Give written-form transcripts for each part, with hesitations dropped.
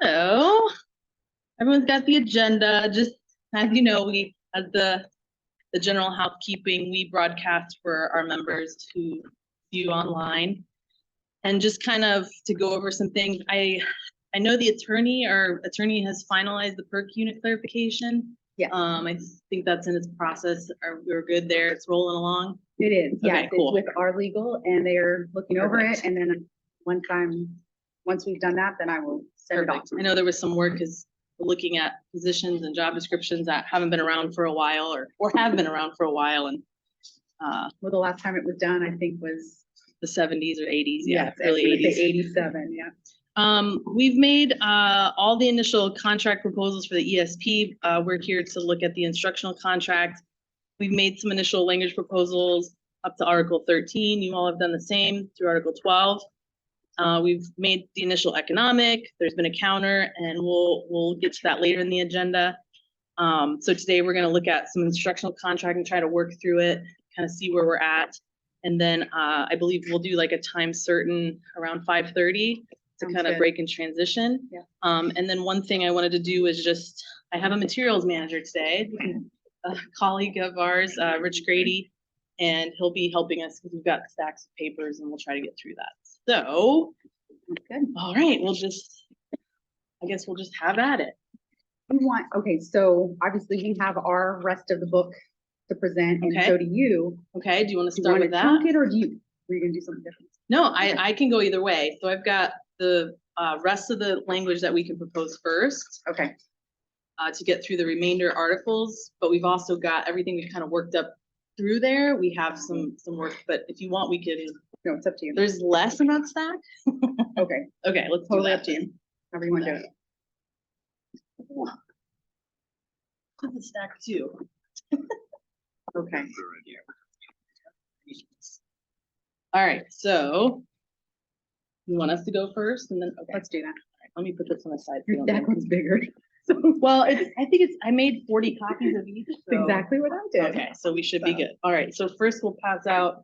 So everyone's got the agenda. Just as you know, we as the general housekeeping, we broadcast for our members who view online. And just kind of to go over some things, I know our attorney has finalized the perk unit clarification. Yeah. I think that's in its process. We're good there. It's rolling along. It is. Okay, Yeah, cool. it's with our legal and they're looking over Perfect. it. And then once we've done that, then I will send it off. Perfect. I know there was some work because we're looking at positions and job descriptions that haven't been around for a while or have been around for a while. And Well, the last time it was done, I think was the 70s or 80s. Yeah, yes, early 80s. 87. Yeah. We've made all the initial contract proposals for the ESP. We're here to look at the instructional contract. We've made some initial language proposals up to Article 13. You all have done the same through Article 12. We've made the initial economic. There's been a counter, and we'll get to that later in the agenda. So today we're going to look at some instructional contract and try to work through it, kind of see where we're at. And then I believe we'll do like a time certain around 5:30 to kind of break and transition. Yeah. And then one thing I wanted to do is just, I have a materials manager today, a colleague of ours, Rich Grady, and he'll be helping us because we've got stacks of papers and we'll try to get through that. So, Good. all right, I guess we'll just have at it. Okay, so obviously we have our rest of the book to present, and Okay. so do you. Okay, do you want to Do you start want with to that? chunk it, or were you gonna do something different? No, I can go either way. So I've got the rest of the language that we can propose first Okay. To get through the remainder articles, but we've also got everything we've kind of worked up through there. We have some work, but if you want, we can. No, it's up to you. There's less in that stack. Okay. Okay, let's Totally do that. up to you. However you want to do it. Put the stack too. Okay. All right, so you want us to go first, and then Let's do that. All right, let me put this on the side. Your stack one's bigger. So Well, I think I made 40 copies of each. So. exactly what I did. Okay, so we should be good. All right, so first we'll pass out.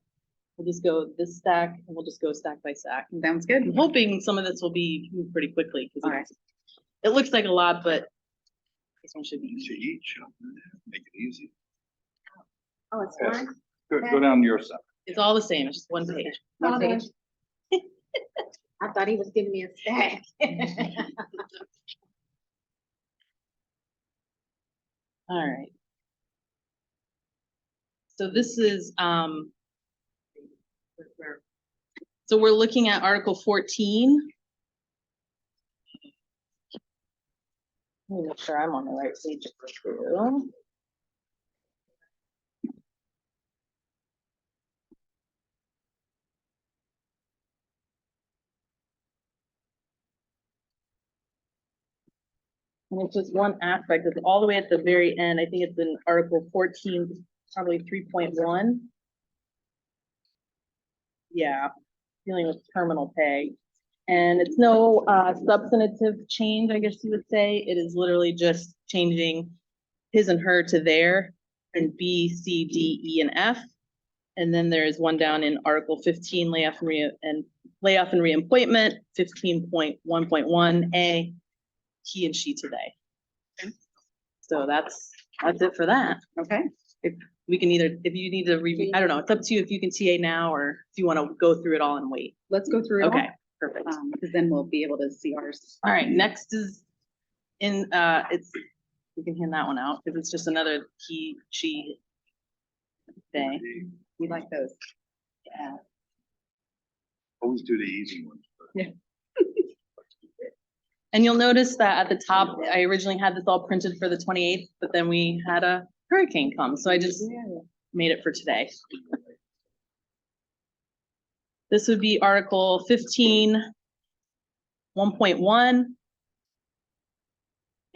We'll just go this stack, and we'll just go stack by stack. Sounds good. I'm hoping some of this will be moved pretty quickly because All right. it looks like a lot, but this one should be To easy. each, make it easy. Oh, it's Yeah. fine. Go down your side. It's all the same. It's just one page. One page. I thought he was giving me a stack. All right. So this is so we're looking at Article 14. Let me make sure I'm on the right page too. And it's just one aspect. It's all the way at the very end. I think it's in Article 14, probably 3.1. Yeah, dealing with terminal pay. And it's no substantive change, I guess you would say. It is literally just changing his and her to their and B, C, D, E, and F. And then there's one down in Article 15, layoff and reappointment, 15.1.1A, he and she today. So that's it for that. Okay. If you need to review, I don't know, it's up to you if you can TA now or if you want to go through it all and wait. Let's go through it. Okay, perfect. Because then we'll be able to see ours. All right, next is you can hand that one out because it's just another he, she thing. We like those. Yeah. Always do the easy ones. Yeah. And you'll notice that at the top, I originally had this all printed for the 28th, but then we had a hurricane come, so I just made it for today. This would be Article 15, 1.1.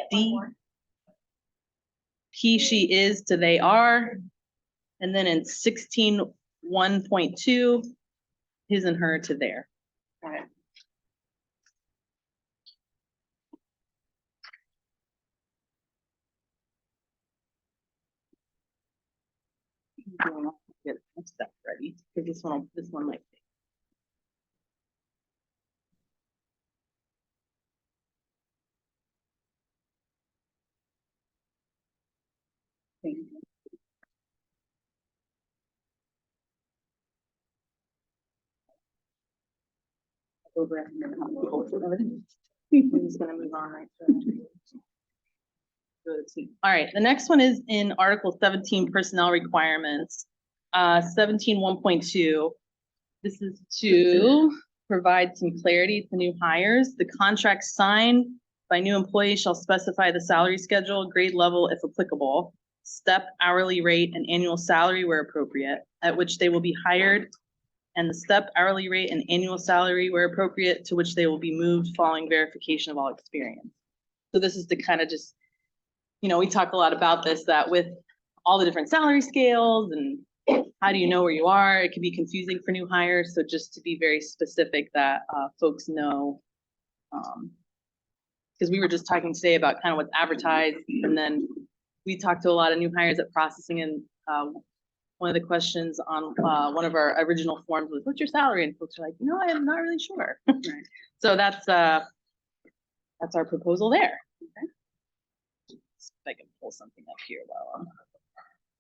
D. He, she, is to they are. And then in 16, 1.2, his and her to their. Got it. Get stuff ready because this one might take. Thank you. Over at the We're just gonna move on right to. All right, the next one is in Article 17, personnel requirements. 17.1.2. This is to provide some clarity to new hires. The contract signed by new employees shall specify the salary schedule, grade level if applicable, step hourly rate, and annual salary where appropriate, at which they will be hired, and the step hourly rate and annual salary where appropriate to which they will be moved following verification of all experience. So this is to kind of just, we talk a lot about this, that with all the different salary scales and how do you know where you are, it can be confusing for new hires. So just to be very specific that folks know, because we were just talking today about kind of what's advertised, and then we talked to a lot of new hires at processing, and one of the questions on one of our original forms was, what's your salary? And folks are like, I'm not really sure. So that's our proposal there. Okay. See if I can pull something up here while I'm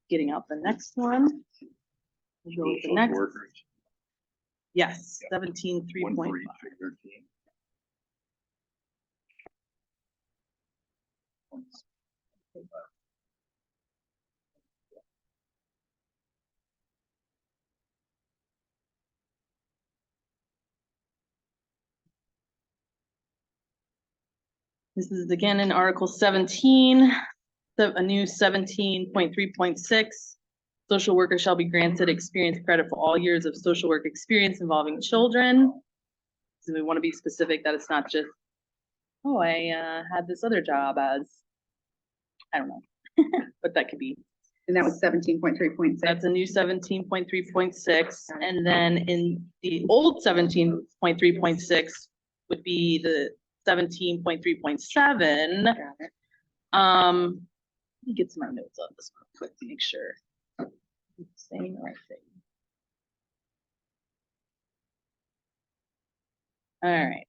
getting out the next one. We'll go with the Social next. workers, Yes, 17.3.5. 1 for each of your team. This is again in Article 17, a new 17.3.6. Social workers shall be granted experience credit for all years of social work experience involving children. So we want to be specific that it's not just, I had this other job as, I don't know, but that could be. And that was 17.3.6. That's a new 17.3.6. And then in the old 17.3.6 would be the 17.3.7. Got it. Let me get to my notes on this one quick to make sure I'm saying the right thing. All right.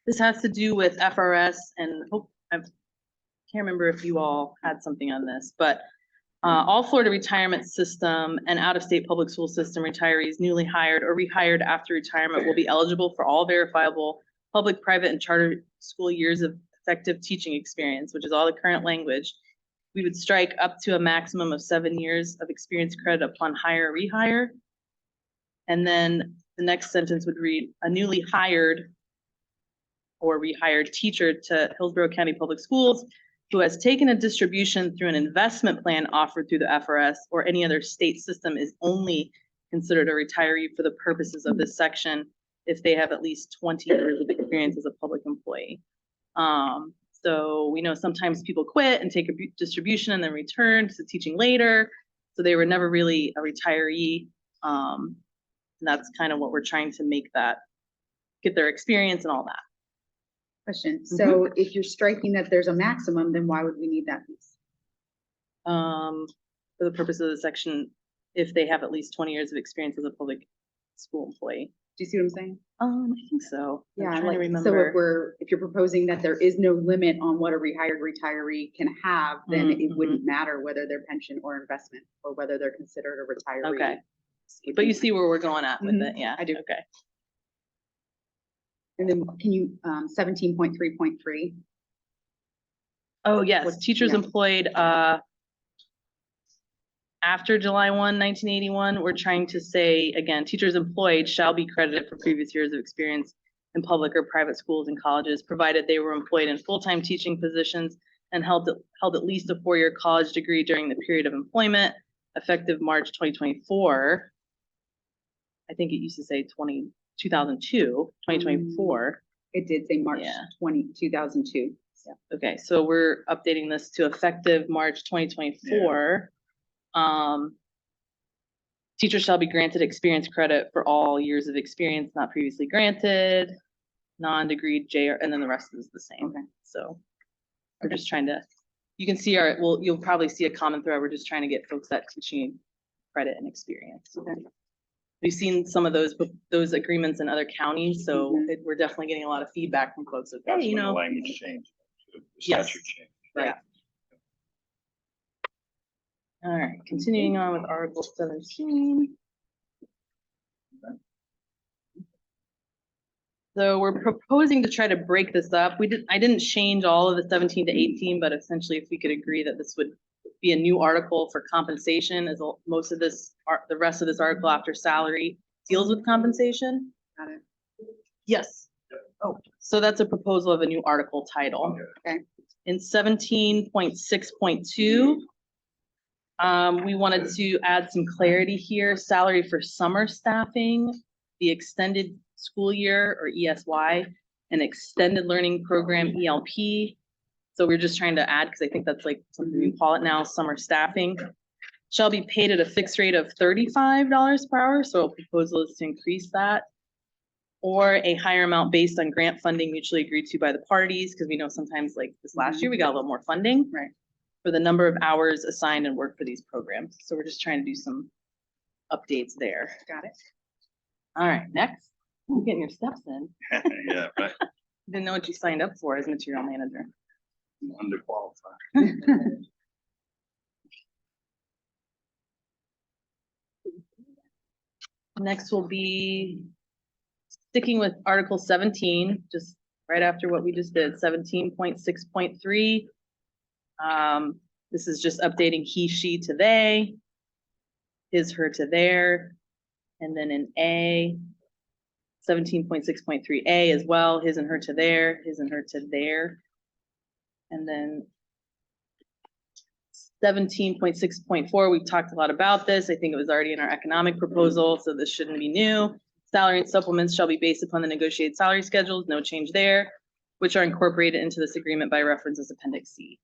This has to do with FRS, and I can't remember if you all had something on this, but all Florida retirement system and out-of-state public school system retirees newly hired or rehired after retirement will be eligible for all verifiable public, private, and charter school years of effective teaching experience, which is all the current language. We would strike up to a maximum of 7 years of experience credit upon hire or rehire. And then the next sentence would read, a newly hired or rehired teacher to Hillsborough County Public Schools who has taken a distribution through an investment plan offered through the FRS or any other state system is only considered a retiree for the purposes of this section if they have at least 20 years of experience as a public employee. So we know sometimes people quit and take a distribution and then return to teaching later. So they were never really a retiree. And that's kind of what we're trying to make that, get their experience and all that. Question. So if you're striking that there's a maximum, then why would we need that piece? For the purpose of the section, if they have at least 20 years of experience as a public school employee. Do you see what I'm saying? I think so. I'm Yeah, trying to like, so remember. if you're proposing that there is no limit on what a rehired retiree can have, then it Mhm. wouldn't matter whether they're pension or investment, or whether they're considered a retiree. Okay. But you see where we're going at with it, yeah. I do. Okay. And then can you, 17.3.3, Oh, yes, What- teachers yeah. employed, after July 1, 1981, we're trying to say, again, teachers employed shall be credited for previous years of experience in public or private schools and colleges, provided they were employed in full-time teaching positions and held at least a 4-year college degree during the period of employment, effective March 2024. I think it used to say 2024. it did say March Yeah. 2002. Yeah. Okay, so we're updating this to effective March 2024. Teachers shall be granted experience credit for all years of experience not previously granted, non-degree JR, and then the rest is the same. Okay. So we're just trying to, you can see you'll probably see a common thread. We're just trying to get folks that teaching credit and experience. Okay. We've seen some of those agreements in other counties, so we're definitely getting a lot of feedback from folks that, That's hey, when the language changed. The Yes. statute changed. Right. All right, continuing on with Article 17. So we're proposing to try to break this up. I didn't change all of the 17 to 18, but essentially if we could agree that this would be a new article for compensation, as most of this, the rest of this article after salary deals with compensation. Got it. Yes. Oh, so that's a proposal of a new article title. Okay. In 17.6.2, we wanted to add some clarity here, salary for summer staffing, the extended school year or ESY, and extended learning program ELP. So we're just trying to add, because I think that's like something we call it now, summer staffing, shall be paid at a fixed rate of $35 per hour. So a proposal is to increase that, or a higher amount based on grant funding mutually agreed to by the parties, because we know sometimes like this last year, we got a little more funding. Right. For the number of hours assigned and worked for these programs. So we're just trying to do some updates there. Got it. All right, next. You're getting your steps in. Yeah, right. Didn't know what you signed up for as material manager. I'm underqualified. Next will be sticking with Article 17, just right after what we just did, 17.6.3. This is just updating he, she to they, his, her to their, and then in A, 17.6.3A as well, his and her to their, his and her to their. And then 17.6.4, we've talked a lot about this. I think it was already in our economic proposal, so this shouldn't be new. Salary and supplements shall be based upon the negotiated salary schedules, no change there, which are incorporated into this agreement by reference as Appendix C.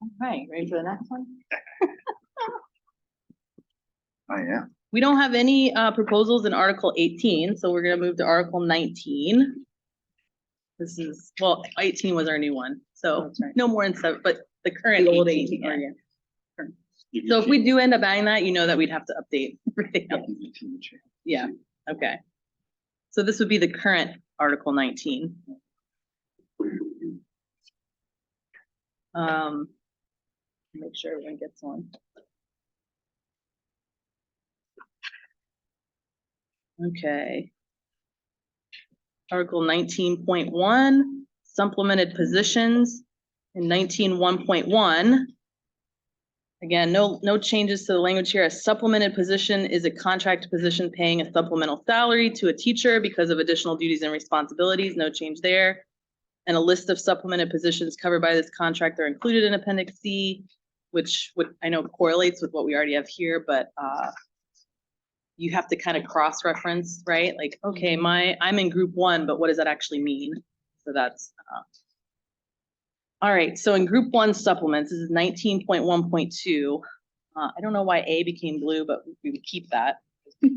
All right, ready for the next one? I am. We don't have any proposals in Article 18, so we're gonna move to Article 19. This is, well, 18 was our new one, so That's right. no more in seven, but the current The old 18. 18, Yeah. yeah. So if we do end up adding that, you know that we'd have to update everything else. Yeah, okay. So this would be the current Article 19. Make sure everyone gets one. Okay. Article 19.1, supplemented positions in 19.1.1. Again, no changes to the language here. A supplemented position is a contract position paying a supplemental salary to a teacher because of additional duties and responsibilities. No change there. And a list of supplemented positions covered by this contract are included in Appendix C, which I know correlates with what we already have here, but you have to kind of cross-reference, right? Like, okay, I'm in group 1, but what does that actually mean? So that's all right. So in group 1 supplements, this is 19.1.2. I don't know why A became blue, but we would keep that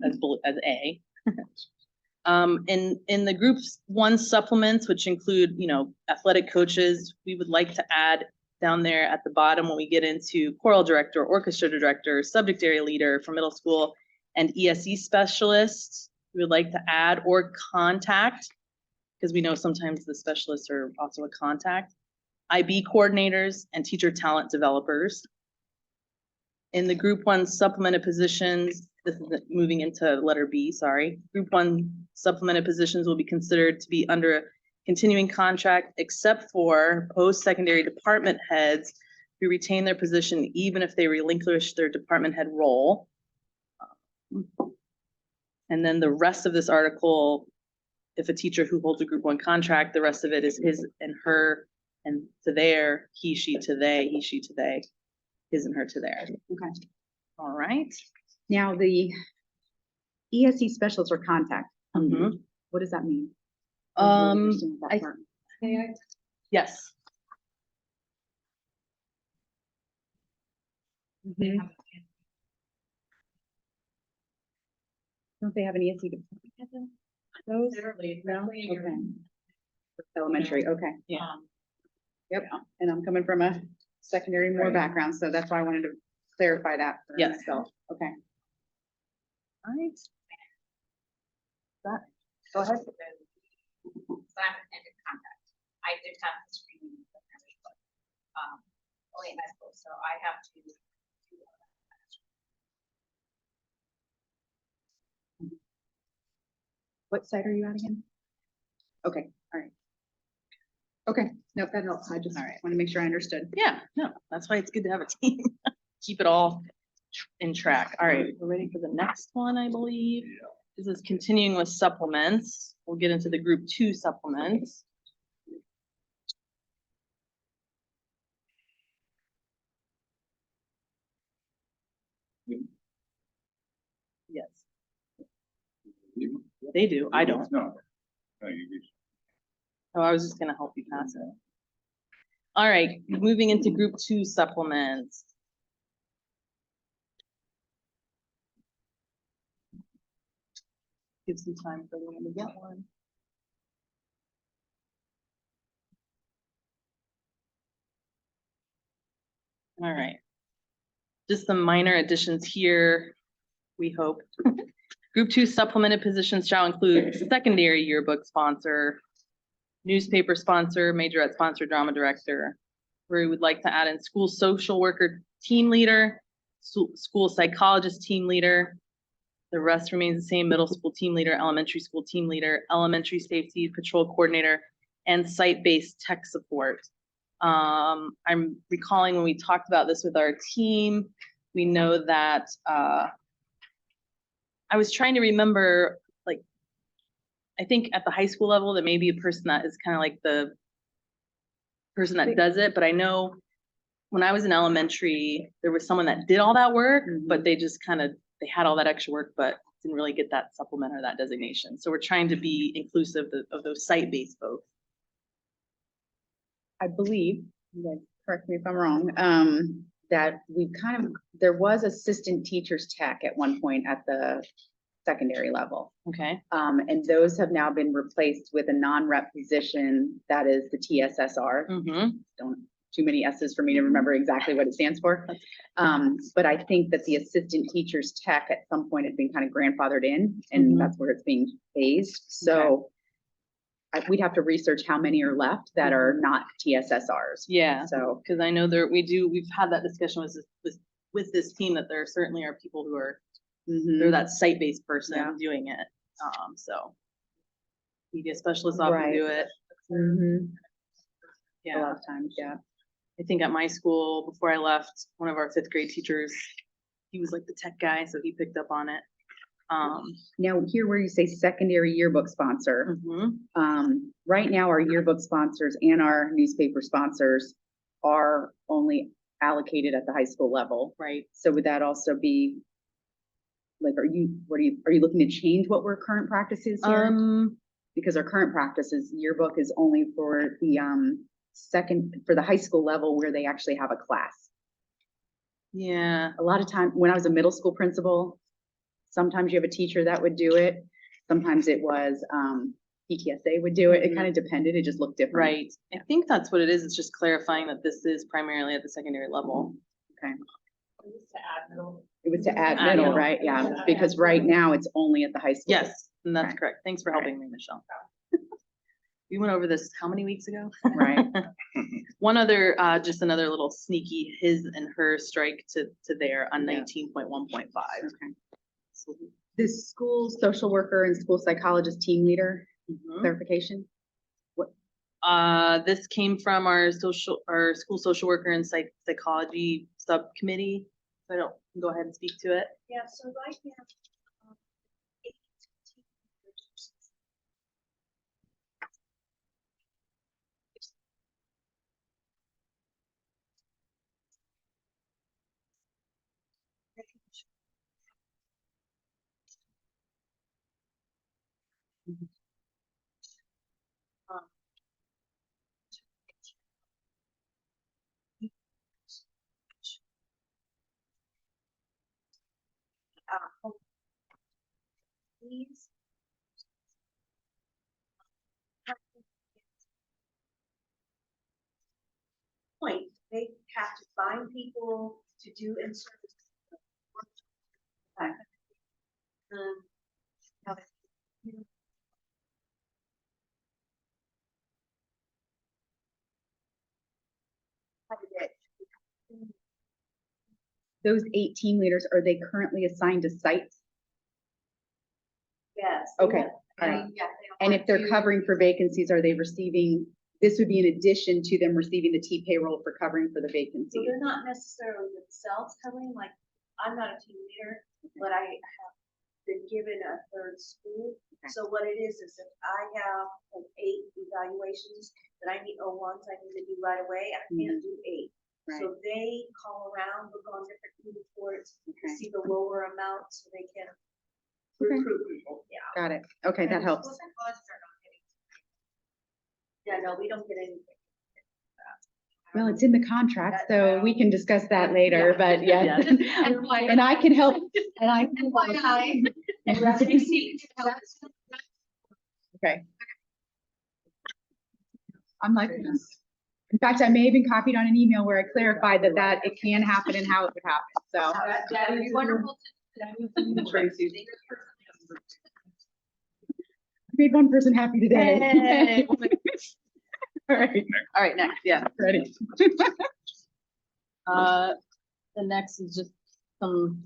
as A. In the groups 1 supplements, which include, you know, athletic coaches, we would like to add down there at the bottom when we get into choral director, orchestra director, subject area leader for middle school, and ESE specialists. We would like to add or contact, because we know sometimes the specialists are also a contact, IB coordinators and teacher talent developers. In the group 1 supplemented positions, this is moving into letter B, sorry. Group 1 supplemented positions will be considered to be under a continuing contract except for post-secondary department heads who retain their position even if they relinquish their department head role. And then the rest of this article, if a teacher who holds a group 1 contract, the rest of it is his and her and to their, he, she to they, he, she to they, his and her to their. Okay. All right. Now, the ESE specialists or contact, Mhm. what does that mean? I don't really understand that I- part. Yes. Mhm. Don't they have an ESE? Those? No? Okay. Elementary, okay. Yeah. Yep, and I'm coming from a secondary more background, so that's why I wanted to clarify that for Yes. myself. Okay. All right. Go ahead. So I'm an ended contract. I did have this only in high school, so I have to do all that. What site are you at again? Okay, all right. Okay, nope, that helps. I just All right. want to make sure I understood. Yeah, no, that's why it's good to have a team. Keep it all in track. All right, we're ready for the next one, I believe. This is continuing with supplements. We'll get into the group 2 supplements. Yes, they do. I don't. No. No, you read. Oh, I was just gonna help you pass it. All right, moving into group 2 supplements. Give some time for everyone to get one. All right. Just some minor additions here, we hope. Group 2 supplemented positions shall include secondary yearbook sponsor, newspaper sponsor, majorette sponsor, drama director. We would like to add in school social worker team leader, school psychologist team leader. The rest remains the same: middle school team leader, elementary school team leader, elementary safety patrol coordinator, and site-based tech support. I'm recalling when we talked about this with our team, we know that I was trying to remember, like, I think at the high school level, that maybe a person that is kind of like the person that does it, but I know when I was in elementary, there was someone that did all that work, but they just kind of, they had all that extra work, but didn't really get that supplement or that designation. So we're trying to be inclusive of those site-based folks. I believe, you guys correct me if I'm wrong, that we there was assistant teachers tech at one point at the secondary level. Okay, And those have now been replaced with a non-rep position that is the TSSR. Don't too many S's for me to remember exactly what it stands for. But I think that the assistant teachers tech at some point had been kind of grandfathered in, and that's where it's being phased. So we'd have to research how many are left that are not TSSRs. yeah, So, because I know we've had that discussion with this team, that there certainly are people who are, they're that site-based person Yeah. doing it. So media specialists often Right. do it. a Yeah. lot of times, yeah. I think at my school, before I left, one of our 5th grade teachers, he was like the tech guy, so he picked up on it. Now, here where you say secondary yearbook sponsor, right now our yearbook sponsors and our newspaper sponsors are only allocated at the high school level. Right. So would that also be, like, are you looking to change what our current practice is here? Because our current practice is yearbook is only for the for the high school level where they actually have a class. Yeah. A lot of time, when I was a middle school principal, sometimes you have a teacher that would do it. Sometimes it was PTSA would do it. It kind of depended. It just looked different. Right. I think that's what it is. It's just clarifying that this is primarily at the secondary level. Okay. It was to add middle. It was to add Add middle, middle. right? Yeah, because right now it's only at the high school. Yes, and that's Okay. correct. Thanks for helping me, Michelle. We went over this how many weeks ago? Right. One other, just another little sneaky his and her strike to there on Yeah. 19.1.5. Okay. This school social worker and school psychologist team leader clarification. This came from our school social worker and psychology subcommittee. So I don't, go ahead and speak to it. Yeah, so right now. eight teachers. These. Point, they have to find people to do in service. Now, those 8 team leaders, are they currently assigned to sites? Yes. Okay, all right. And if they're covering for vacancies, are they receiving, this would be in addition to them receiving the T payroll for covering for the So vacancy? they're not necessarily themselves covering, like, I'm not a team leader, but I have been given a third school. Okay. So what it is if I have like 8 evaluations that I need, or ones I need to do right away, I can't do 8. Right, So they call around, look on different reports, okay, see the lower amount so they can Okay. recruit people, yeah. got it. Okay, that helps. Yeah, no, we don't get anything. Well, it's in the contract, That- so we can discuss that later, but yeah. And I can help, and I can. Okay. I'm like, in fact, I may have been copied on an email where I clarified that it can happen and how it would happen, so. That would be wonderful. Tracy. Made one person happy today. Yay. All right, All right, next, yeah. ready. The next is just some.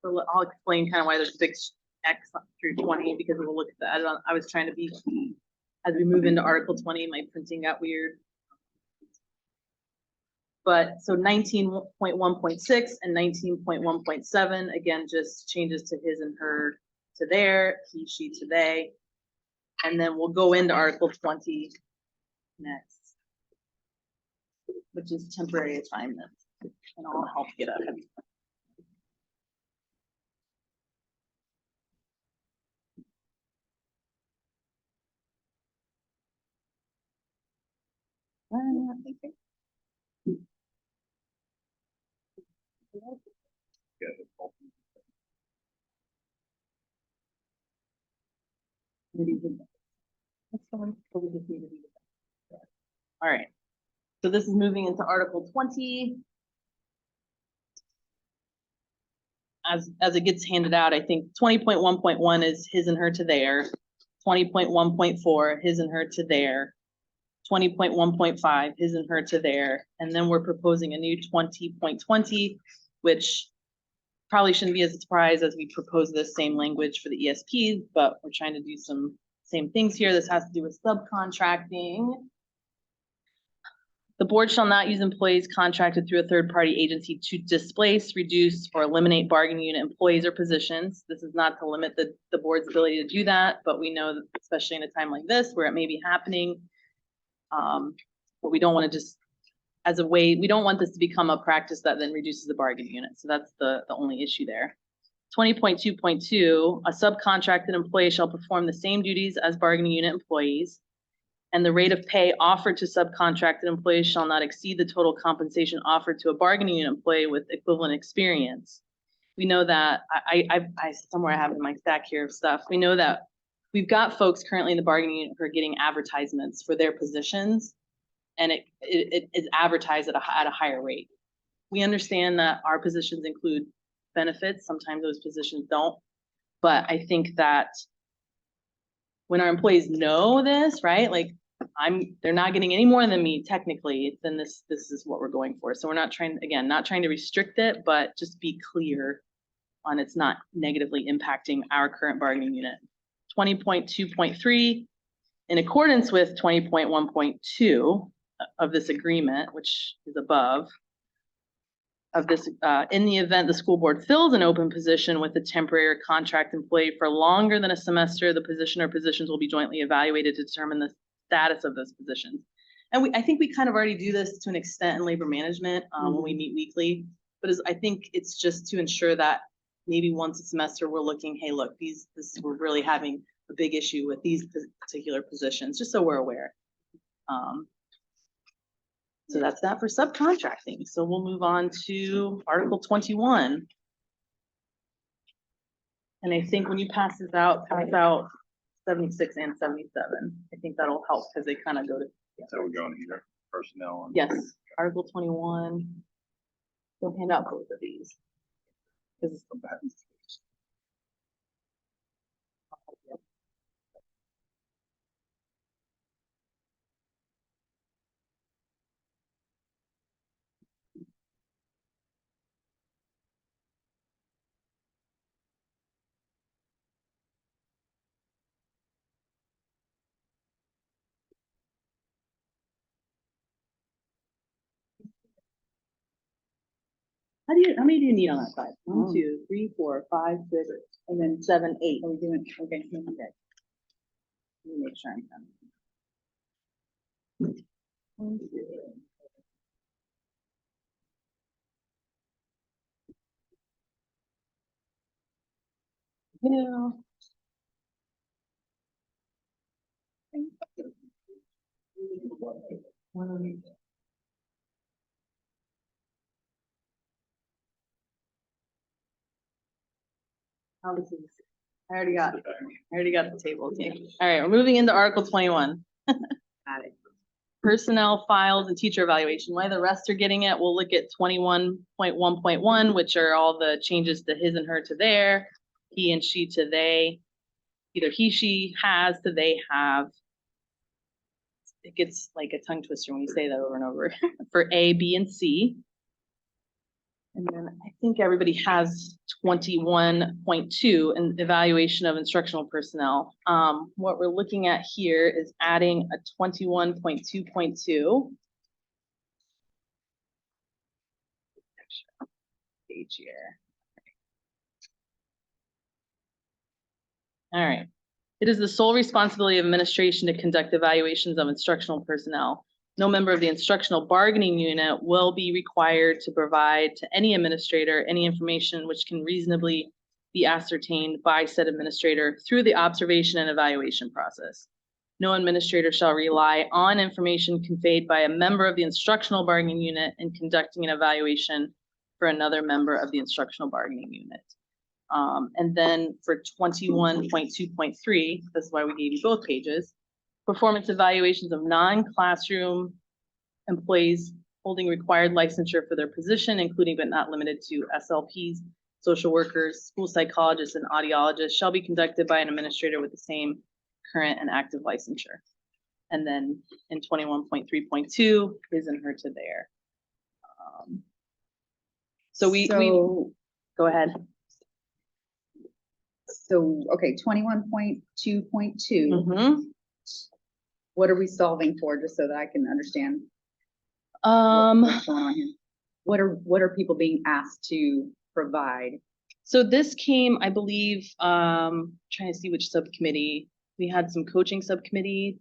So I'll explain kind of why there's a big X through 20 because we'll look at that. I was trying to be, as we move into Article 20, my printing got weird. But so 19.1.6 and 19.1.7, again, just changes to his and her to their, he, she to they. And then we'll go into Article 20 next, which is temporary assignment. And I'll help get up. All right, so this is moving into Article 20. As it gets handed out, I think 20.1.1 is his and her to their, 20.1.4, his and her to their, 20.1.5, his and her to their, and then we're proposing a new 20.20, which probably shouldn't be as a surprise as we propose this same language for the ESPs, but we're trying to do some same things here. This has to do with subcontracting. The board shall not use employees contracted through a third-party agency to displace, reduce, or eliminate bargaining unit employees or positions. This is not to limit the board's ability to do that, but we know that especially in a time like this where it may be happening. But we don't want to just, as a way, we don't want this to become a practice that then reduces the bargaining unit. So that's the only issue there. 20.2.2, a subcontracted employee shall perform the same duties as bargaining unit employees, and the rate of pay offered to subcontracted employees shall not exceed the total compensation offered to a bargaining unit employee with equivalent experience. We know that, I somewhere I have in my stack here of stuff, we know that we've got folks currently in the bargaining unit who are getting advertisements for their positions, and it is advertised at a higher rate. We understand that our positions include benefits, sometimes those positions don't, but I think that when our employees know this, right, like they're not getting any more than me technically, then this is what we're going for. So we're not trying, again, not trying to restrict it, but just be clear on it's not negatively impacting our current bargaining unit. 20.2.3, in accordance with 20.1.2 of this agreement, which is above, of this, in the event the school board fills an open position with a temporary or contract employee for longer than a semester, the position or positions will be jointly evaluated to determine the status of those positions. And I think we kind of already do this to an extent in labor management when we meet weekly, but I think it's just to ensure that maybe once a semester we're looking, hey, look, we're really having a big issue with these particular positions, just so we're aware. So that's that for subcontracting. So we'll move on to Article 21. And I think when you pass out 76 and 77. I think that'll help because they kind of go to. So we're going here, personnel. and- Yes, Article 21. Don't hand out both of these. 'Cause- how many do you need on that side? 1, 2, 3, 4, 5, 6, and then 7, 8. Are we doing, okay, Okay. Let me make sure I'm done. 1, 2. Yeah. How this is, I already got the table. Okay. All right, we're moving into Article 21. got it. Personnel files and teacher evaluation. Why the rest are getting it, we'll look at 21.1.1, which are all the changes to his and her to their, he and she to they, either he, she has to they have. It gets like a tongue twister when you say that over and over for A, B, and C. And then I think everybody has 21.2 in evaluation of instructional personnel. What we're looking at here is adding a 21.2.2. Page here. All right. It is the sole responsibility of administration to conduct evaluations of instructional personnel. No member of the instructional bargaining unit will be required to provide to any administrator any information which can reasonably be ascertained by said administrator through the observation and evaluation process. No administrator shall rely on information conveyed by a member of the instructional bargaining unit in conducting an evaluation for another member of the instructional bargaining unit. And then for 21.2.3, this is why we gave you both pages, performance evaluations of non-classroom employees holding required licensure for their position, including but not limited to SLPs, social workers, school psychologists, and audiologists, shall be conducted by an administrator with the same current and active licensure. And then in 21.3.2, his and her to their. So we go ahead. So, okay, 21.2.2. Mm-hmm. What are we solving for, just so that I can understand what's going on here? What are people being asked to provide? So this came, I believe, trying to see which subcommittee. We had some coaching subcommittee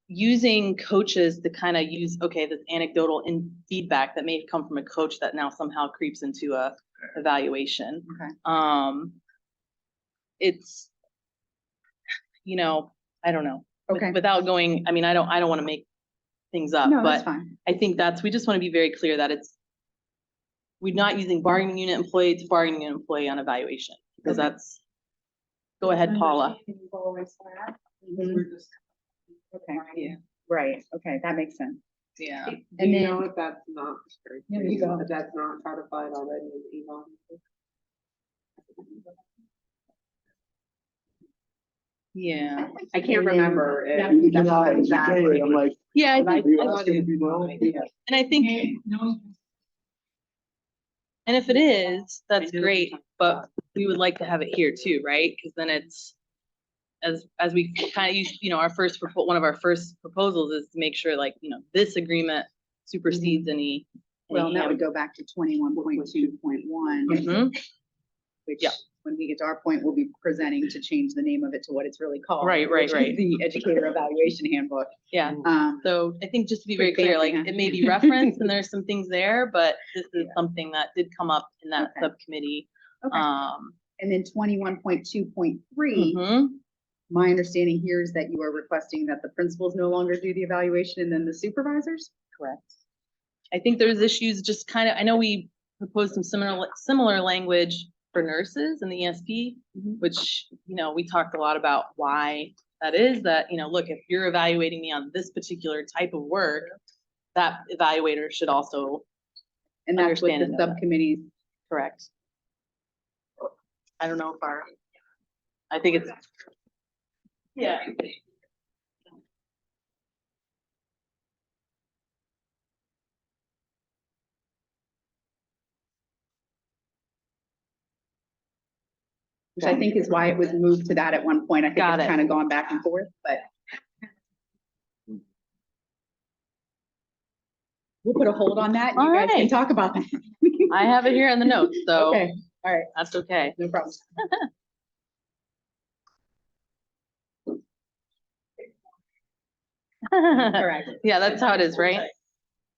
using coaches to kind of use, okay, this anecdotal in feedback that may have come from a coach that now somehow creeps into a evaluation. Okay. It's, you know, I don't know. Okay. Without going, I mean, I don't want to make things up, No, that's but fine. I think we just want to be very clear that we're not using bargaining unit employee to bargaining unit employee on evaluation, because that's, go ahead, Paula. Okay, yeah, right, okay, that makes sense. Yeah. Do And you then- know if that's not, No, you go. if that's not codified already in the email? Yeah. I can't And then- remember. Yeah. if that's exactly- I'm like, Yeah, I But I think, thought it was- and I think, and if it is, that's great, but we would like to have it here too, right? Because then it's, as we kind of use, our one of our first proposals is to make sure, like, this agreement supersedes any. Well, that would go back to 21.2.1, Mhm. which, Yeah. when we get to our point, we'll be presenting to change the name of it to what it's really called. Right. which is the Educator Evaluation Handbook. Yeah, Um, so I think just to be very Pretty clear, fancy, like, huh? it may be referenced and there's some things there, but this is something that did come up in that Okay. subcommittee. Okay. And then 21.2.3, Mhm. my understanding here is that you are requesting that the principals no longer do the evaluation and then the supervisors? Correct. I think there's issues just kind of, I know we proposed some similar language for nurses in the ESP, which, we talked a lot about why that is, that, look, if you're evaluating me on this particular type of work, that evaluator should also, And that's what Understand the and know that. subcommittees, correct. I don't know if I think it's, yeah. which I think is why it was moved to that at one point. I think Got it's it. kind of gone back and forth, but We'll put a hold on that. All You guys can right. talk about that. I have it here in the notes, so Okay, all right, that's okay. no problem. Correct. Yeah, that's how it is, right?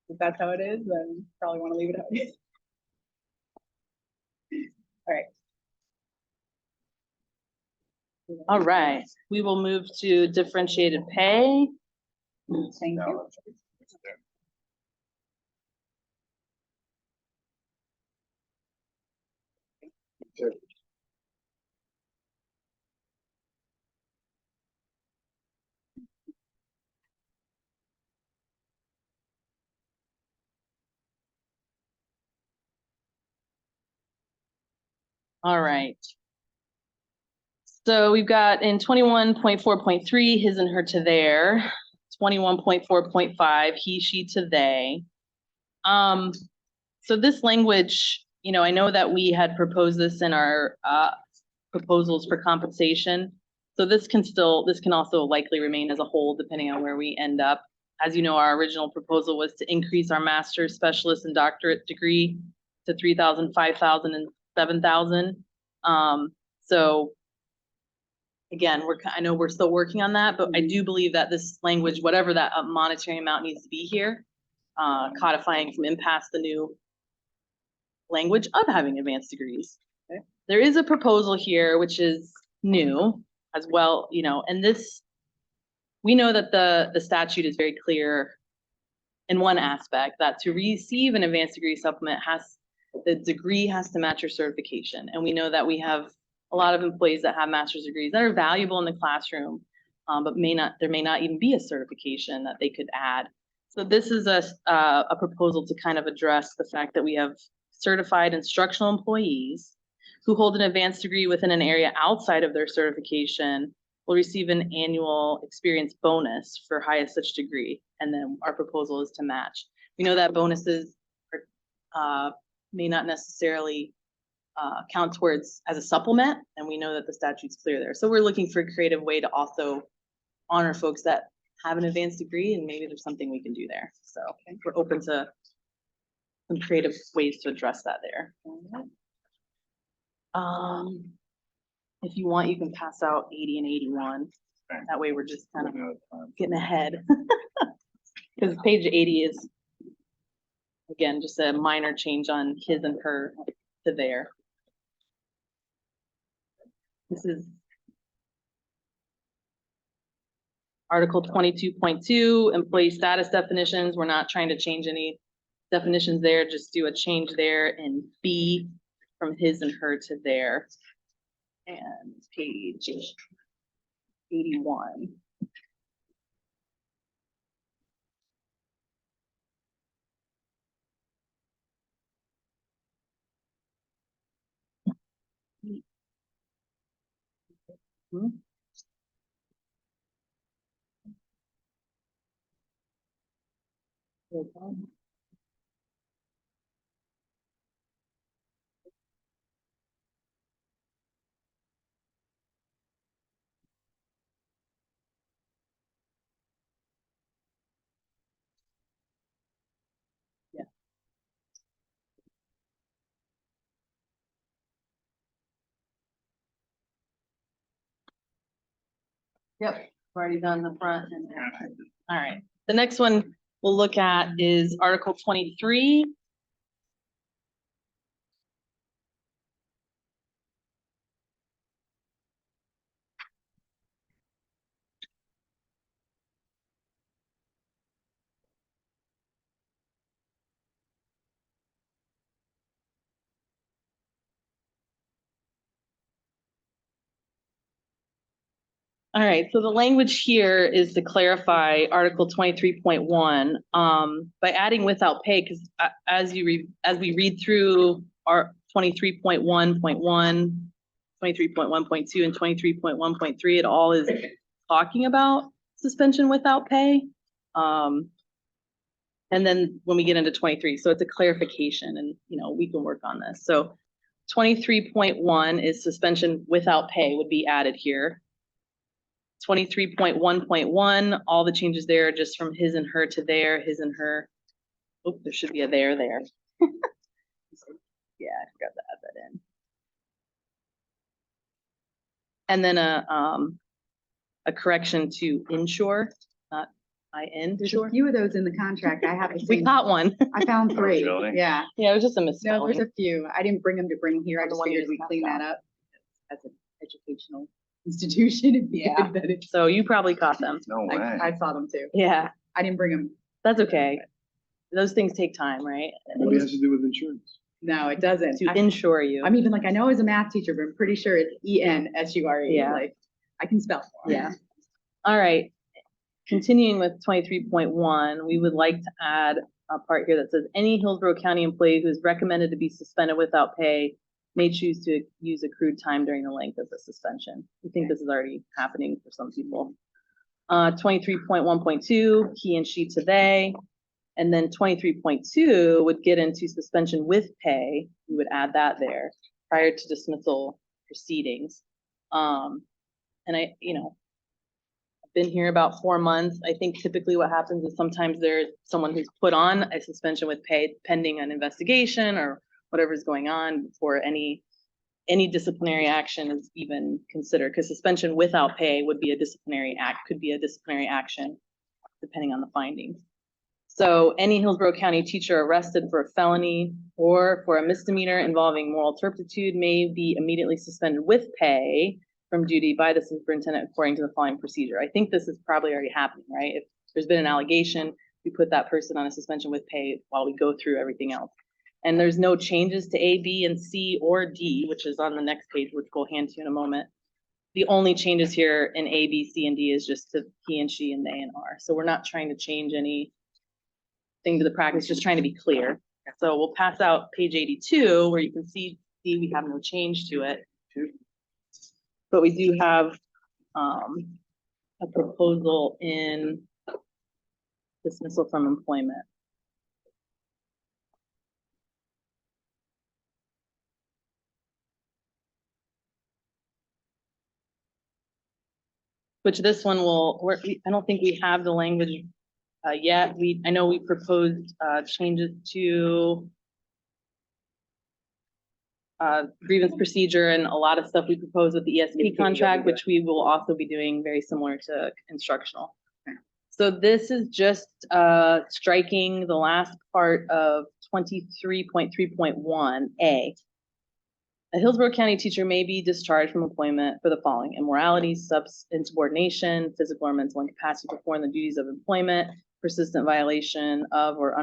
If that's how it is, then probably want to leave it how it is. All right. All right, we will move to differentiated pay. Thank you. All right. So we've got in 21.4.3, his and her to their, 21.4.5, he, she to they. So this language, you know, I know that we had proposed this in our proposals for compensation. So this can also likely remain as a whole, depending on where we end up. As you know, our original proposal was to increase our master's, specialist, and doctorate degree to 3,000, 5,000, and 7,000. So again, I know we're still working on that, but I do believe that this language, whatever that monetary amount needs to be here, codifying from impasse the new language of having advanced degrees. Okay. There is a proposal here, which is new as well, you know, and this, we know that the statute is very clear in one aspect, that to receive an advanced degree supplement the degree has to match your certification. And we know that we have a lot of employees that have master's degrees that are valuable in the classroom, but there may not even be a certification that they could add. So this is a proposal to kind of address the fact that we have certified instructional employees who hold an advanced degree within an area outside of their certification will receive an annual experience bonus for highest such degree. And then our proposal is to match. We know that bonuses may not necessarily count towards as a supplement, and we know that the statute's clear there. So we're looking for a creative way to also honor folks that have an advanced degree, and maybe there's something we can do there. So we're open to some creative ways to address that there. If you want, you can pass out 80 and 81. That way we're just kind of getting ahead. Because page 80 is, again, just a minor change on his and her to there. This is Article 22.2, employee status definitions. We're not trying to change any definitions there, just do a change there in B from his and her to their. And page 81. Hmm. Yeah. Yep, already done the front and there. All right, the next one we'll look at is Article 23. All right, so the language here is to clarify Article 23.1 by adding without pay, because as we read through our 23.1.1, 23.1.2, and 23.1.3, it all is talking about suspension without pay. And then when we get into 23, so it's a clarification, and you know we can work on this. So 23.1 is suspension without pay would be added here. 23.1.1, all the changes there are just from his and her to their, his and her Oh, there should be a there there. Yeah, I forgot to add that in. And then a correction to insure, not in There's a sure. few of those in the contract. I have the We same. caught one. I found three. really? Yeah. Yeah, it was just a No, misspelling. there's a few. I didn't bring them to bring here. I On the just one you figured we'd just clean passed that up as an educational institution. It'd be Yeah. good that it's- So you probably caught them. No way. I saw them too. Yeah, I didn't bring them. that's okay. Those things take time, right? What has to do with insurance? No, it doesn't. To insure you. I'm even like, I know as a math teacher, but I'm pretty sure it's ENSURE. Yeah. Like, I can spell. Yeah. All right. Continuing with 23.1, we would like to add a part here that says any Hillsborough County employee who is recommended to be suspended without pay may choose to use accrued time during the length of the suspension. We think this is already happening for some people. 23.1.2, he and she to they. And then 23.2 would get into suspension with pay. We would add that there prior to dismissal proceedings. And I've been here about 4 months. I think typically what happens is sometimes there's someone who's put on a suspension with pay pending an investigation or whatever's going on before any disciplinary action is even considered, because suspension without pay would be could be a disciplinary action depending on the findings. So any Hillsborough County teacher arrested for a felony or for a misdemeanor involving moral turpitude may be immediately suspended with pay from duty by the superintendent according to the following procedure. I think this is probably already happening, right? If there's been an allegation, we put that person on a suspension with pay while we go through everything else. And there's no changes to A, B, and C or D, which is on the next page, which we'll hand to you in a moment. The only changes here in A, B, C, and D is just to he and she and they and are. So we're not trying to change anything to the practice, just trying to be clear. So we'll pass out page 82 where you can see we have no change to it. But we do have a proposal in dismissal from employment. Which this one I don't think we have the language yet. I know we proposed changes to grievance procedure and a lot of stuff we proposed with the ESP contract, which we will also be doing very similar to instructional. So this is just striking the last part of 23.3.1A. A Hillsborough County teacher may be discharged from employment for the following: immorality, insubordination, physical or mental incapacity to perform the duties of employment, persistent violation of or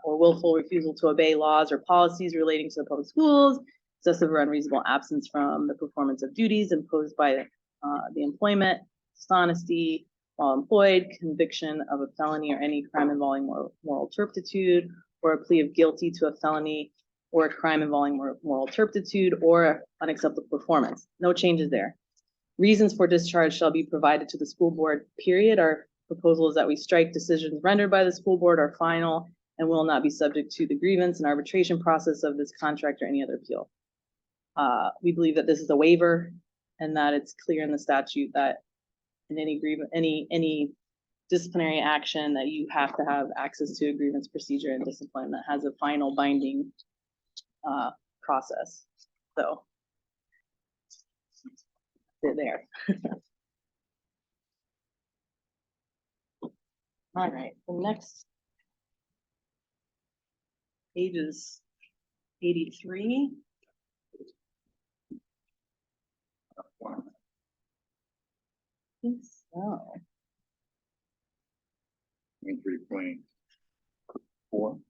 willful refusal to obey laws or policies relating to the public schools, excessive or unreasonable absence from the performance of duties imposed by the employment, dishonesty while employed, conviction of a felony or any crime involving moral turpitude, or a plea of guilty to a felony or a crime involving moral turpitude or unacceptable performance. No changes there. Reasons for discharge shall be provided to the school board, period. Our proposal is that we strike decisions rendered by the school board are final and will not be subject to the grievance and arbitration process of this contract or any other appeal. We believe that this is a waiver and that it's clear in the statute that in any disciplinary action that you have to have access to a grievance procedure and discipline that has a final binding process. So they're there. All right, the next page is 83. I think so. 23.4.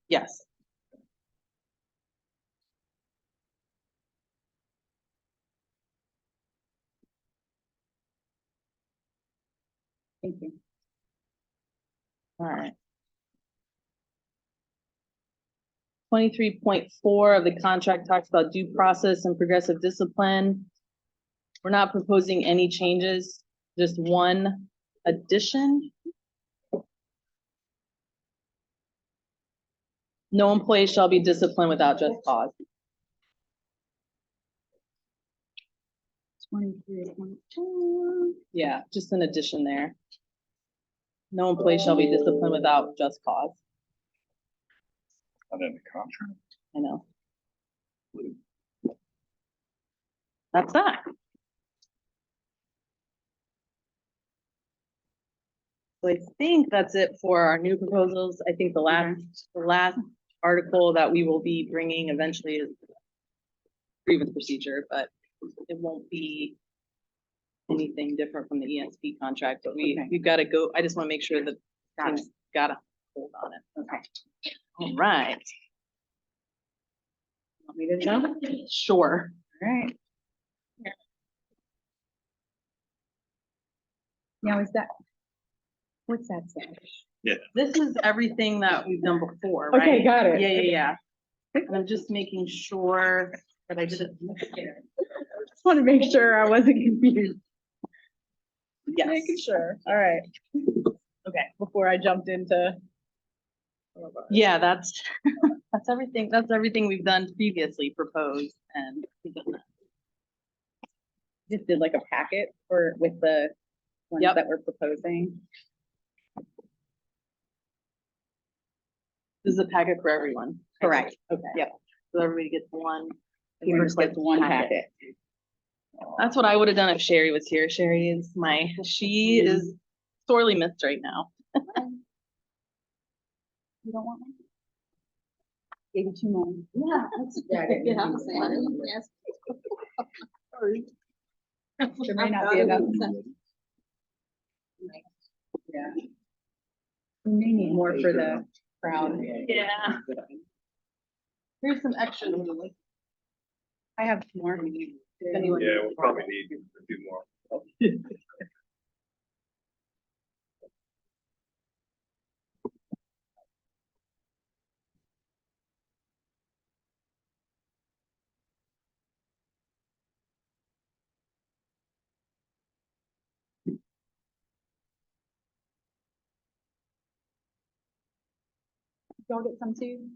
Yes. Thank you. All right. 23.4 of the contract talks about due process and progressive discipline. We're not proposing any changes, just one addition. No employee shall be disciplined without just cause. 23.4. Yeah, just an addition there. No employee shall be disciplined without just cause. Not in the contract. I know. That's that. So I think that's it for our new proposals. I think the last article that we will be bringing eventually is grievance procedure, but it won't be anything different from the ESP contract, but we've got to go. I just want to make sure that things got a hold on it. Okay. All right. Want me to jump? Sure. All right. Now, what's that say? This is everything that we've done before, Okay, right? got it. Yeah. And I'm just making sure that I did it. Just want to make sure I wasn't confused. Yes. Making sure. All right. Okay, before I jumped into. Yeah, that's everything. That's everything we've done previously proposed and Just did like a packet with the ones Yep. that we're proposing. this is a packet for everyone. Correct. Okay. Yep. So everybody gets one. Everyone just gets one packet. That's what I would have done if Sherry was here. Sherry is she is sorely missed right now. You don't want one? Gave you 2 more. Yeah, that's. Yes. There may not be enough. Yeah. We may need more for the crowd. Yeah. Here's some extra. I have more. Anyone- Yeah, we'll probably need a few more. Y'all get some too?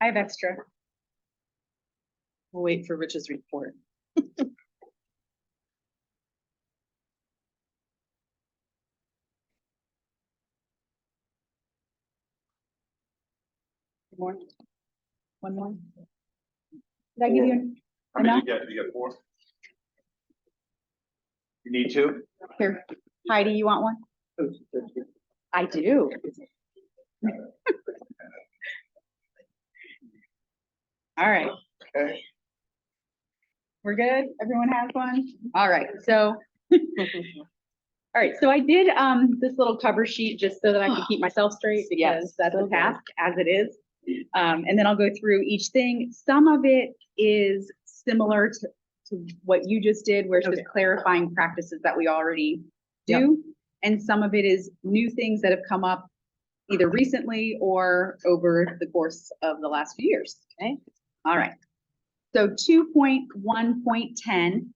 I have extra. We'll wait for Rich's report. More? One more? Did I give you How many enough? you got 4? You need 2? Here, Heidi, you want one? I do. All right. Okay. We're good? Everyone has one? All right, so. All right, so I did this little cover sheet just so that I can keep myself straight Yes, because that's so a good. task as it is. And then I'll go through each thing. Some of it is similar to what you just did, where it's just Okay. clarifying practices that we already Yep. do. And some of it is new things that have come up either recently or over the course of the last few years. Okay. All right. So 2.1.10,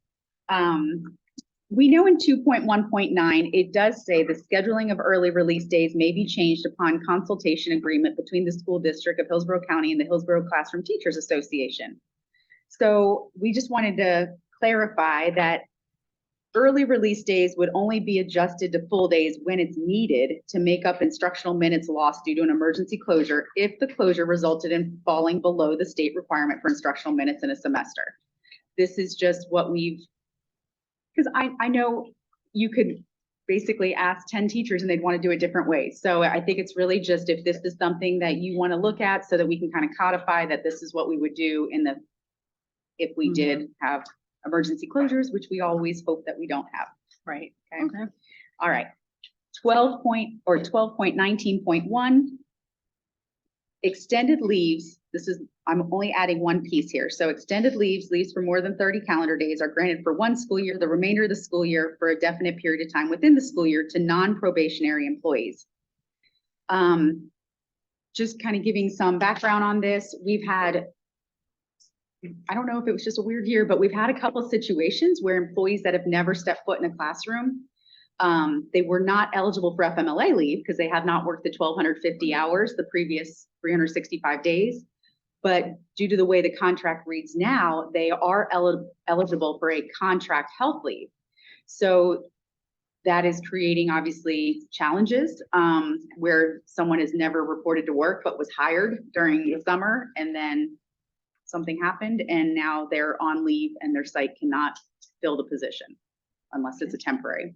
we know in 2.1.9, it does say the scheduling of early release days may be changed upon consultation agreement between the school district of Hillsborough County and the Hillsborough Classroom Teachers Association. So we just wanted to clarify that early release days would only be adjusted to full days when it's needed to make up instructional minutes lost due to an emergency closure if the closure resulted in falling below the state requirement for instructional minutes in a semester. This is just what we've, because I know you could basically ask 10 teachers and they'd want to do it different ways. So I think it's really just if this is something that you want to look at so that we can kind of codify that this is what we would do if we did have emergency closures, which we always hope that we don't have. Right. Okay. All right. 12.19.1. Extended leaves. I'm only adding one piece here. So extended leaves for more than 30 calendar days are granted for one school year, the remainder of the school year for a definite period of time within the school year to non-probationary employees. Just kind of giving some background on this. We've had, I don't know if it was just a weird year, but we've had a couple of situations where employees that have never stepped foot in a classroom, they were not eligible for FMLA leave because they had not worked the 1,250 hours the previous 365 days. But due to the way the contract reads now, they are eligible for a contract health leave. So That is creating obviously challenges, where someone has never reported to work but was hired during the summer and then something happened and now they're on leave and their site cannot fill the position unless it's a temporary.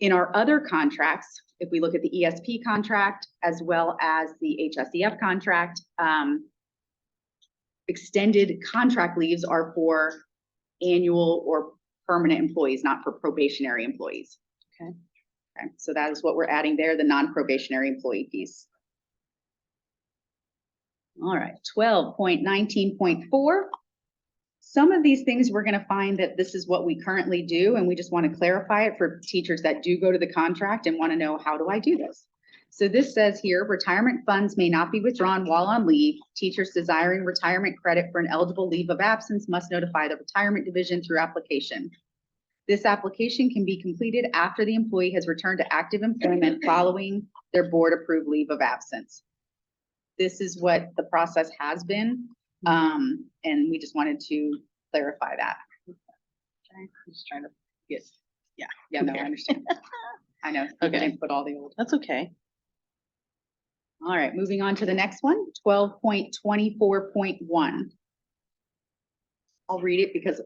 In our other contracts, if we look at the ESP contract as well as the HSEF contract, extended contract leaves are for annual or permanent employees, not for probationary employees. Okay. Okay, so that is what we're adding there, the non-probationary employee piece. All right, 12.19.4. Some of these things we're gonna find that this is what we currently do, and we just want to clarify it for teachers that do go to the contract and want to know, how do I do this? So this says here, retirement funds may not be withdrawn while on leave. Teachers desiring retirement credit for an eligible leave of absence must notify the retirement division through application. This application can be completed after the employee has returned to active employment following their board-approved leave of absence. This is what the process has been, and we just wanted to clarify that. Okay, I'm just trying to get, yeah, no, I understand. I know, I Okay. didn't put all the old. That's okay. All right, moving on to the next one, 12.24.1. I'll read it because,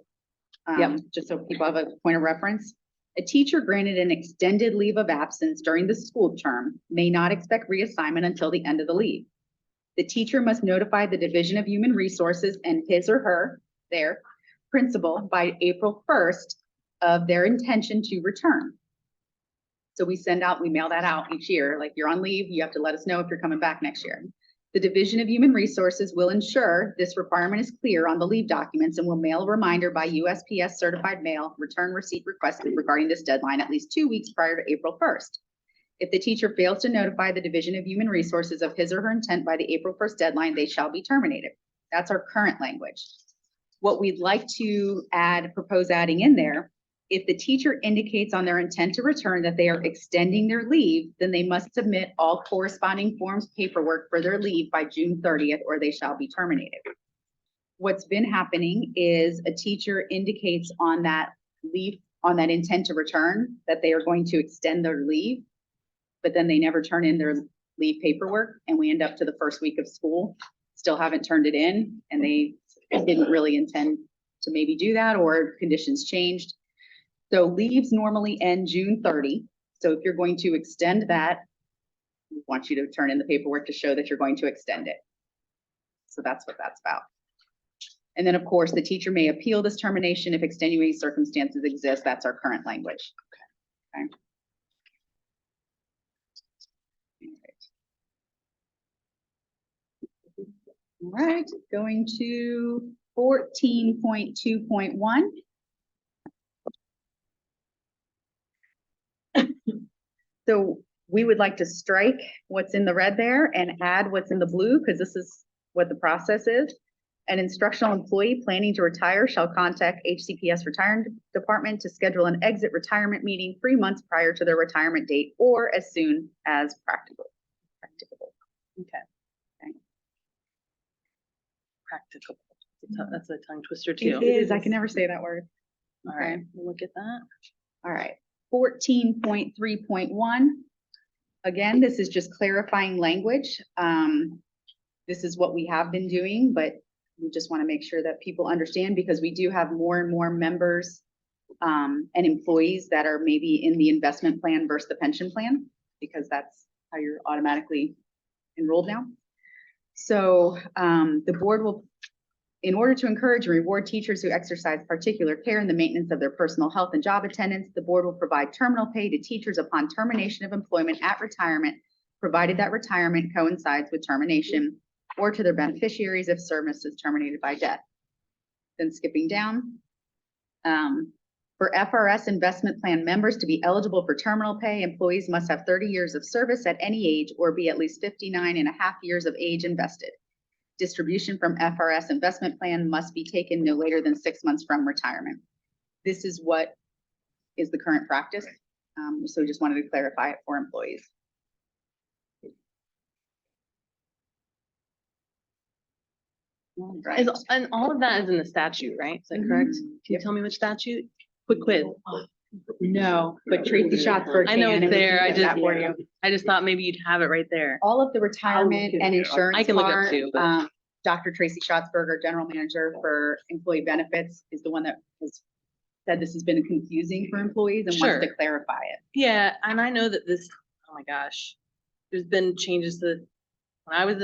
just so people have a point of reference. A teacher granted an extended leave of absence during the school term may not expect reassignment until the end of the leave. The teacher must notify the Division of Human Resources and his or her, their principal, by April 1st of their intention to return. So we mail that out each year, like you're on leave, you have to let us know if you're coming back next year. The Division of Human Resources will ensure this requirement is clear on the leave documents and will mail a reminder by USPS certified mail, return receipt requested regarding this deadline at least 2 weeks prior to April 1st. If the teacher fails to notify the Division of Human Resources of his or her intent by the April 1st deadline, they shall be terminated. That's our current language. What we'd like to propose adding in there, if the teacher indicates on their intent to return that they are extending their leave, then they must submit all corresponding forms paperwork for their leave by June 30th, or they shall be terminated. What's been happening is a teacher indicates on that leave, on that intent to return, that they are going to extend their leave, but then they never turn in their leave paperwork, and we end up to the first week of school, still haven't turned it in, and they didn't really intend to maybe do that, or conditions changed. So leaves normally end June 30. So if you're going to extend that, we want you to turn in the paperwork to show that you're going to extend it. So that's what that's about. And then, of course, the teacher may appeal this termination if extenuating circumstances exist. That's our current language. Okay. All right, going to 14.2.1. So we would like to strike what's in the red there and add what's in the blue, because this is what the process is. An instructional employee planning to retire shall contact HCPS retirement department to schedule an exit retirement meeting 3 months prior to their retirement date or as soon as practicable. Okay. Practical. That's a tongue twister too. It is, I can never say that word. All right, we'll look at that. All right, 14.3.1. Again, this is just clarifying language. This is what we have been doing, but we just want to make sure that people understand, because we do have more and more members and employees that are maybe in the investment plan versus the pension plan, because that's how you're automatically enrolled now. So the board will, in order to encourage and reward teachers who exercise particular care in the maintenance of their personal health and job attendance, the board will provide terminal pay to teachers upon termination of employment at retirement, provided that retirement coincides with termination, or to their beneficiaries if service is terminated by death. Then skipping down. For FRS investment plan members to be eligible for terminal pay, employees must have 30 years of service at any age or be at least 59.5 years of age invested. Distribution from FRS investment plan must be taken no later than 6 months from retirement. This is what is the current practice. So just wanted to clarify it for employees. All right. And all of that is in the statute, right? Is that correct? Can you tell me which statute? Quick quiz. No, but Tracy Schatzberg. I know can, it's and we there. can I get that just, for you. I just thought maybe you'd have it right there. All of the retirement and insurance I can look up part, too, but- Dr. Tracy Schatzberg, our general manager for employee benefits, is the one that has said this has been confusing for employees and wants to Sure. clarify it. Yeah, and I know that this, oh my gosh, there's been changes to, when I was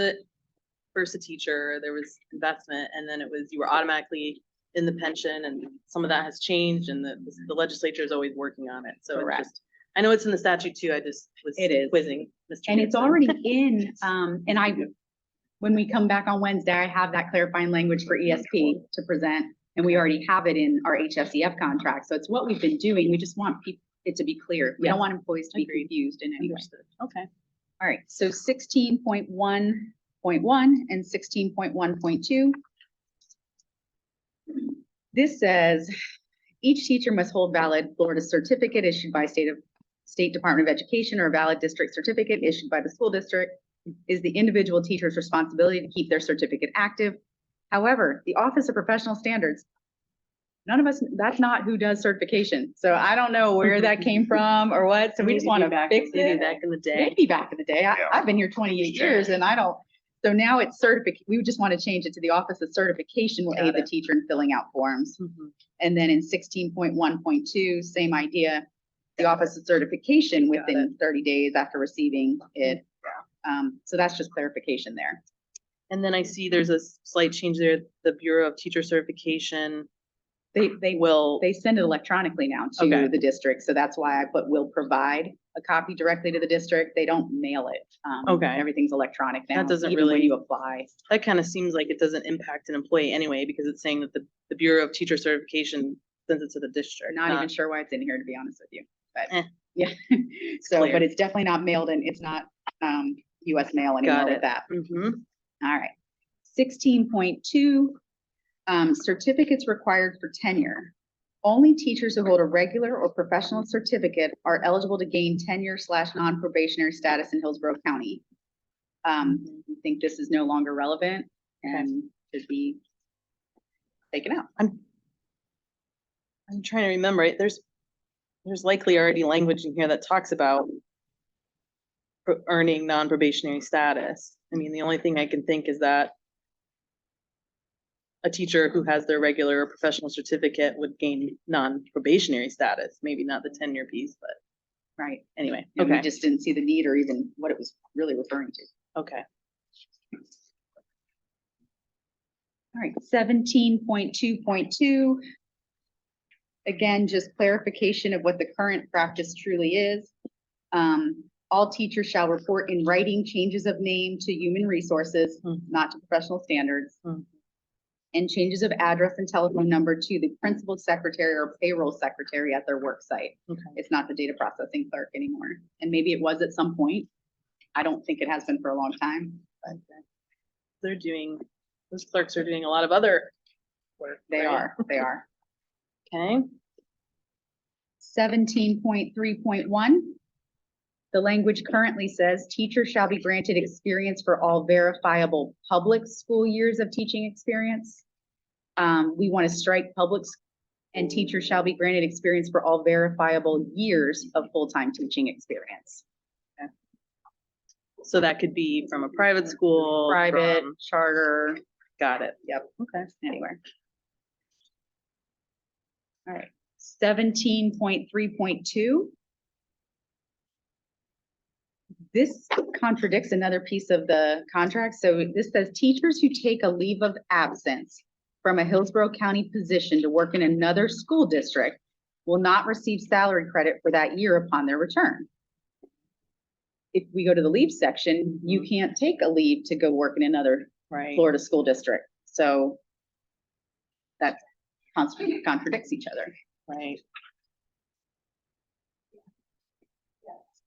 first a teacher, there was investment, and then it was, you were automatically in the pension, and some of that has changed, and the legislature is always working on it, so it's Correct. just, I know it's in the statute too, I just was It is. quizzing Mr. And it's Gibson. already in, when we come back on Wednesday, I have that clarifying language for ESP to present, and we already have it in our HSEF contract. So it's what we've been doing. We just want it to be clear. We don't Yeah. want employees to be Agreed. confused in any way. Understood. Okay. All right, so 16.1.1 and 16.1.2. This says, each teacher must hold valid Florida certificate issued by State Department of Education or a valid district certificate issued by the school district. Is the individual teacher's responsibility to keep their certificate active. However, the Office of Professional Standards, none of us, that's not who does certification. So I don't know where that came from or what. So we just want to fix Maybe it. back in the day. Maybe back in the day. I've been here 28 years and I don't. So now it's we just want to change it to the Office of Certification will Got aid the it. teacher in filling out forms. Mhm. And then in 16.1.2, same idea, the Office of Certification Got within 30 days after receiving it. So that's just clarification there. And then I see there's a slight change there, the Bureau of Teacher Certification They will, send it electronically now Okay. to the district, so that's why I put will provide a copy directly to the district. They don't mail it. Okay. Everything's electronic now. That doesn't even when really- you apply. that kind of seems like it doesn't impact an employee anyway, because it's saying that the Bureau of Teacher Certification sends it to the district. Not even sure why it's in here, to be honest with you, but Eh. yeah. So, Clear. but it's definitely not mailed and it's not US mail anymore Got with it. that. Mm-hmm. All right. 16.2, certificates required for tenure. Only teachers who hold a regular or professional certificate are eligible to gain tenure/non-probationary status in Hillsborough County. I think this is no longer relevant and should be taken out. I'm trying to remember, right? There's likely already language in here that talks about earning non-probationary status. I mean, the only thing I can think is that a teacher who has their regular or professional certificate would gain non-probationary status, maybe not the tenure piece, but Right. anyway, And we okay, just didn't see the need or even what it was really referring to. okay. All right, 17.2.2. Again, just clarification of what the current practice truly is. All teachers shall report in writing changes of name to human resources, Mhm. not to professional standards. Mhm. And changes of address and telephone number to the principal secretary or payroll secretary at their work site. Okay. It's not the data processing clerk anymore. And maybe it was at some point. I don't think it has been for a long time, but Those clerks are doing a lot of other work. they right? are. Okay, 17.3.1. The language currently says teachers shall be granted experience for all verifiable public school years of teaching experience. We want to strike and teachers shall be granted experience for all verifiable years of full-time teaching experience. so that could be from a private school. Private, from- charter, Got it. yep, Okay. anywhere. All right, 17.3.2. This contradicts another piece of the contract. So this says teachers who take a leave of absence from a Hillsborough County position to work in another school district will not receive salary credit for that year upon their return. If we go to the leave section, you can't take a leave to go work in another Right. Florida school district. So that contradicts each other. Right.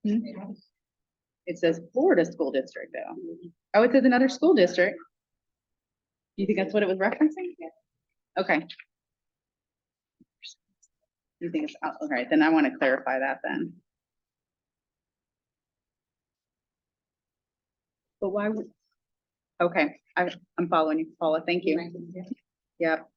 It says Florida school district though. Oh, it says another school district. Do you think that's what it was referencing? Okay. You think it's, all right, then I want to clarify that then. But why would, okay, I'm following you, Paula, thank you. Yep.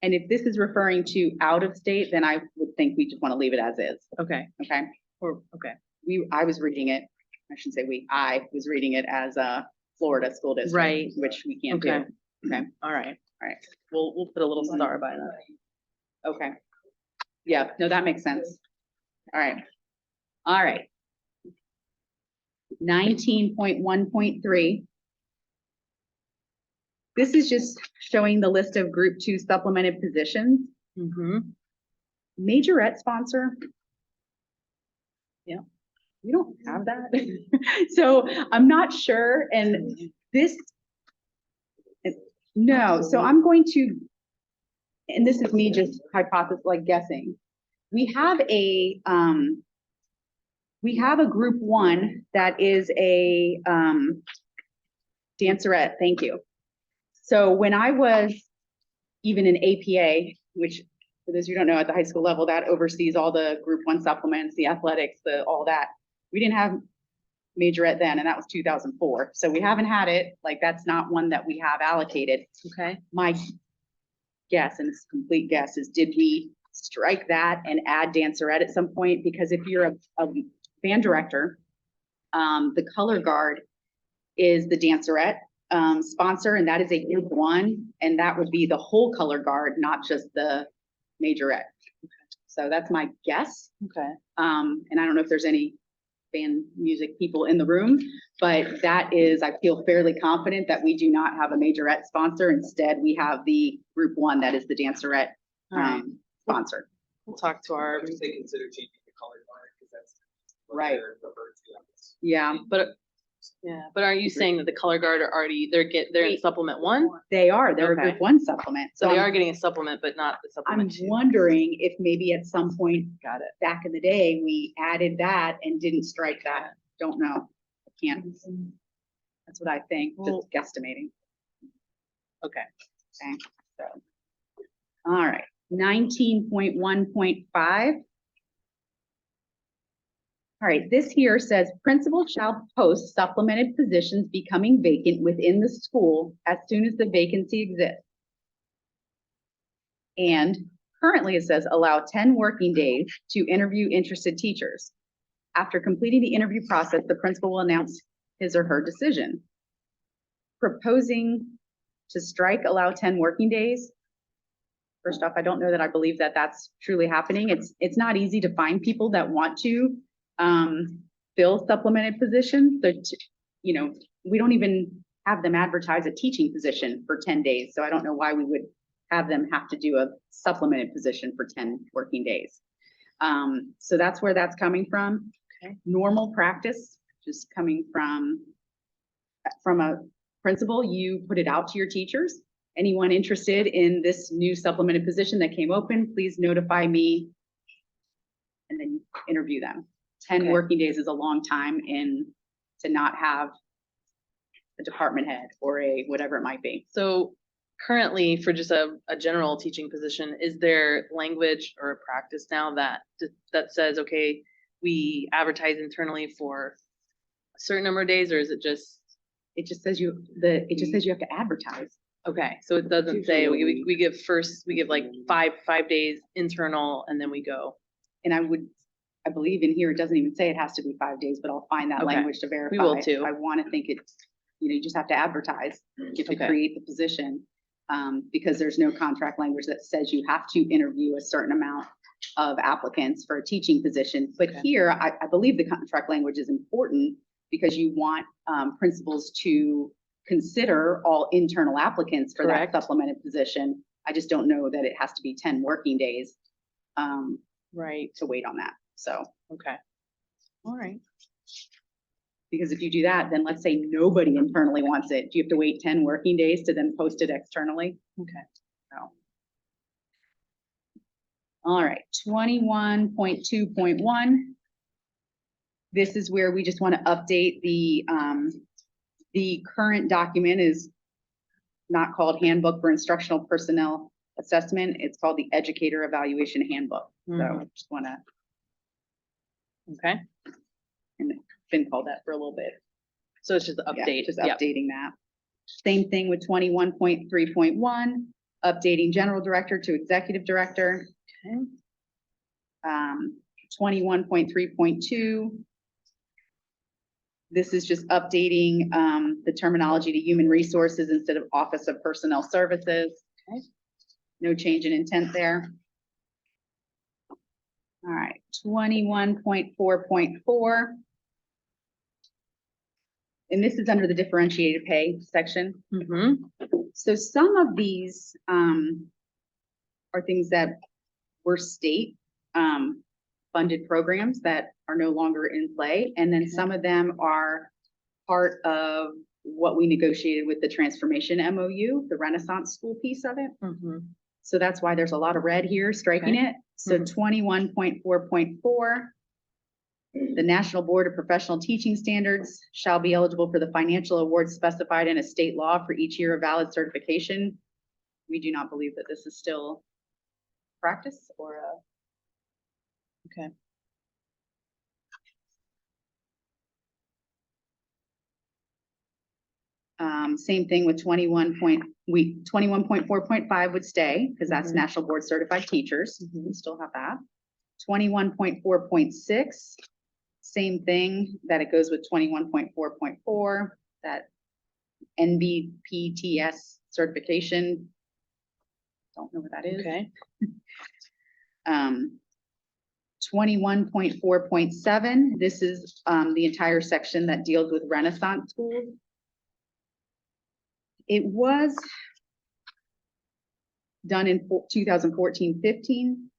And if this is referring to out of state, then I would think we just want to leave it as is, Okay, okay? okay, I was reading it, I shouldn't say I was reading it as a Florida school district. Right. Which we can't do. okay, Okay, all right. all right, We'll put a little star by that. okay. Yeah, no, that makes sense. All right. All right. 19.1.3. This is just showing the list of group 2 supplemented positions. Mm-hmm. Majorette sponsor. Yeah, we don't have that. So I'm not sure, and this, no, so I'm going to, and this is me just hypothesis, like guessing. We have a group 1 that is a dancerette, thank you. So when I was even in APA, which for those who don't know, at the high school level, that oversees all the group 1 supplements, the athletics, all that. We didn't have majorette then, and that was 2004. So we haven't had it, like that's not one that we have allocated. Okay, My guess, and it's a complete guess, is did we strike that and add dancerette at some point? Because if you're a band director, the color guard is the dancerette sponsor, and that is a group 1, and that would be the whole color guard, not just the majorette. So that's my guess. okay. And I don't know if there's any band music people in the room, but that is, I feel fairly confident that we do not have a majorette sponsor. Instead, we have the group 1 that is the dancerette All right. sponsor. We'll talk to our, If they consider changing the color line, because that's. what Right. they're referred to as. Yeah, but aren't you saying that the color guard are already, they're in supplement 1? they are. They're a Okay. group 1 supplement. So they I'm- are getting a supplement, but not the I'm supplement 2. wondering if maybe at some point Got it. back in the day, we added that and didn't strike that. Don't know. I can't. That's what I think, Well- just guesstimating. Okay. Okay, so. All right, 19.1.5. All right, this here says principal shall post supplemented positions becoming vacant within the school as soon as the vacancy exists. And currently it says allow 10 working days to interview interested teachers. After completing the interview process, the principal will announce his or her decision. Proposing to strike allow 10 working days. First off, I don't know that I believe that that's truly happening. It's not easy to find people that want to fill supplemented positions. So, you know, we don't even have them advertise a teaching position for 10 days. So I don't know why we would have them have to do a supplemented position for 10 working days. So that's where that's coming from. Okay. Normal practice, just coming from a principal, you put it out to your teachers. Anyone interested in this new supplemented position that came open, please notify me. And then you interview them. 10 Okay. working days is a long time to not have a department head or a whatever it might be. So currently, for just a general teaching position, is there language or a practice now that says, okay, we advertise internally for a certain number of days, or is it just, It just says you have to advertise. okay, so it doesn't say, we give like five days internal and then we go. And I believe in here, it doesn't even say it has to be 5 days, but I'll find that Okay. language to verify. will too. I want to think it's, you just have to advertise. You have to Okay. create the position. Because there's no contract language that says you have to interview a certain amount of applicants for a teaching position. But Okay. here, I believe the contract language is important because you want principals to consider all internal applicants for that Correct. supplemented position. I just don't know that it has to be 10 working days Right, to wait on that. So, okay. All right. because if you do that, then let's say nobody internally wants it. Do you have to wait 10 working days to then post it externally? Okay. No. All right, 21.2.1. This is where we just want to update the current document is not called Handbook for Instructional Personnel Assessment. It's called the Educator Evaluation Handbook. So Mhm. just want to, Okay, and it's been called that for a little bit. so it's just the Yeah, update. just Yep. updating that. Same thing with 21.3.1, updating general director to executive director. Okay. 21.3.2. This is just updating, the terminology to human resources instead of Office of Personnel Services. Okay. No change in intent there. All right, 21.4.4. And this is under the differentiated pay section. Mm-hmm. So some of these are things that were state funded programs that are no longer in play. And then some of them are part of what we negotiated with the transformation MOU, the Renaissance School piece of it. Mm-hmm. So that's why there's a lot of red here striking Okay. it. So Mhm. 21.4.4. The National Board of Professional Teaching Standards shall be eligible for the financial awards specified in a state law for each year of valid certification. We do not believe that this is still practice or Okay. Same thing with 21.4.5 would stay, because that's Mhm. National Board Certified Teachers. Mhm. We still have that. 21.4.6, same thing, that it goes with 21.4.4, that NBPTS certification. Don't know what that is. Okay. 21.4.7, this is the entire section that deals with Renaissance schools. It was done in 2014-15.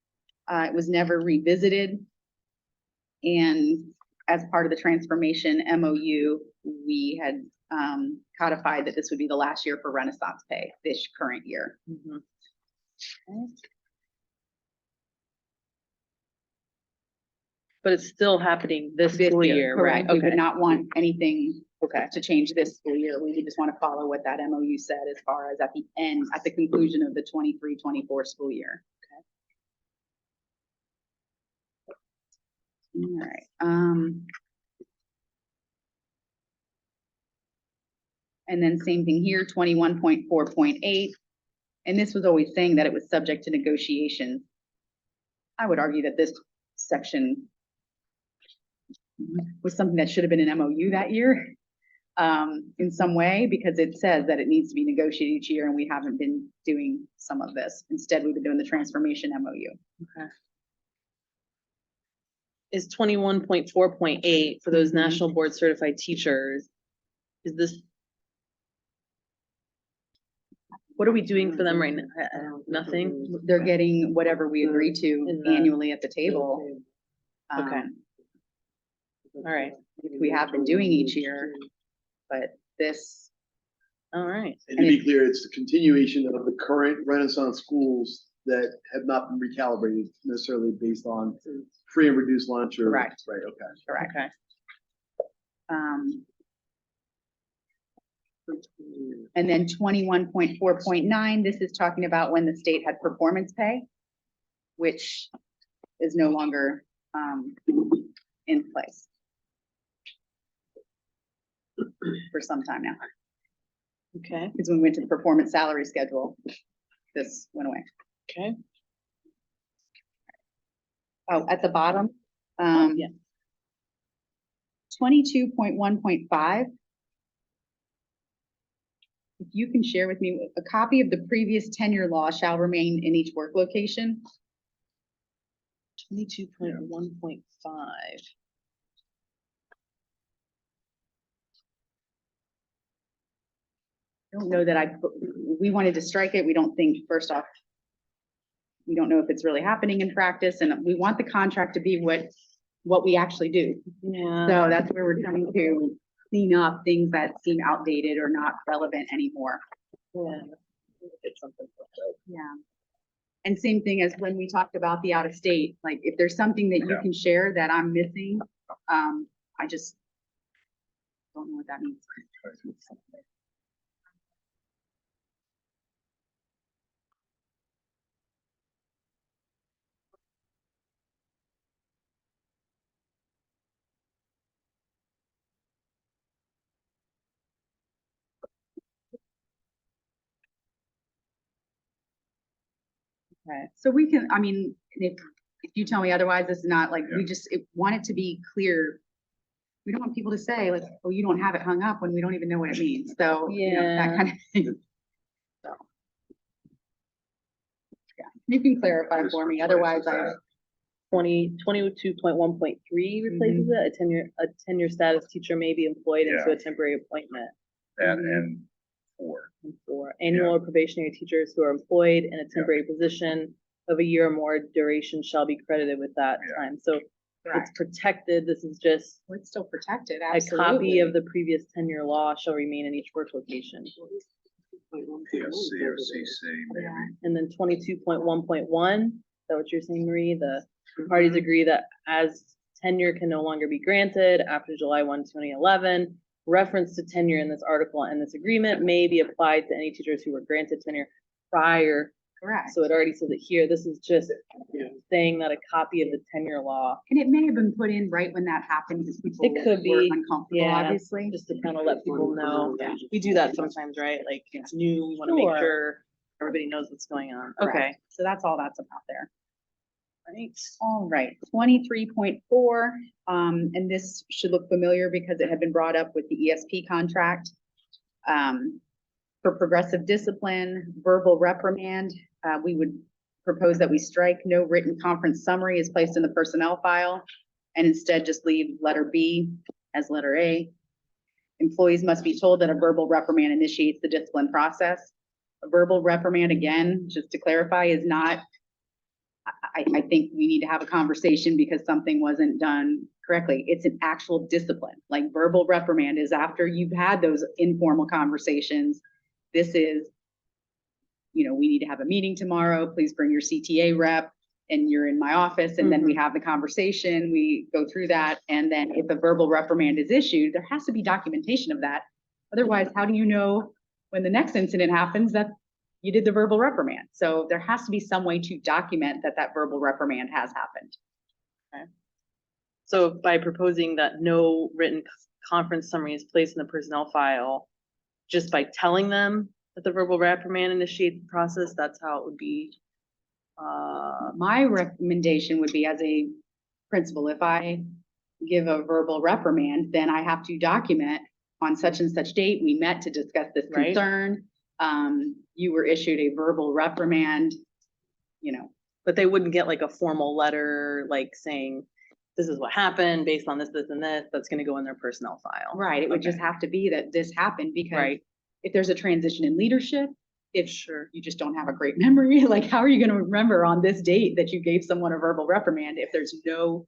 It was never revisited. And as part of the transformation MOU, we had codified that this would be the last year for Renaissance pay, this current year. Mhm. But it's still happening this This school year, right? correct. We would Okay. not want anything Okay. to change this school year. We would just want to follow what that MOU said as far as at the end, at the conclusion of the 23-24 school year. All right. And then same thing here, 21.4.8. And this was always saying that it was subject to negotiation. I would argue that this section was something that should have been an MOU that year, in some way, because it says that it needs to be negotiated each year, and we haven't been doing some of this. Instead, we've been doing the transformation MOU. Okay. Is 21.4.8 for those Mhm. National Board Certified Teachers? Is this? What are we doing for them right now? Nothing? They're getting whatever we agree to In the- annually at the table. Okay. Um, All right. We have been doing each year, but this, All right. And to be clear, it's the continuation of the current Renaissance schools that have not been recalibrated necessarily based on free and reduced lunch or. Correct. Right, okay. correct. Okay. And then 21.4.9, this is talking about when the state had performance pay, which is no longer in place for some time now. Okay. Because when we went to the performance salary schedule, this went away. Okay. Oh, at the bottom, Yeah. 22.1.5. If you can share with me, a copy of the previous tenure law shall remain in each work location. 22.1.5. I don't know that we wanted to strike it. We don't think, first off, we don't know if it's really happening in practice, and we want the contract to be what we actually do. Yeah. So that's where we're trying to clean up things that seem outdated or not relevant anymore. Yeah. It's something. Yeah. And same thing as when we talked about the out of state, like if there's something that you Yeah. can share that I'm missing, I just don't know what that means. Right. So we can, I mean, if you tell me otherwise, this is not like, we just want it to be clear. We don't want people to say like, oh, you don't have it hung up when we don't even know what it means. So, you know, that Yeah. kind of thing. So. Yeah, you can clarify for me, otherwise I, 22.1.3 replaces it. A tenure status teacher may be employed into a temporary appointment. And 4. And for annual or probationary teachers who are employed in a temporary position of a year or more duration shall be credited with that time. So it's correct. protected. This is just Well, it's still protected, a absolutely. copy of the previous tenure law shall remain in each work location. PSC or CC maybe. And then 22.1.1, is that what you're saying, Marie? The parties agree that as tenure can no longer be granted after July 1, 2011, reference to tenure in this article and this agreement may be applied to any teachers who were granted tenure prior. Correct. So it already says it here. This is just saying that a copy of the tenure law, And it may have been put in right when that happened, because people It could were be, uncomfortable, yeah. obviously. just to kind of let people know. Yeah. We do that sometimes, right? Like it's new, we want to make Sure. sure everybody knows what's going on. Okay. Correct. So that's all that's about there. Right. All right, 23.4, and this should look familiar because it had been brought up with the ESP contract. For progressive discipline, verbal reprimand, we would propose that we strike no written conference summary is placed in the personnel file, and instead just leave letter B as letter A. Employees must be told that a verbal reprimand initiates the discipline process. A verbal reprimand, again, just to clarify, is not, I think we need to have a conversation because something wasn't done correctly. It's an actual discipline. Like verbal reprimand is after you've had those informal conversations. This is, you know, we need to have a meeting tomorrow. Please bring your CTA rep and you're in my office. And then we have the conversation, we go through that. And then if a verbal reprimand is issued, there has to be documentation of that. Otherwise, how do you know when the next incident happens that you did the verbal reprimand? So there has to be some way to document that that verbal reprimand has happened. So by proposing that no written conference summary is placed in the personnel file, just by telling them that the verbal reprimand initiates the process, that's how it would be. My recommendation would be, as a principal, if I give a verbal reprimand, then I have to document on such and such date, we met to discuss this Right. concern. You were issued a verbal reprimand, you know. But they wouldn't get like a formal letter, like saying, this is what happened based on this, this, and this, that's gonna go in their personnel file. Right, it would just Okay. have to be that this happened because Right. if there's a transition in leadership, if Sure. you just don't have a great memory, like how are you gonna remember on this date that you gave someone a verbal reprimand if there's no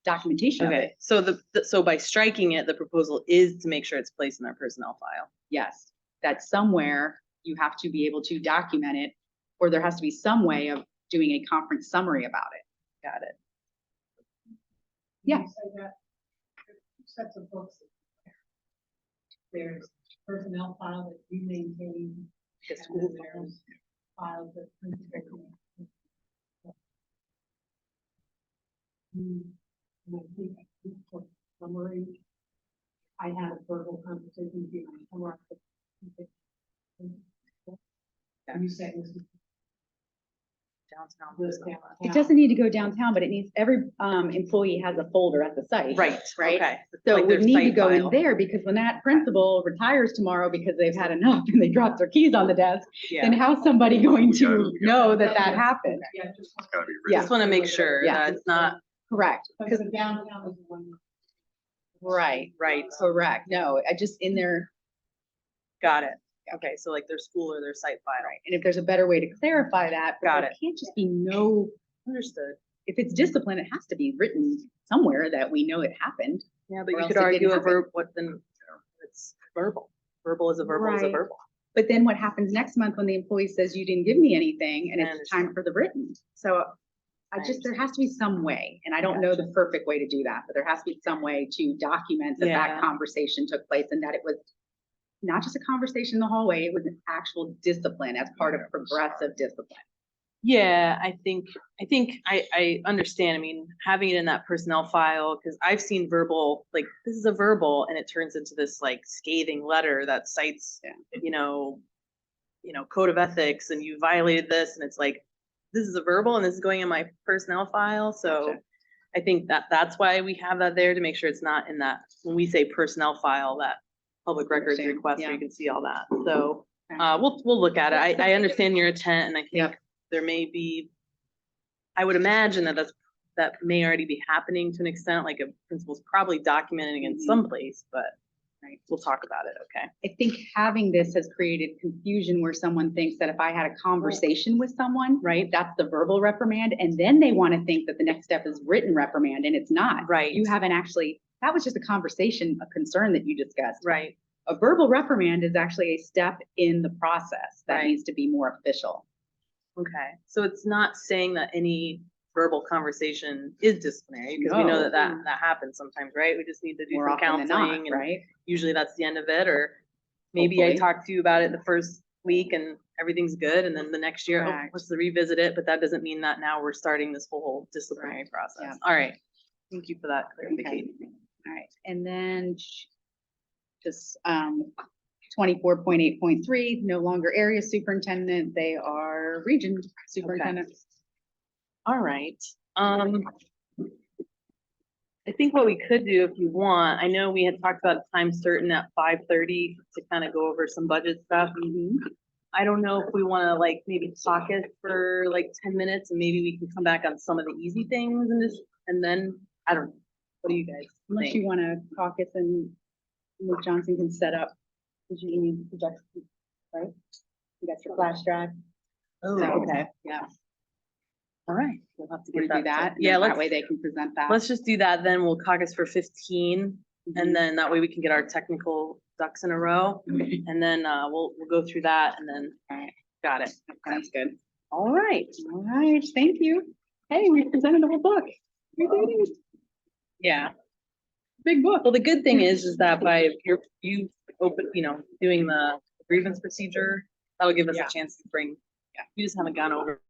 documentation of Okay, it? so so by striking it, the proposal is to make sure it's placed in their personnel file. Yes, that somewhere you have to be able to document it, or there has to be some way of doing a conference summary about it. Got it. Yeah. So that, there's two sets of books. There's personnel file that you maintain. The and school then file. there's files that. And I think for summary, I had a verbal conversation with you on somewhere. You said this is Downtown. this personnel down. file. It doesn't need to go downtown, but it needs, every employee has a folder at the site. Right, Right? okay. So Like it would their need to site go in file. there, because when that principal retires tomorrow because they've had enough and they dropped their keys on the desk, then Yeah, how's somebody going We gotta- to we gotta- know that that happened? Yeah, just. It's gotta be Yeah. written. just wanna make sure Yeah. that it's not, Correct. Because the downtown is the one. Right, right, correct. No, I just in there, got it. Okay, so like their school or their site file. right. And if there's a better way to clarify that, but Got there it. can't just be no, Understood. if it's discipline, it has to be written somewhere that we know it happened. Yeah, but Or you else could it argue didn't a happen. verb, what then, it's verbal. Verbal is a verbal is a Right. verbal. But then what happens next month when the employee says you didn't give me anything and I it's time understand. for the written? So I there has to be some way, and I don't know the perfect way to do that, but there has to be some way to document that Yeah. that conversation took place and that it was not just a conversation in the hallway, it was an actual discipline as part of progressive discipline. Yeah, I think I understand. I mean, having it in that personnel file, because I've seen verbal, like, this is a verbal, and it turns into this like scathing letter that cites, Yeah. you know, code of ethics, and you violated this, and it's like, this is a verbal and this is going in my personnel file, so Gotcha. I think that that's why we have that there to make sure it's not in that, when we say personnel file, that public records Understand, request where yeah. you can see all that. So, Okay. we'll look at it. I understand your intent and I think Yep. there may be, I would imagine that may already be happening to an extent, like a principal's probably documenting in some place, but Right. we'll talk about it, okay? I think having this has created confusion where someone thinks that if I had a conversation with someone, right, that's the verbal reprimand, and then they want to think that the next step is written reprimand, and it's not. Right. You haven't actually, that was just a conversation, a concern that you discussed. Right. A verbal reprimand is actually a step in the process that Right. needs to be more official. Okay, so it's not saying that any verbal conversation is disciplinary, because we know No. that happens sometimes, right? We just need to do More some often than not, counseling and right? usually that's the end of it, or maybe I Hopefully. talked to you about it the first week and everything's good, and then the next year, oh, Correct. let's revisit it, but that doesn't mean that now we're starting this whole disciplinary Right, process. yeah. All right, thank you for that Okay. clarification. All right, and then just 24.8.3, no longer area superintendent, they are region superintendent. All right, I think what we could do if you want, I know we had talked about time certain at 5:30 to kind of go over some budget stuff. I don't know if we want to like maybe talk it for like 10 minutes and maybe we can come back on some of the easy things and just, and then, I don't know. What do you guys Unless think? you want to caucus and Ms. Johnson can set up, because you need projections, right? You got your flash drive. Oh, So, okay, Yeah, all right. We'll have to we get do that. that. and Yeah, then let's, That way they can present that. let's just do that, then we'll caucus for 15. Mhm. And then that way we can get our technical ducks in a row. And then, we'll go through that and then, Alright. got it. Sounds good. All right. All right, thank you. Hey, we presented a whole book. We did it. Yeah. Big book. Well, the good thing is that by you open, doing the grievance procedure, that'll give us Yeah. a chance to bring, we just haven't gone over.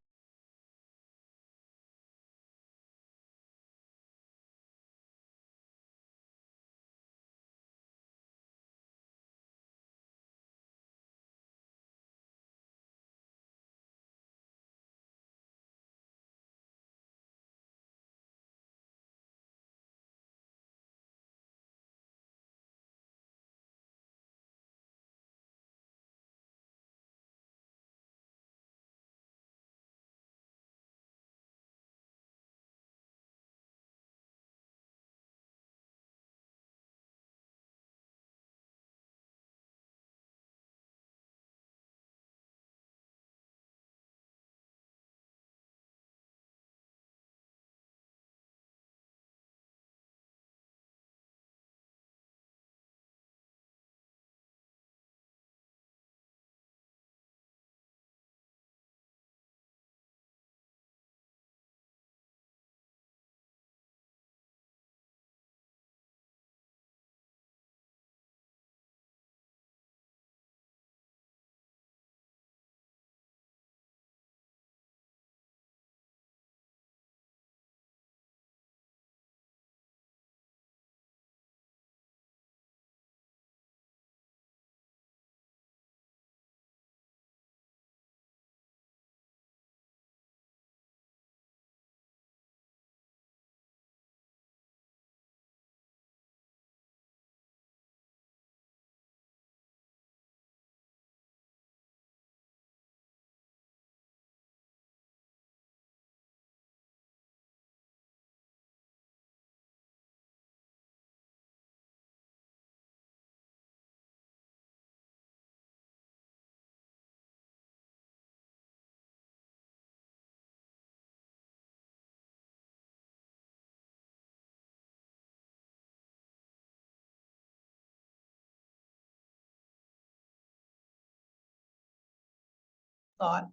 Thought.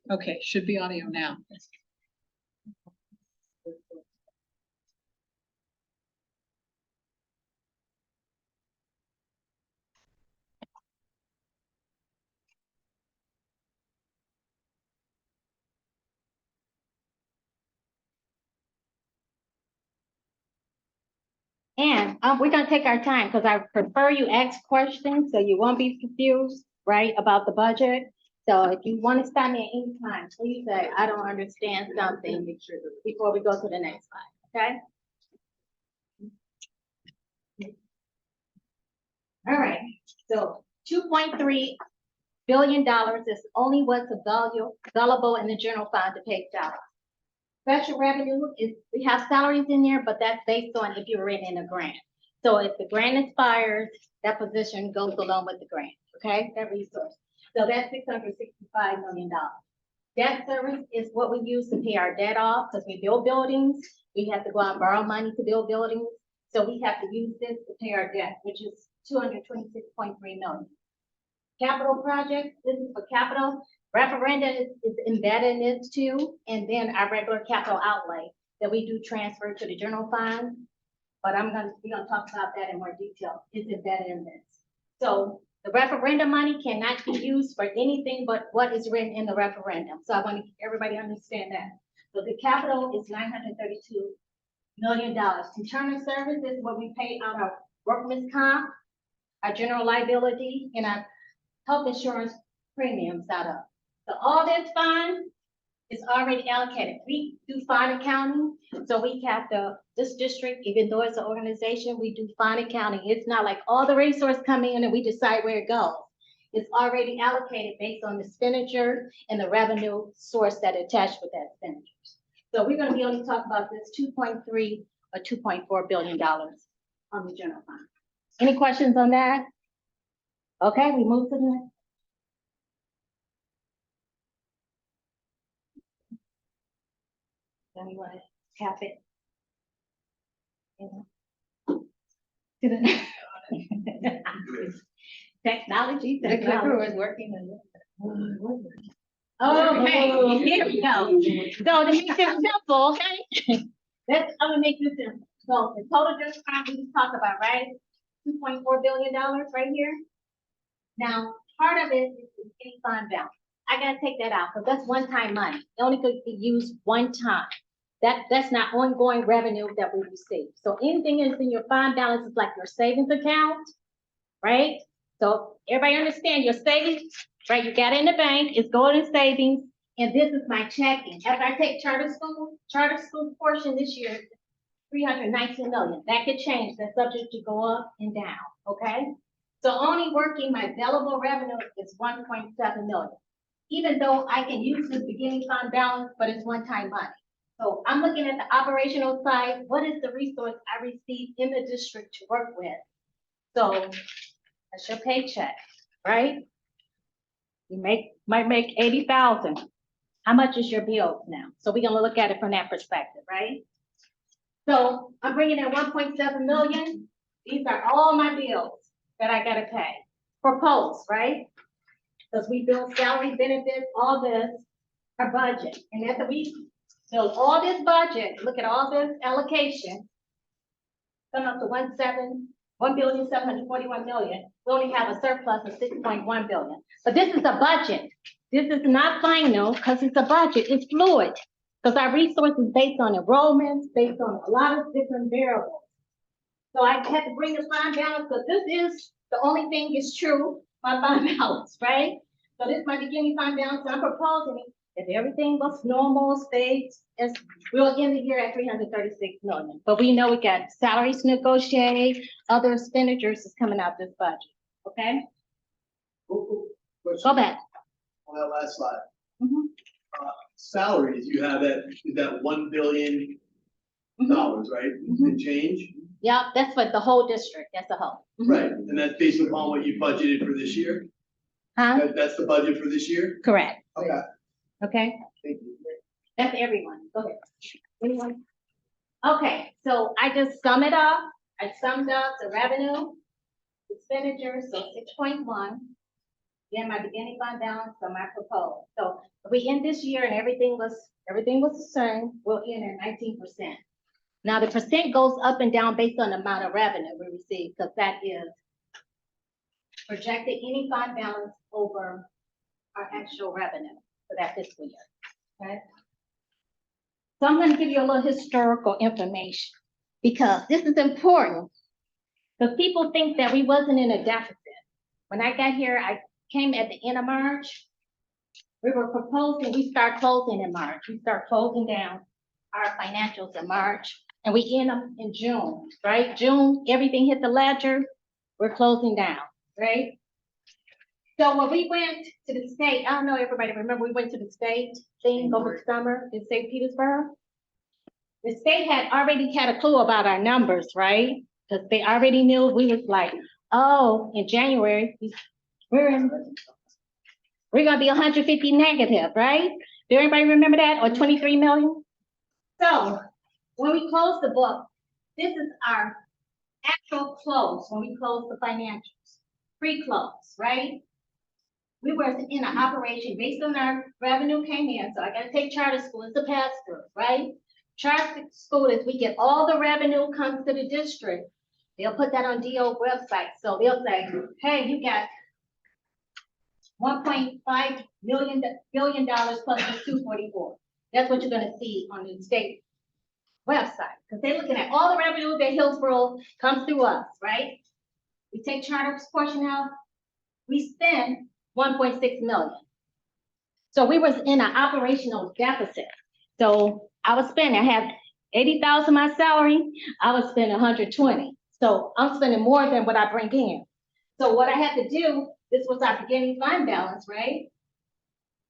Okay, should be audio now. And we're gonna take our time because I prefer you ask questions so you won't be confused, right, about the budget. So if you want to stop me at any time, please say, I don't understand something before we go to the next slide, okay? All right, so $2.3 billion is only what's available in the general fund to pay salaries. Special revenue is, we have salaries in there, but that's based on if you're written in a grant. So if the grant expires, that position goes along with the grant, okay, that resource. So that's $665 million. Debt service is what we use to pay our debt off, because we build buildings, we have to go out and borrow money to build buildings. So we have to use this to pay our debt, which is $226.3 million. Capital projects, this is for capital. Referenda is embedded in this too, and then our regular capital outlay that we do transfer to the general fund. But we're gonna talk about that in more detail. It's embedded in this. So the referendum money cannot be used for anything but what is written in the referendum. So I want everybody to understand that. So the capital is $932 million. Internal service is what we pay out of workman's comp, our general liability, and our health insurance premiums out of. So all this fund is already allocated. We do fund accounting, so we have this district, even though it's an organization, we do fund accounting. It's not like all the resources come in and we decide where it goes. It's already allocated based on the expenditure and the revenue source that attached with that expenditures. So we're gonna be able to talk about this 2.3 or $2.4 billion on the general fund. Any questions on that? Okay, we move to the next. Then we want to tap it. To the technology. The clicker was working. Okay, here we go. So to make this simple, okay? I'm gonna make this simple. So the total general fund we just talked about, right? $2.4 billion right here. Now, part of it is the any fund balance. I gotta take that out because that's one-time money. It only could be used one time. That's not ongoing revenue that we receive. So anything that's in your fund balance is like your savings account, right? So everybody understand your savings, right? You got it in the bank, it's going in savings, and this is my checking. After I take charter school portion this year, $319 million. That could change. That's subject to go up and down, okay? So only working my available revenue is 1.7 million. Even though I can use this beginning fund balance, but it's one-time money. So I'm looking at the operational side. What is the resource I receive in the district to work with? So that's your paycheck, right? You might make 80,000. How much is your bill now? So we're gonna look at it from that perspective, right? So I'm bringing in 1.7 million. These are all my bills that I gotta pay. Proposed, right? Because we build salary, benefits, all this, our budget. And after we build all this budget, look at all this allocation, come up to 1,741 million. We only have a surplus of 6.1 billion. But this is a budget. This is not final because it's a budget. It's fluid. Because our resources based on enrollments, based on a lot of different variables. So I had to bring the fund balance because this is the only thing is true, my fund balance, right? So this is my beginning fund balance. I'm proposing if everything looks normal, stays, we'll end the year at 336 million. But we know we got salaries negotiated, other expenditures is coming out this budget, okay? Go back. On that last slide. Mhm. Salaries, you have that $1 billion, right? And change, Yep, that's for the whole district, that's the whole. Mhm. right? And that's based upon what you budgeted for this year? Huh? That's the budget for this year? Correct, Okay, okay? thank you. That's everyone. Go ahead. Anyone? Okay, so I just sum it up. I summed up the revenue, expenditures, so 6.1. Then my beginning fund balance, so my proposed. So if we end this year and everything was the same, we'll end at 19%. Now the percent goes up and down based on the amount of revenue we receive, because that is projected any fund balance over our actual revenue for that fiscal year. Okay. So I'm going to give you a little historical information because this is important. Because people think that we wasn't in a deficit. When I got here, I came at the end of March. we were proposing, we start closing in March. We start closing down our financials in March, and we end them in June, right? June, everything hit the ledger, we're closing down, right? So when we went to the state, I don't know, everybody remember, we went to the state thing over the summer in St. Petersburg? The state had already had a clue about our numbers, right? Because they already knew we was like, oh, in January, we're gonna be 150 negative, right? Do everybody remember that? Or 23 million? So when we close the book, this is our actual close, when we close the financials, pre-close, right? We were in an operation based on our revenue came in, so I gotta take charter school as a pass-through, right? Charter school is we get all the revenue comes to the district. They'll put that on DO website, so they'll say, hey, you got $1.5 billion plus the 244. That's what you're gonna see on the state website, because they're looking at all the revenue that Hillsborough comes through us, right? We take charter's portion out, we spend 1.6 million. So we was in an operational deficit. So I was spending, I had 80,000 my salary, I was spending 120. So I'm spending more than what I bring in. So what I had to do, this was our beginning fund balance, right?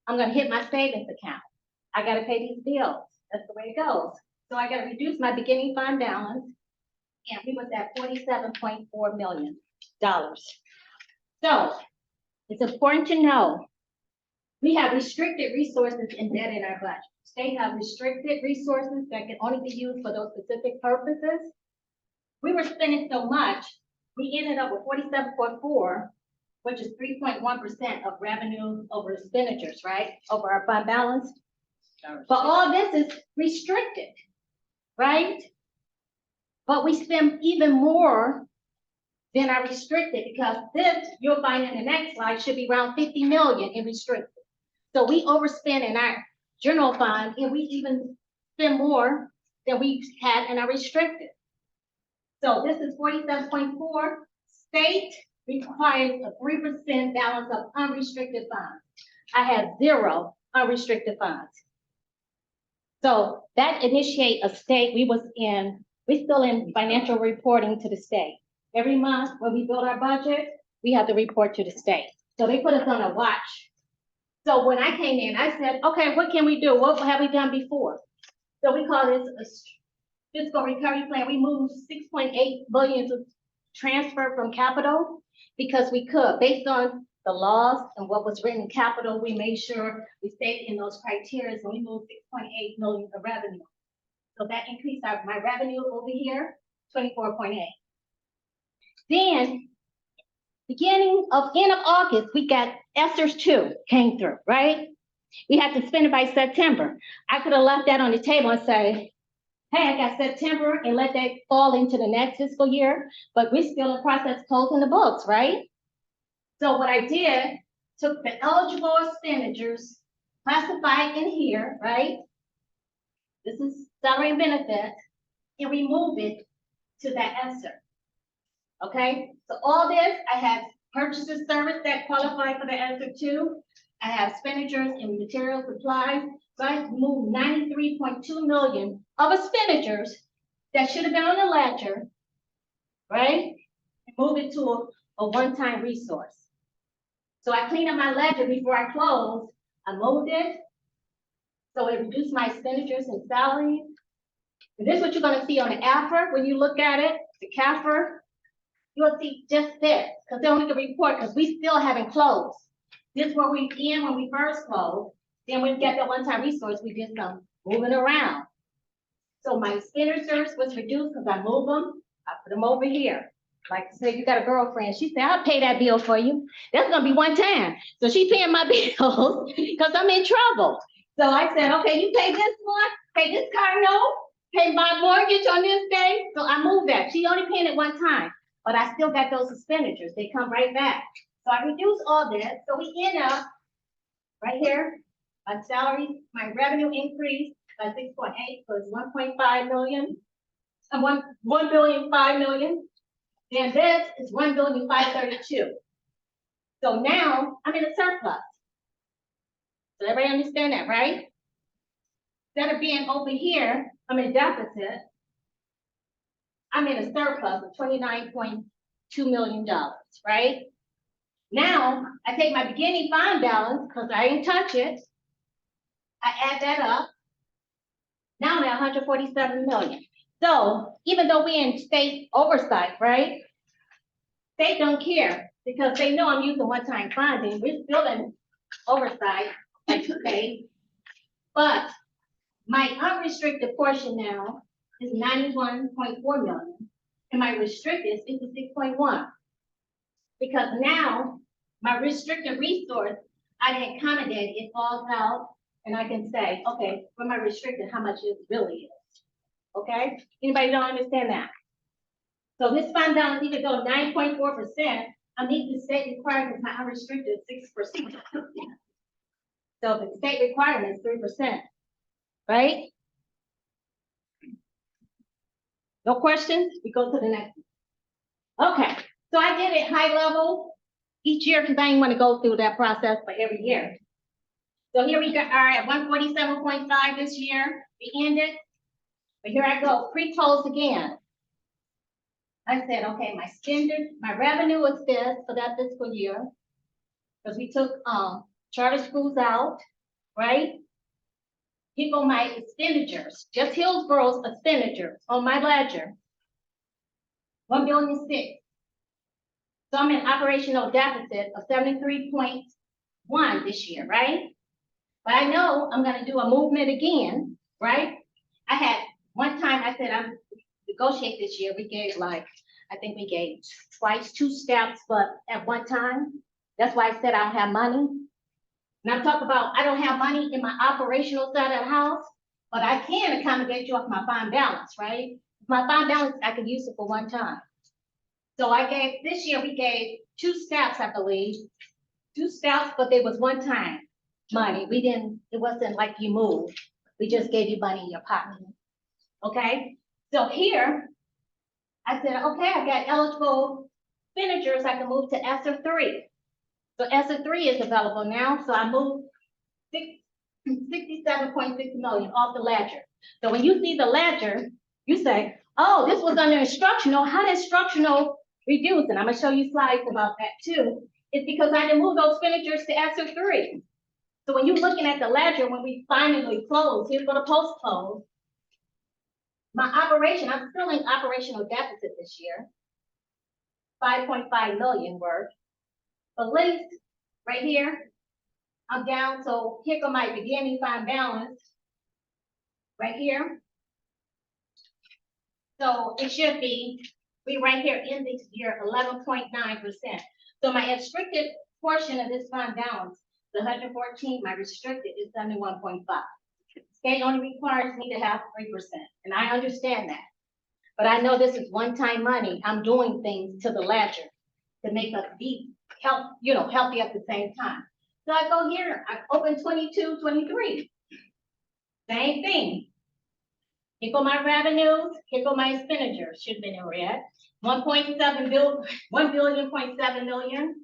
I'm gonna hit my savings account. I gotta pay these bills. That's the way it goes. So I gotta reduce my beginning fund balance, and we was at $47.4 million. So it's important to know we have restricted resources embedded in our budget. State have restricted resources that can only be used for those specific purposes. We were spending so much, we ended up with 47.4, which is 3.1% of revenue over expenditures, right? Over our fund balance. But all this is restricted, right? But we spend even more than our restricted, because this, you'll find in the next slide, should be around 50 million in restricted. So we overspend in our general fund, and we even spend more than we had in our restricted. So this is 47.4. State requires a 3% balance of unrestricted funds. I have 0 unrestricted funds. So that initiate a state, we still in financial reporting to the state. Every month when we build our budget, we have to report to the state. So they put us on a watch. So when I came in, I said, okay, what can we do? What have we done before? So we call this a fiscal recovery plan. We moved 6.8 billion to transfer from capital because we could, based on the laws and what was written in capital, we made sure we stayed in those criteria. So we moved 6.8 million of revenue. So that increased my revenue over here, 24.8. Then, end of August, we got ESSER's 2 came through, right? We had to spend it by September. I could have left that on the table and say, hey, I got September and let that fall into the next fiscal year, but we're still in the process of closing the books, right? So what I did, took the eligible expenditures, classified in here, right? This is salary and benefits, and we move it to that ESSER. Okay, so all this, I have purchases service that qualify for the ESSER 2. I have expenditures in material supplies. So I moved 93.2 million of expenditures that should have been on the ledger, right? And move it to a one-time resource. So I cleaned up my ledger before I closed. I moved it. So it reduced my expenditures and salaries. And this is what you're gonna see on the AFR when you look at it, the CAFR. You'll see just this, because then we can report, because we still haven't closed. This is where we end when we first closed. Then when we get that one-time resource, we did some moving around. So my expenditures was reduced because I moved them. I put them over here. Like say you got a girlfriend, she said, I'll pay that bill for you. That's gonna be one time. So she paying my bills because I'm in trouble. So I said, okay, you pay this one, pay this car note, pay my mortgage on this day. So I moved that. She only paying it one time. But I still got those expenditures. They come right back. So I reduced all this. So we end up right here. My salary, my revenue increased by 6.8, so it's 1.5 million. And 1.5 billion. And this is 1.532 billion. So now I'm in a surplus. So everybody understand that, right? Instead of being over here, I'm in deficit. I'm in a surplus of $29.2 million, right? Now, I take my beginning fund balance, because I didn't touch it. I add that up. Now I'm at 147 million. So even though we're in state oversight, right? They don't care because they know I'm using one-time funding. We're still in oversight, like today. But my unrestricted portion now is 91.4 million. And my restricted is 56.1. Because now my restricted resource, I can accommodate, it falls out, and I can say, okay, for my restricted, how much it really is. Okay? Anybody don't understand that? So this fund balance, even though 9.4%, I meet the state requirements, my unrestricted 6%. So the state requirement is 3%, right? No questions? We go to the next one. Okay, so I did it high level each year because I didn't want to go through that process for every year. So here we are at 147.5 this year. We ended, but here I go, pre-close again. I said, okay, my revenue is this for that fiscal year, because we took charter schools out, right? Here go my expenditures, just Hillsboro's expenditures on my ledger, 1.6 billion. So I'm in operational deficit of 73.1 this year, right? But I know I'm gonna do a movement again, right? I had one time I said I'm negotiate this year. We gave I think we gave twice 2 steps, but at one time. That's why I said I don't have money. And I'm talking about I don't have money in my operational side of the house, but I can accommodate you off my fund balance, right? My fund balance, I can use it for one time. So this year we gave 2 steps, I believe. 2 steps, but they was one time money. It wasn't like you moved. We just gave you money in your pocket. Okay? So here, I said, okay, I got eligible expenditures. I can move to ESSER 3. So ESSER 3 is available now. So I moved 67.6 million off the ledger. So when you see the ledger, you say, oh, this was under instructional. How did instructional reduce? And I'm going to show you slides about that too. It's because I didn't move those expenditures to ESSER 3. So when you're looking at the ledger, when we finally close, here's for the post-close. My operation, I'm still in operational deficit this year, 5.5 million worth. But least right here, I'm down. So here go my beginning fund balance right here. So it should be, we right here in this year, 11.9%. So my restricted portion of this fund balance, the 114, my restricted is 71.5. State only requires me to have 3%, and I understand that. But I know this is one-time money. I'm doing things to the ledger to make us be healthy at the same time. So I go here, I open 22, 23. Same thing. Here go my revenues, here go my expenditures, should have been in red. 1.7 billion, 1.7 billion.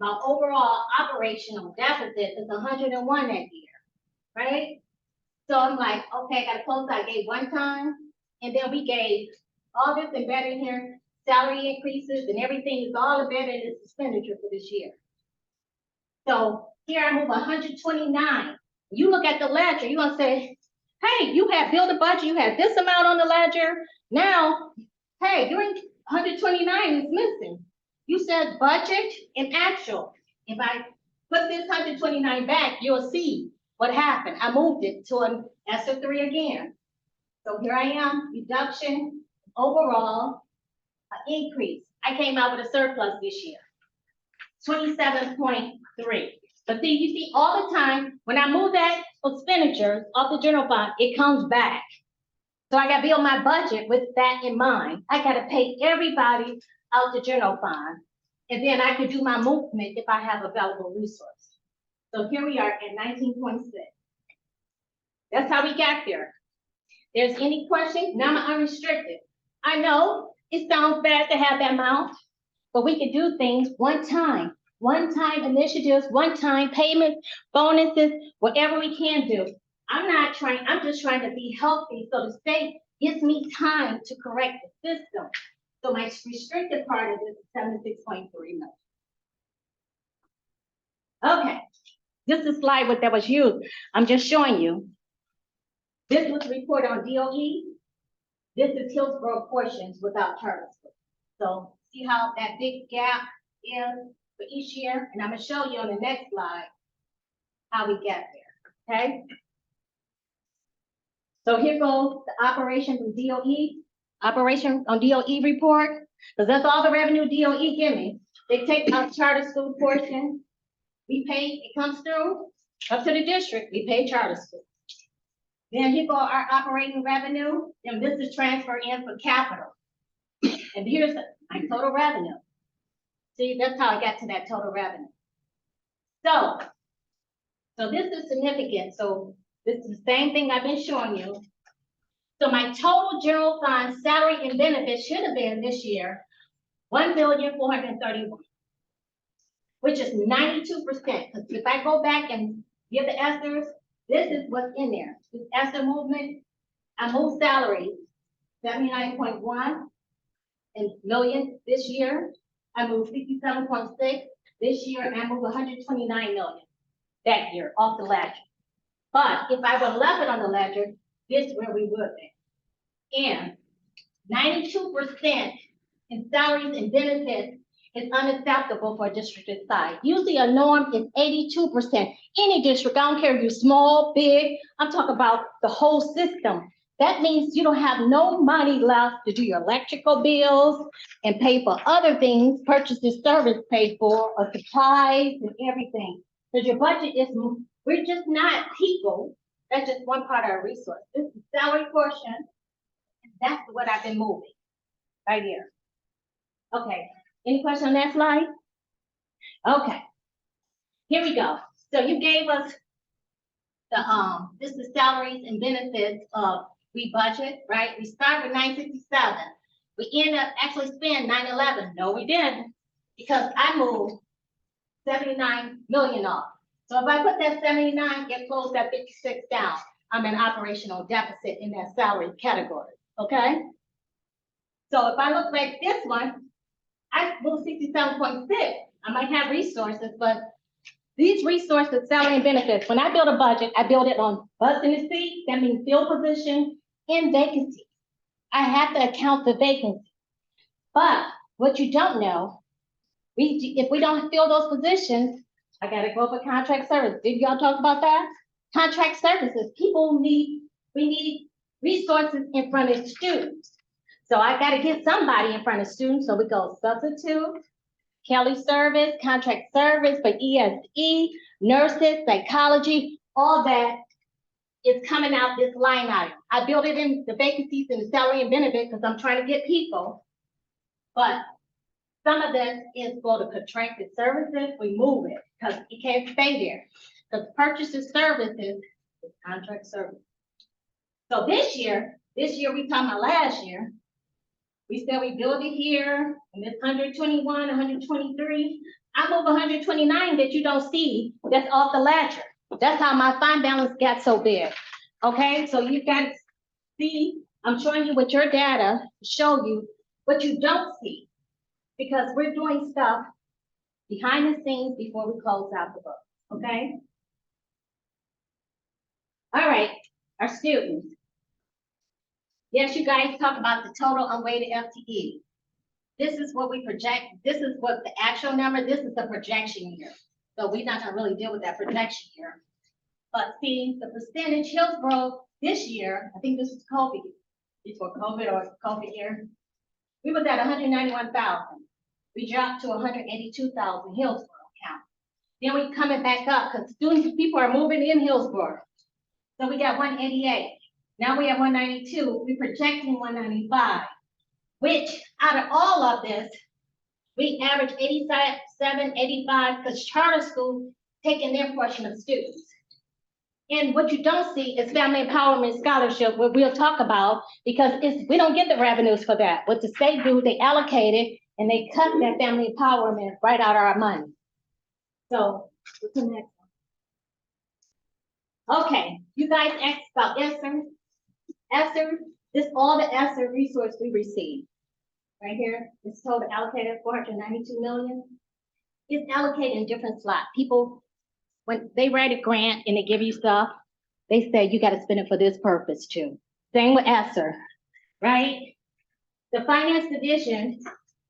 My overall operational deficit is 101 that year, right? So I'm like, okay, I got to close. I gave one time, and then we gave all this embedded here, salary increases and everything is all embedded in this expenditure for this year. So here I move 129. You look at the ledger, you're gonna say, hey, you had built a budget, you had this amount on the ledger. Now, hey, doing 129 is missing. You said budget and actual. If I put this 129 back, you'll see what happened. I moved it to an ESSER 3 again. So here I am, reduction, overall, increase. I came out with a surplus this year, 27.3. But see, you see all the time, when I move that expenditures off the general fund, it comes back. So I gotta build my budget with that in mind. I gotta pay everybody out the general fund. And then I could do my movement if I have available resource. So here we are at 19.6. That's how we got there. There's any questions? Now I'm unrestricted. I know it sounds bad to have that amount, but we can do things one time. one-time initiatives, one-time payments, bonuses, whatever we can do. I'm just trying to be healthy, so the state gives me time to correct the system. So my restricted part of this is 76.3 million. Okay, this is a slide that was used. I'm just showing you. This was reported on DOE. This is Hillsborough portions without charter school. So see how that big gap is for each year? And I'm gonna show you on the next slide how we get there, okay? So here goes the operation from DOE, operation on DOE report, because that's all the revenue DOE give me. They take out charter school portion, we pay, it comes through, up to the district, we pay charter school. Then here go our operating revenue, and this is transfer in for capital. And here's my total revenue. See, that's how I got to that total revenue. So this is significant. So this is the same thing I've been showing you. So my total general fund salary and benefits should have been this year, 1,431,000,000, which is 92%. Because if I go back and give the ESSERs, this is what's in there. This ESSER movement, I moved salaries, 79.1 million this year. I moved 67.6 this year, and I moved 129 million that year off the ledger. But if I would have left it on the ledger, this is where we would be. And 92% in salaries and benefits is unacceptable for a district this size. Usually a norm is 82%. Any district, I don't care if you're small, big, I'm talking about the whole system. That means you don't have no money left to do your electrical bills and pay for other things, purchases, service paid for, or supplies and everything. Because your budget is, we're just not people. That's just one part of our resource. This is salary portion. And that's what I've been moving right here. Okay, any question on that slide? Okay, here we go. So you gave us the, this is salaries and benefits of we budget, right? We start with 967. We end up actually spending 911. No, we didn't, because I moved 79 million off. So if I put that 79, get close that 56 down, I'm in operational deficit in that salary category, okay? So if I look like this one, I moved 67.6. I might have resources, but these resources, salary and benefits, when I build a budget, I build it on butts in the seat, that means field position and vacancy. I have to account for vacancy. But what you don't know, if we don't fill those positions, I gotta go for contract service. Did y'all talk about that? Contract services, we need resources in front of students. So I gotta get somebody in front of students, so we go substitute, Kelly service, contract service for ESE, nurses, psychology, all that is coming out this line item. I built it in the vacancies and the salary and benefit because I'm trying to get people. But some of this is for the contracted services, we move it because it can't stay there. The purchases services is contract service. So this year we talking about last year, we said we build it here, and it's 121, 123. I move 129 that you don't see, that's off the ledger. That's how my fund balance got so big. Okay, so you got to see, I'm showing you with your data, show you what you don't see. Because we're doing stuff behind the scenes before we close out the book, okay? All right, our students. Yes, you guys talk about the total unweighted FTE. This is what we project. This is what the actual number, this is the projection year. So we're not gonna really deal with that projection year. But see, the percentage Hillsborough this year, I think this is COVID, before COVID or COVID year, we was at 191,000. We dropped to 182,000 Hillsborough count. Then we coming back up because people are moving in Hillsborough. So we got 188. Now we have 192, we're projecting 195, which out of all of this, we average 87, 85, because charter schools taking their portion of students. And what you don't see is family empowerment scholarship, what we'll talk about, because we don't get the revenues for that. What the state do, they allocate it and they cut that family empowerment right out of our money. So, what's the next one? Okay, you guys asked about ESSER. ESSER, this all the ESSER resource we received. Right here, it's total allocated 492 million. It's allocated in different slots. People, when they write a grant and they give you stuff, they say you gotta spend it for this purpose too. Same with ESSER, right? The finance division,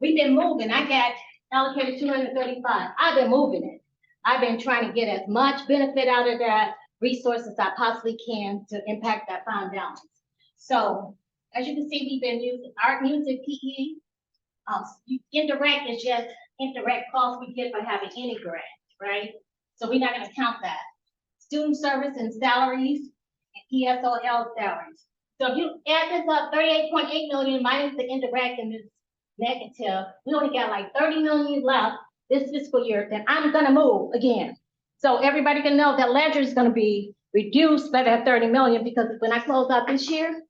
we've been moving. I got allocated 235. I've been moving it. I've been trying to get as much benefit out of that resource as I possibly can to impact that fund balance. So as you can see, we've been using art, music, PE. Indirect is just indirect costs we get by having any grant, right? So we're not gonna count that. Student service and salaries and ESOL salaries. So if you add this up, 38.8 million minus the indirect and this negative, we only got like 30 million left this fiscal year, then I'm gonna move again. So everybody can know that ledger is gonna be reduced by that 30 million, because when I close out this year,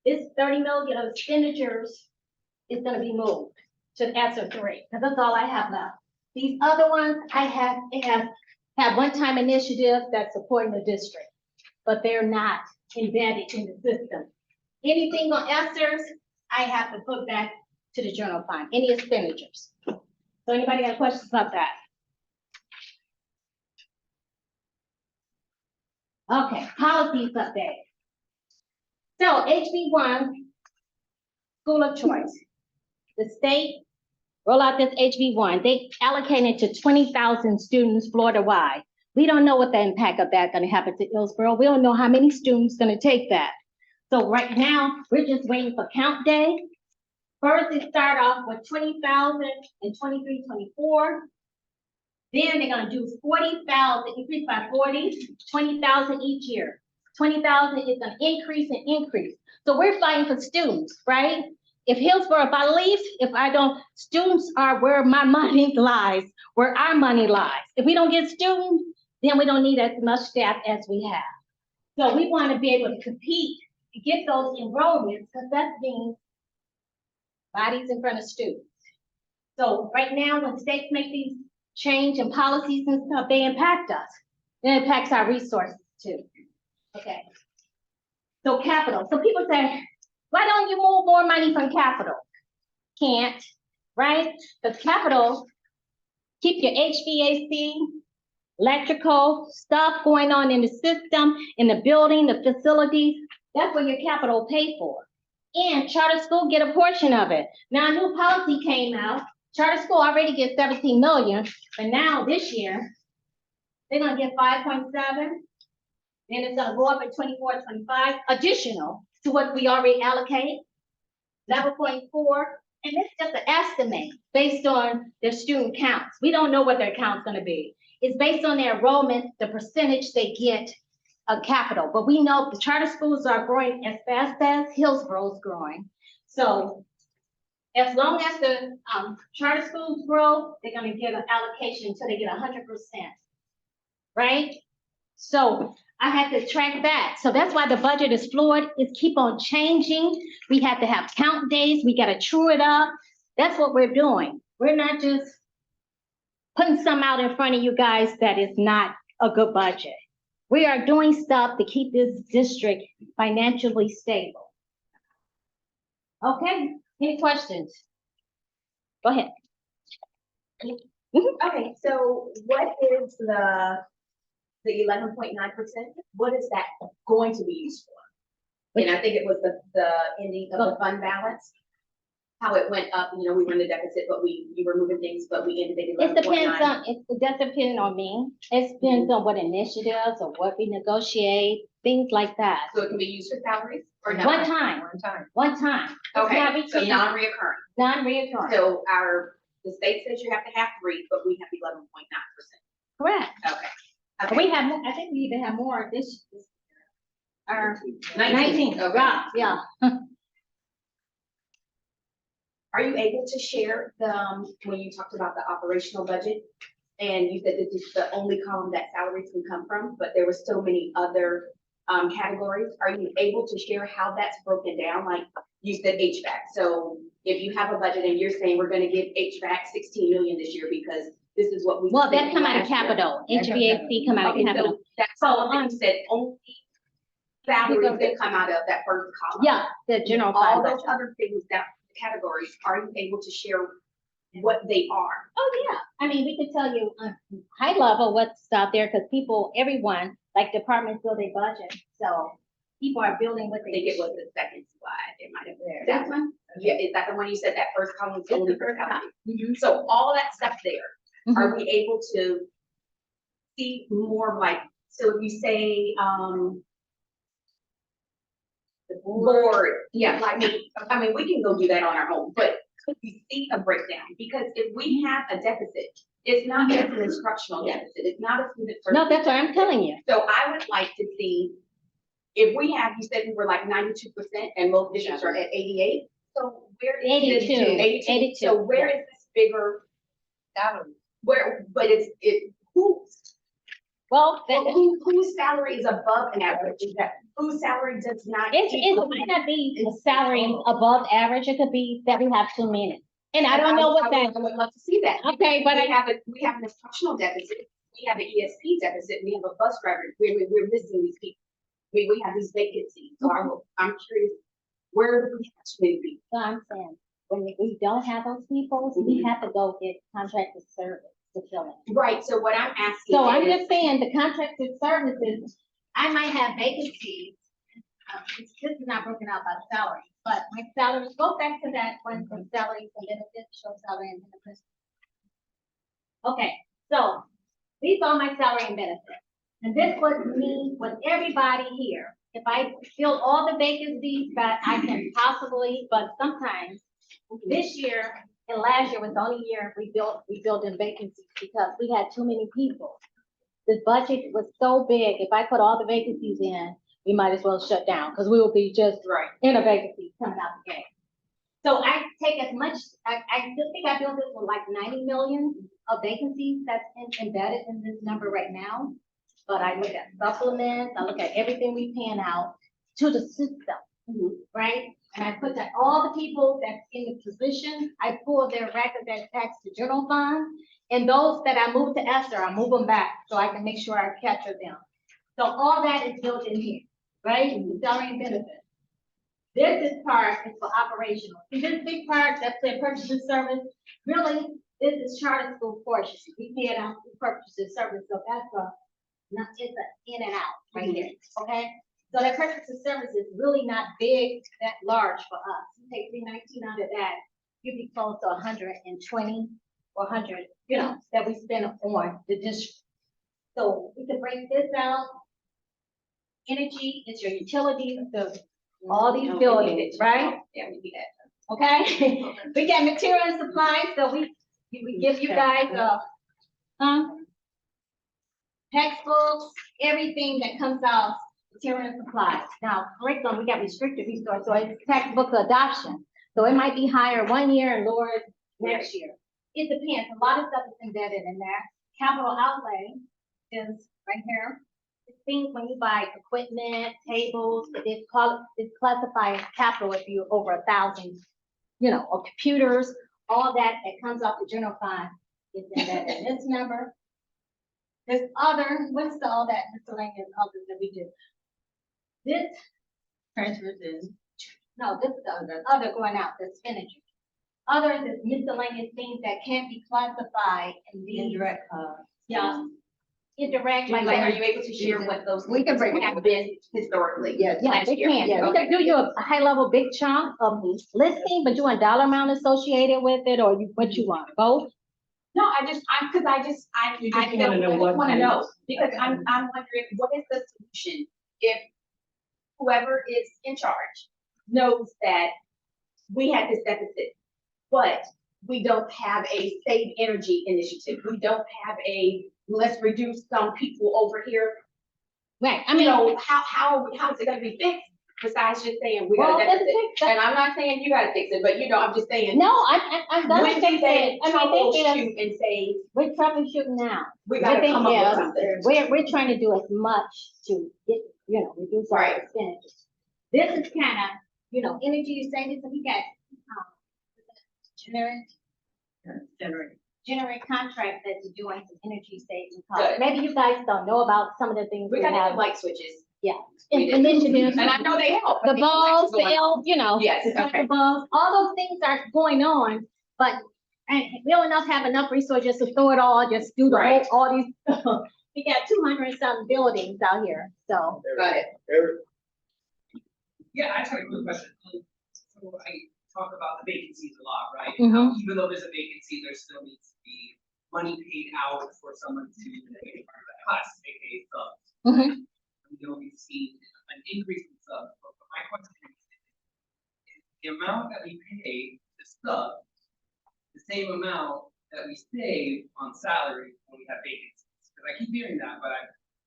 this 30 million of expenditures is gonna be moved to the ESSER 3, because that's all I have left. These other ones I have, have one-time initiatives that's supporting the district, but they're not embedded in the system. Anything on ESSERs, I have to put back to the general fund, any expenditures. So anybody got questions about that? Okay, policies update. So HB1, school of choice. The state roll out this HB1. They allocated to 20,000 students Florida-wide. We don't know what the impact of that gonna happen to Hillsborough. We don't know how many students gonna take that. So right now, we're just waiting for count day. First, it start off with 20,000 in 23, 24. Then they're gonna do 40,000, increase by 40, 20,000 each year. 20,000 is an increase and increase. So we're fighting for students, right? If Hillsborough, if I leave, if I don't, students are where my money lies, where our money lies. If we don't get students, then we don't need as much staff as we have. So we want to be able to compete and get those enrollments, because that means bodies in front of students. So right now, when states make these change in policies and stuff, they impact us. It impacts our resources too. Okay. So capital. So people say, why don't you move more money from capital? Can't, right? Because capital, keep your HVAC, electrical stuff going on in the system, in the building, the facilities. That's what your capital pay for. And charter school get a portion of it. Now a new policy came out. Charter school already gets 17 million, but now this year, they're gonna get 5.7. Then it's gonna go up at 24, 25, additional to what we already allocated, 11.4. And it's just an estimate based on their student counts. We don't know what their count's gonna be. It's based on their enrollment, the percentage they get of capital. But we know the charter schools are growing as fast as Hillsborough's growing. So as long as the charter schools grow, they're gonna get an allocation until they get 100%, right? So I had to track that. So that's why the budget is fluid. It's keep on changing. We have to have count days. We gotta true it up. That's what we're doing. We're not just putting some out in front of you guys that is not a good budget. We are doing stuff to keep this district financially stable. Okay, any questions? Go ahead. Okay, so what is the 11.9%? What is that going to be used for? And I think it was the ending of the fund balance, how it went up, you know, we were in the deficit, but you were moving things, but we ended at It 11.9. depends on, it does depend on me. It depends on what initiatives or what we negotiate, things like that. So it can be used for salaries or not? One time. One time. One time. It's Okay, not so repeating. non-reoccurring. Non-reoccurring. So the state says you have to have 3, but we have 11.9%. Correct. Okay. We have, I think we even have more this, or 19. 19, Okay. yeah. Are you able to share when you talked about the operational budget? And you said this is the only column that salaries can come from, but there were so many other categories. Are you able to share how that's broken down? Like you said HVAC. So if you have a budget and you're saying we're gonna give HVAC 16 million this year because this is what we. Well, that spent come out of last year. capital, HVAC come out of Okay, capital. so that's all, you said only salaries that come out of that first column. Yeah, the general All fund those budget. other things, that categories, are you able to share what they are? Oh, yeah, I mean, we could tell you on high level what's out there, because people, everyone, like departments build a budget, so people are building what I they. think it was the second slide, it might have been. That one? Yeah, is that the one you said, that first column was only for salary? Mhm. So all that stuff there, Mhm. are we able to see more like, so if you say, The board, yeah, like, I mean, we can go do that on our own, but could we see a breakdown? Because if we have a deficit, it's not just an instructional deficit, it's not a student. No, that's what I'm telling you. So I would like to see, if we have, you said we were like 92% and most districts are at 88. So where is this? 82. 82. So where is this bigger, where, but Well, whose salary is above average? Is that, whose salary does not it equal? might not be a salary above average, it could be that we have too many. And I don't know what that, I would love to see that. okay, but We have an instructional deficit, we have an ESP deficit, we have a bus driver, we're missing these people. We have these vacancies, so I'm curious, where do we have too many people? so I'm saying, when we don't have those people, we have to go get contracted service to fill in. Right, so what I'm asking So I'm is, just saying, the contracted services, I might have vacancies. This is not broken out by salary, but my salaries, go back to that one from salaries and benefits, show salary and benefits. Okay, so these are my salary and benefits. And this was me with everybody here. If I fill all the vacancies that I can possibly, but sometimes this year and last year was the only year we built in vacancies because we had too many people. The budget was so big, if I put all the vacancies in, we might as well shut down, because we will be just in a vacancy coming out the gate. So I take as much, I still think I built this with like 90 million of vacancies that's embedded in this number right now. But I look at supplements, I look at everything we paying out to the system, right? And I put that all the people that's in the position, I pull their record that tax to general fund. And those that I move to Esther, I move them back so I can make sure I capture them. So all that is built in here, right? Salary and benefits. This is part is for operational. See this big part, that's the purchases service. Really, this is charter school portion. We pay it out for purchases service, so that's it's a in and out right there, okay? So that purchases service is really not big, that large for us. You take 319 out of that, you'd be close to 120 or 100, that we spend on the district. So we can break this out. Energy is your utilities, all these buildings, right? Yeah, we do that. Okay? We got material and supplies, so we give you guys, textbooks, everything that comes out, material and supplies. Now, curriculum, we got restricted resource, so it's textbook adoption. So it might be higher one year and lower next year. It depends. A lot of stuff is embedded in there. Capital outlay is right here. It's things when you buy equipment, tables, it's classified as capital if you're over 1,000, or computers, all that comes off the general fund is embedded in this number. There's other, what's all that miscellaneous others that we do? This transfers in, no, this is the other going out, the expenditure. Others is miscellaneous things that can't be classified in the indirect, indirect, Like, are you able to share what those? We can break it have been historically? Yeah, last we year? can. Yeah, We can do you a high level big chunk of listing, but you want dollar amount associated with it, or what you want, both? No, I just want to know, because I'm wondering, what is the solution if whoever is in charge knows that we had this deficit, but we don't have a save energy initiative, we don't have a let's reduce some people over here. Right, I mean. How is it gonna be fixed besides just saying we got a deficit? And I'm not saying you gotta fix it, but I'm just saying. No, I'm gonna When fix do they it. I mean, troubleshoot and say, we're troubleshooting now. we gotta come up with something? We're trying to do as much to get, reduce our Right. expenditures. This is kind of, energy savings, so we got, generic. generate contract that's doing some energy saving costs. Maybe you guys don't know about some of the things we We got have. the light switches. Yeah. We did. Initiatives. And I know they help. The bulbs, the L, you know. Yes, the okay. bulbs, all those things are going on, but and we don't have enough resources to throw it all, just do the whole, Right. all these. We got 200 and something buildings out here, so. Go ahead. Yeah, I just had a quick question. So I talk about the vacancies a lot, right? Mhm. How even though there's a vacancy, there still needs to be money paid out for someone to be part of that class, aka subs. Mhm. You know, we've seen an increase in subs, but my question is the amount that we pay to sub, the same amount that we save on salary when we have vacancies? Because I keep hearing that, but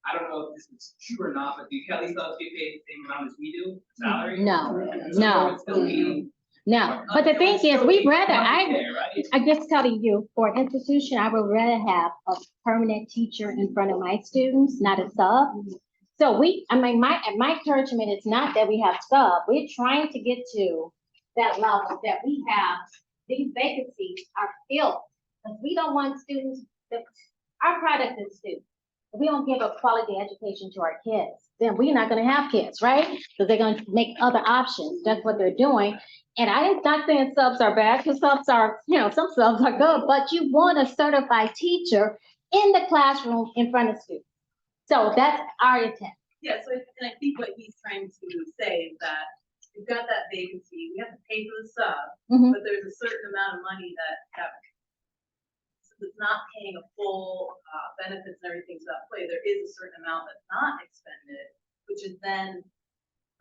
I don't know if this is true or not, but do Kelly subs get paid the same amount as we do, salary? No, So no. it would still be- No, but the it would thing is, still we'd be rather, money there, right? I just telling you, for an institution, I would rather have a permanent teacher in front of my students, not a sub. So I mean, my encouragement is not that we have sub, we're trying to get to that level that we have, these vacancies are filled. Because we don't want students, our product is students. If we don't give a quality education to our kids, then we're not gonna have kids, right? Because they're gonna make other options, that's what they're doing. And I'm not saying subs are bad, because subs are, some subs are good, but you want a certified teacher in the classroom in front of students. So that's our intent. Yeah, so and I think what he's trying to say is that we've got that vacancy, we have to pay for the sub, Mhm. but there's a certain amount of money that since it's not paying a full benefits and everything to that play, there is a certain amount that's not expended, which is then,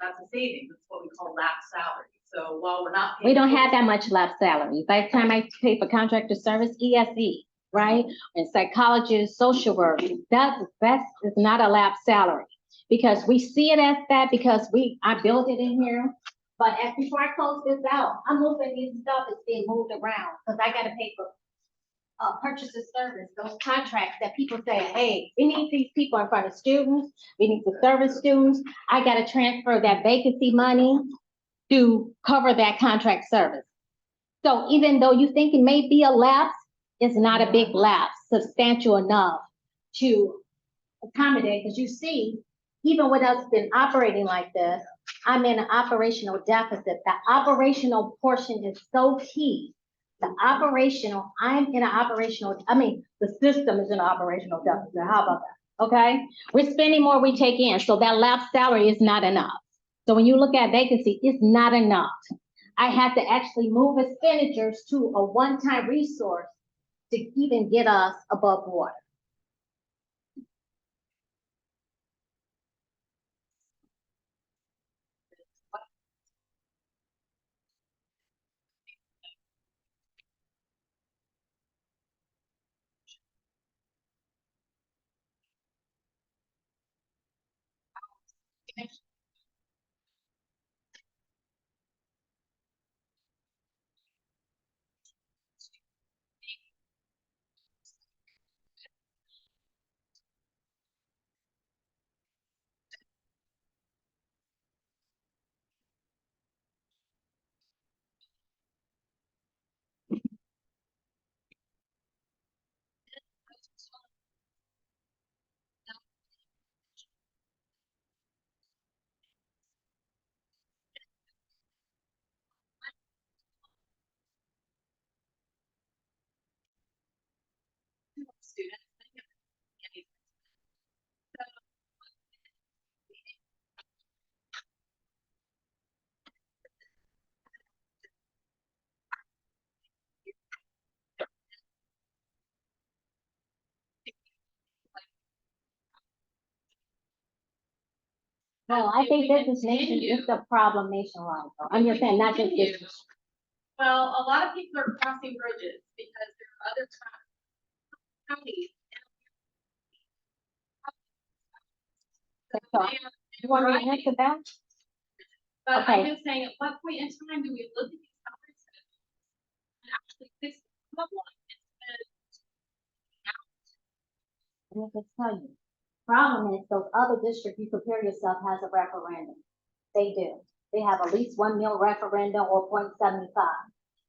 that's a savings, it's what we call lap salary. So while we're not. We don't paying have that much lab salary. By the time I pay for contractor service, ESE, right? And psychologist, social work, that is not a lab salary. Because we see it as that because I built it in here. But before I close this out, I'm moving these stuff that's being moved around because I gotta pay for purchase of service, those contracts that people say, hey, we need these people in front of students, we need to service students. I gotta transfer that vacancy money to cover that contract service. So even though you think it may be a lapse, it's not a big lapse, substantial enough to accommodate, because you see, even with us been operating like this, I'm in an operational deficit. The operational portion is so key. I'm in an operational, the system is in an operational deficit. How about that? Okay? We're spending more we take in, so that lapse salary is not enough. So when you look at vacancy, it's not enough. I have to actually move expenditures to a one-time resource to even get us above water. Well, I think this is it's a problem nationwide, though. I'm just saying, not just this. Well, a lot of people are crossing bridges because there are other counties. You want me to answer that? But Okay. I'm just saying, at what point in time do we look at these salary schedules and actually fix the problem instead of Let me just tell you. Problem is, those other districts, you compare yourself, has a referendum. They do. They have at least 1 mil referendum or 0.75.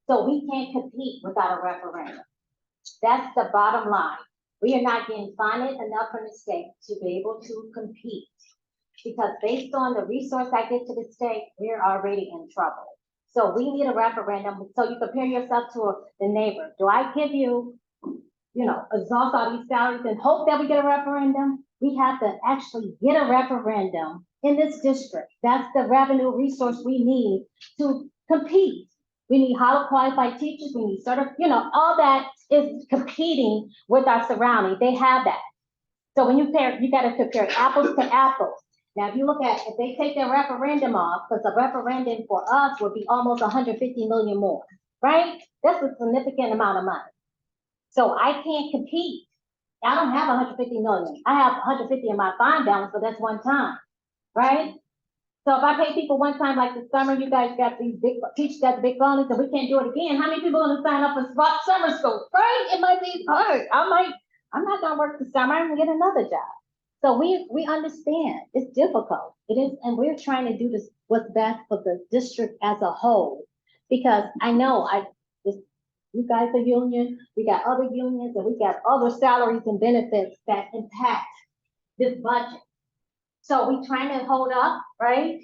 So we can't compete without a referendum. That's the bottom line. We are not getting funded enough from the state to be able to compete. Because based on the resource I get to the state, we're already in trouble. So we need a referendum, so you compare yourself to the neighbor. Do I give you, exhaust all these salaries and hope that we get a referendum? We have to actually get a referendum in this district. That's the revenue resource we need to compete. We need highly qualified teachers, we need all that is competing with our surroundings. They have that. So when you gotta compare apples to apples. Now, if you look at, if they take their referendum off, because the referendum for us would be almost 150 million more, right? That's a significant amount of money. So I can't compete. I don't have 150 million. I have 150 in my fund balance, but that's one time, right? So if I pay people one time, like the summer, you guys got these big, teachers got the big bonus, and we can't do it again. How many people are gonna sign up for summer school, right? It might be hard. I'm not gonna work the summer, I'm gonna get another job. So we understand it's difficult. It is, and we're trying to do this what's best for the district as a whole. Because I know you guys are union, we got other unions, and we got other salaries and benefits that impact this budget. So we trying to hold up, right?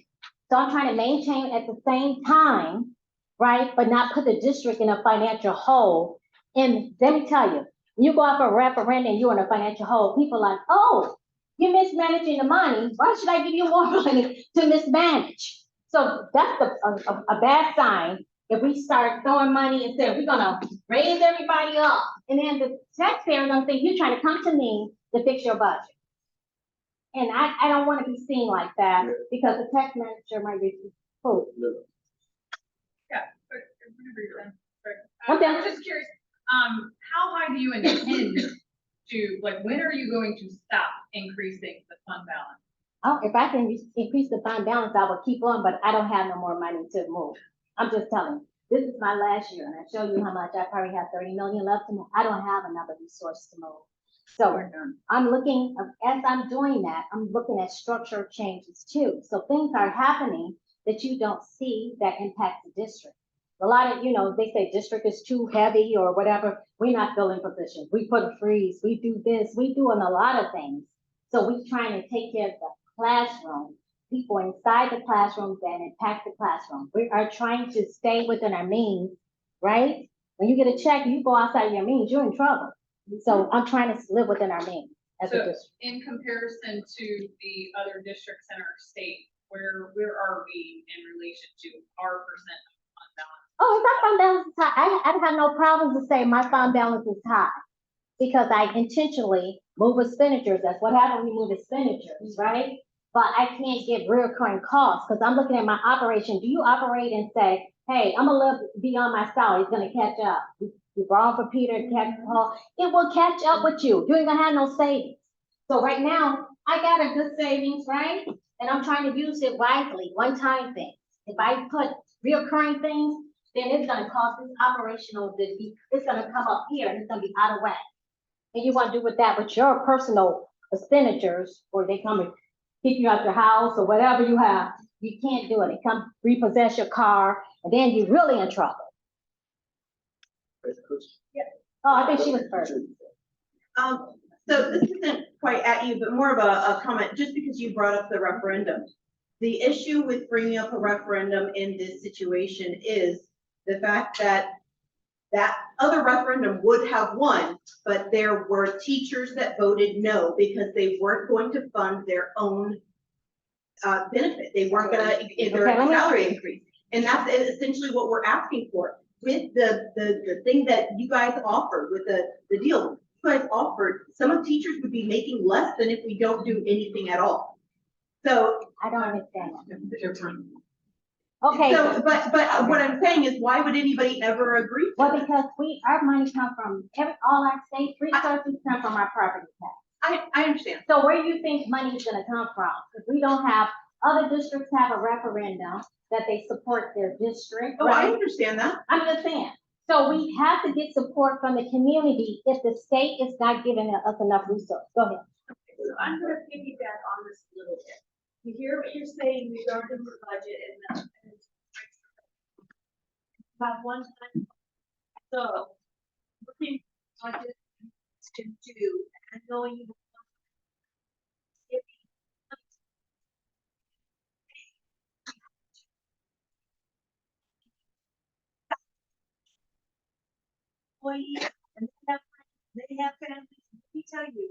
So I'm trying to maintain at the same time, right? But not put the district in a financial hole. And let me tell you, when you go out for a referendum, you're in a financial hole, people are like, oh, you're mismanaging the money. Why should I give you more money to mismanage? So that's a bad sign if we start throwing money and say, we're gonna raise everybody up. And then the taxpayer gonna think you're trying to come to me to fix your budget. And I don't want to be seen like that because the tax manager might be fooled. Yeah, but whenever you're done. Okay. I'm just curious, how high do you intend to, like, when are you going to stop increasing the fund balance? Oh, if I can increase the fund balance, I will keep on, but I don't have no more money to move. I'm just telling you, this is my last year and I show you how much I probably have 30 million left to move. I don't have another resource to move. So I'm looking, as I'm doing that, I'm looking at structural changes too. So things are happening that you don't see that impact the district. A lot of, they say district is too heavy or whatever. We're not filling positions. We put a freeze, we do this, we doing a lot of things. So we're trying to take care of the classroom, people inside the classroom that impact the classroom. We are trying to stay within our means, right? When you get a check, you go outside of your means, you're in trouble. So I'm trying to live within our means as a district. In comparison to the other districts in our state, where are we in relation to our percent of fund balance? Oh, if my fund balance is high, I have no problems to say my fund balance is high because I intentionally move expenditures. That's what happens when you move expenditures, right? But I can't get recurring costs because I'm looking at my operation. Do you operate and say, hey, I'm gonna live beyond my salary, it's gonna catch up? You borrow for Peter, catch Paul, it will catch up with you. You ain't gonna have no savings. So right now, I got a good savings, right? And I'm trying to use it wisely, one-time things. If I put reoccurring things, then it's gonna cause this operational, it's gonna come up here and it's gonna be out of whack. And you wanna do with that with your personal expenditures, or they come and kick you out your house or whatever you have, you can't do it. It come repossess your car, and then you're really in trouble. Oh, I think she was first. So this isn't quite at you, but more of a comment, just because you brought up the referendum. The issue with bringing up a referendum in this situation is the fact that that other referendum would have won, but there were teachers that voted no because they weren't going to fund their own benefit. They weren't gonna, their salary increase. And that's essentially what we're asking for. With the thing that you guys offered, with the deal you guys offered, some of teachers would be making less than if we don't do anything at all. So I don't understand that. Okay. So, but what I'm saying is, why would anybody ever agree to Well, it? because our money come from all our state resources come from our property tax. I understand. So where do you think money is gonna come from? If we don't have, other districts have a referendum that they support their district, Oh, I right? understand that. I'm just saying. So we have to get support from the community if the state is not giving us enough resources. Go ahead. So I'm gonna piggyback on this a little bit. You hear what you're saying regarding the budget and have one time. So looking budget to do, I know you. Employees, and they have families, let me tell you,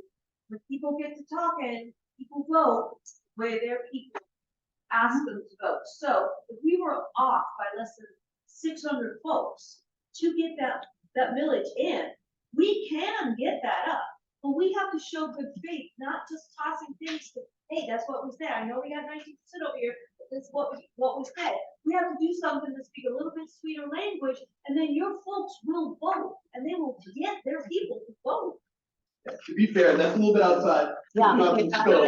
when people get to talking, people vote where their people ask them to vote. So if we were off by less than 600 folks to get that millage in, we can get that up. But we have to show good faith, not just tossing things to, hey, that's what we said. I know we got 19% over here, but this is what we said. We have to do something to speak a little bit sweeter language, and then your folks will vote, and they will get their people to vote. To be fair, that's a little bit outside. Yeah. Not the scope.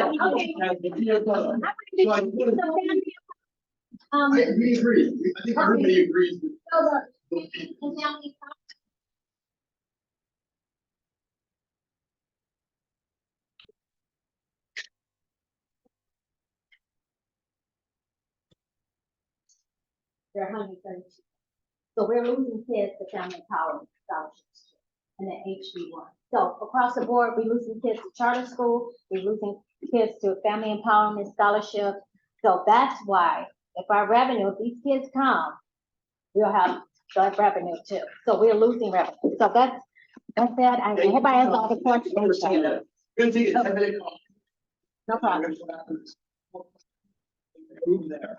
Okay. We agree. I think everybody agrees with those people. They're 132. So we're losing kids to family empowerment scholarships and the HB1. So across the board, we're losing kids to charter school, we're losing kids to family empowerment scholarship. So that's why if our revenue, if these kids come, we'll have that revenue too. So we're losing revenue. So that's that. I hope I answered all the questions. Understand that. Good thing it's 10-minute call. No problem. Move there.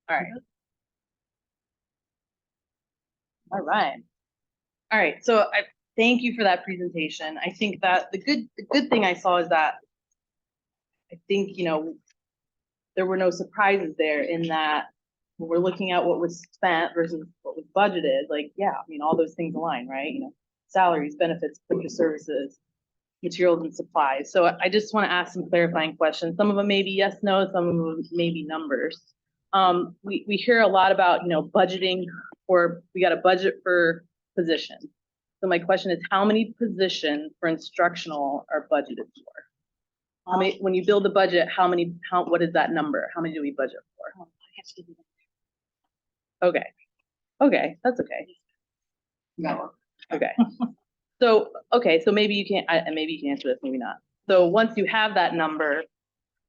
All right. All right. All right, so I thank you for that presentation. I think that the good thing I saw is that I think, there were no surprises there in that when we're looking at what was spent versus what was budgeted, like, yeah, I mean, all those things align, right? Salaries, benefits, purchase services, materials and supplies. So I just want to ask some clarifying questions. Some of them may be yes, no, some of them may be numbers. We hear a lot about, budgeting, or we got a budget for positions. So my question is, how many positions for instructional are budgeted for? How many, when you build the budget, what is that number? How many do we budget for? Okay, that's okay. No. Okay. So maybe you can't, maybe you can answer this, maybe not. So once you have that number,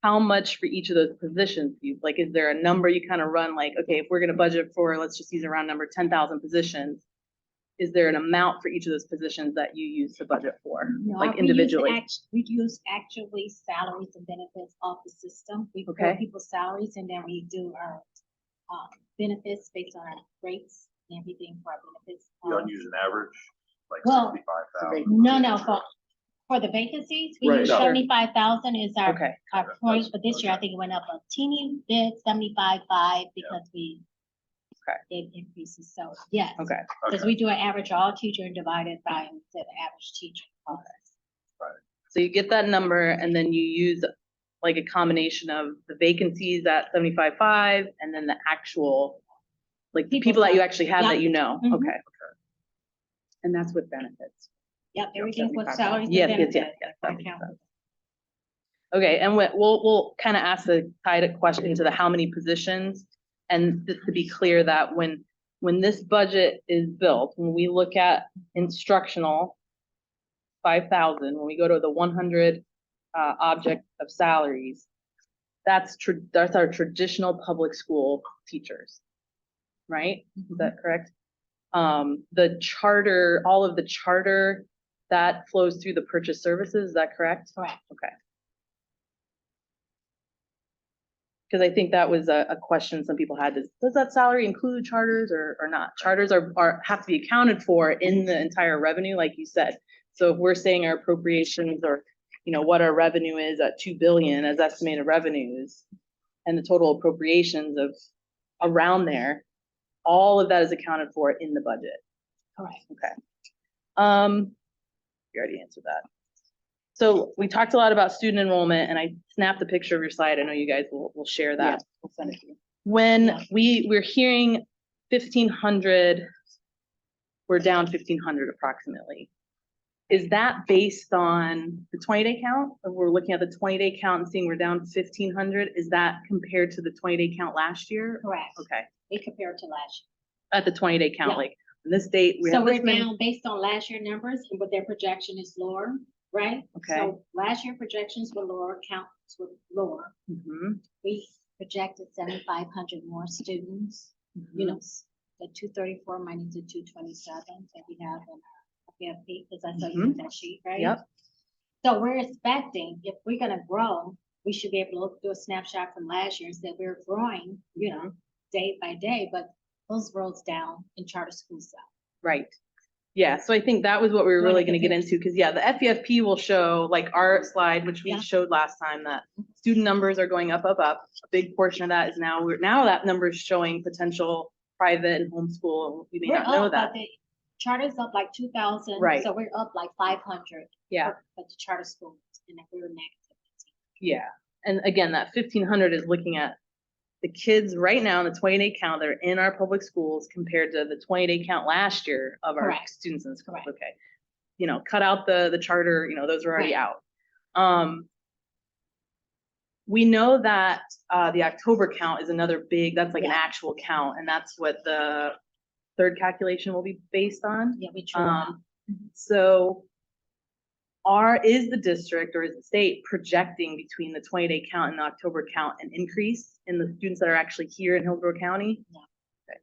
how much for each of those positions? Is there a number you kind of run, like, okay, if we're gonna budget for, let's just use a round number, 10,000 positions, is there an amount for each of those positions that you use to budget for, No, like individually? We use actually salaries and benefits off the system. We Okay. put people's salaries and then we do our benefits based on our rates and everything for our benefits. You don't use an average, like Well, 65,000. No, for the vacancies, we Right. use No. 75,000 is our Okay, point, but this year I think it went up a teeny bit, 75.5 because we Okay. gave increases. So yes, okay, because we do an average all teacher and divided by the average teacher. so you get that number and then you use like a combination of the vacancies at 75.5 and then the actual, like the people that you actually have that Mhm. okay. And that's with benefits. Yep, everything with 75,000. salaries and Yes, benefits. that makes sense. Okay, and we'll kind of ask the tied question to the how many positions, and just to be clear that when this budget is built, when we look at instructional, 5,000, when we go to the 100 object of salaries, that's our traditional public school teachers, right? Is that correct? The charter, all of the charter, that flows through the purchase services, is that correct? Correct. Okay. Because I think that was a question some people had, does that salary include charters or not? Charters have to be accounted for in the entire revenue, like you said. So if we're saying our appropriations or, what our revenue is at 2 billion as estimated revenues, and the total appropriations of around there, all of that is accounted for in the budget. Correct. Okay. You already answered that. So we talked a lot about student enrollment, and I snapped a picture of your slide. I know you guys will share that. Yeah. We'll send it to you. When we're hearing 1,500, we're down 1,500 approximately. Is that based on the 20-day count? Or we're looking at the 20-day count and seeing we're down 1,500. Is that compared to the 20-day count last year? Correct. Okay. We compared to last At the 20-day count, Yeah. like on this date, we year. So have we're this many. down based on last year numbers, and what their projection is lower, right? Okay. So last year projections were lower, counts were lower. Mhm, We projected 7,500 more students, mhm. the 234 minus the 227 that we have in our FFP, because I saw you Mhm. with that sheet, right? Yep. So we're expecting, if we're gonna grow, we should be able to look, do a snapshot from last year and say we're growing, day by day, but those roads down in charter schools side. Right. Yeah, so I think that was what we were Wanna really gonna get compare. into, because the FEFP will show, like our slide, which we Yeah. showed last time, that student numbers are going up, up, up. A big portion of that is now that number is showing potential private and homeschool. We may We're not know up, that. but the charter's up like 2,000. Right. So we're up like 500. Yeah. But the charter schools, and if we were negative. Yeah, and again, that 1,500 is looking at the kids right now in the 20-day count that are in our public schools compared to the 20-day count last year of our Correct. students in the schools. Correct. Okay. Cut out the charter, those are already Right. out. We know that the October count is another big, that's like an Yeah. actual count, and that's what the third calculation will be based on. Yeah, we true up. So is the district or is the state projecting between the 20-day count and the October count an increase in the students that are actually here in Hillsborough County? No. Okay.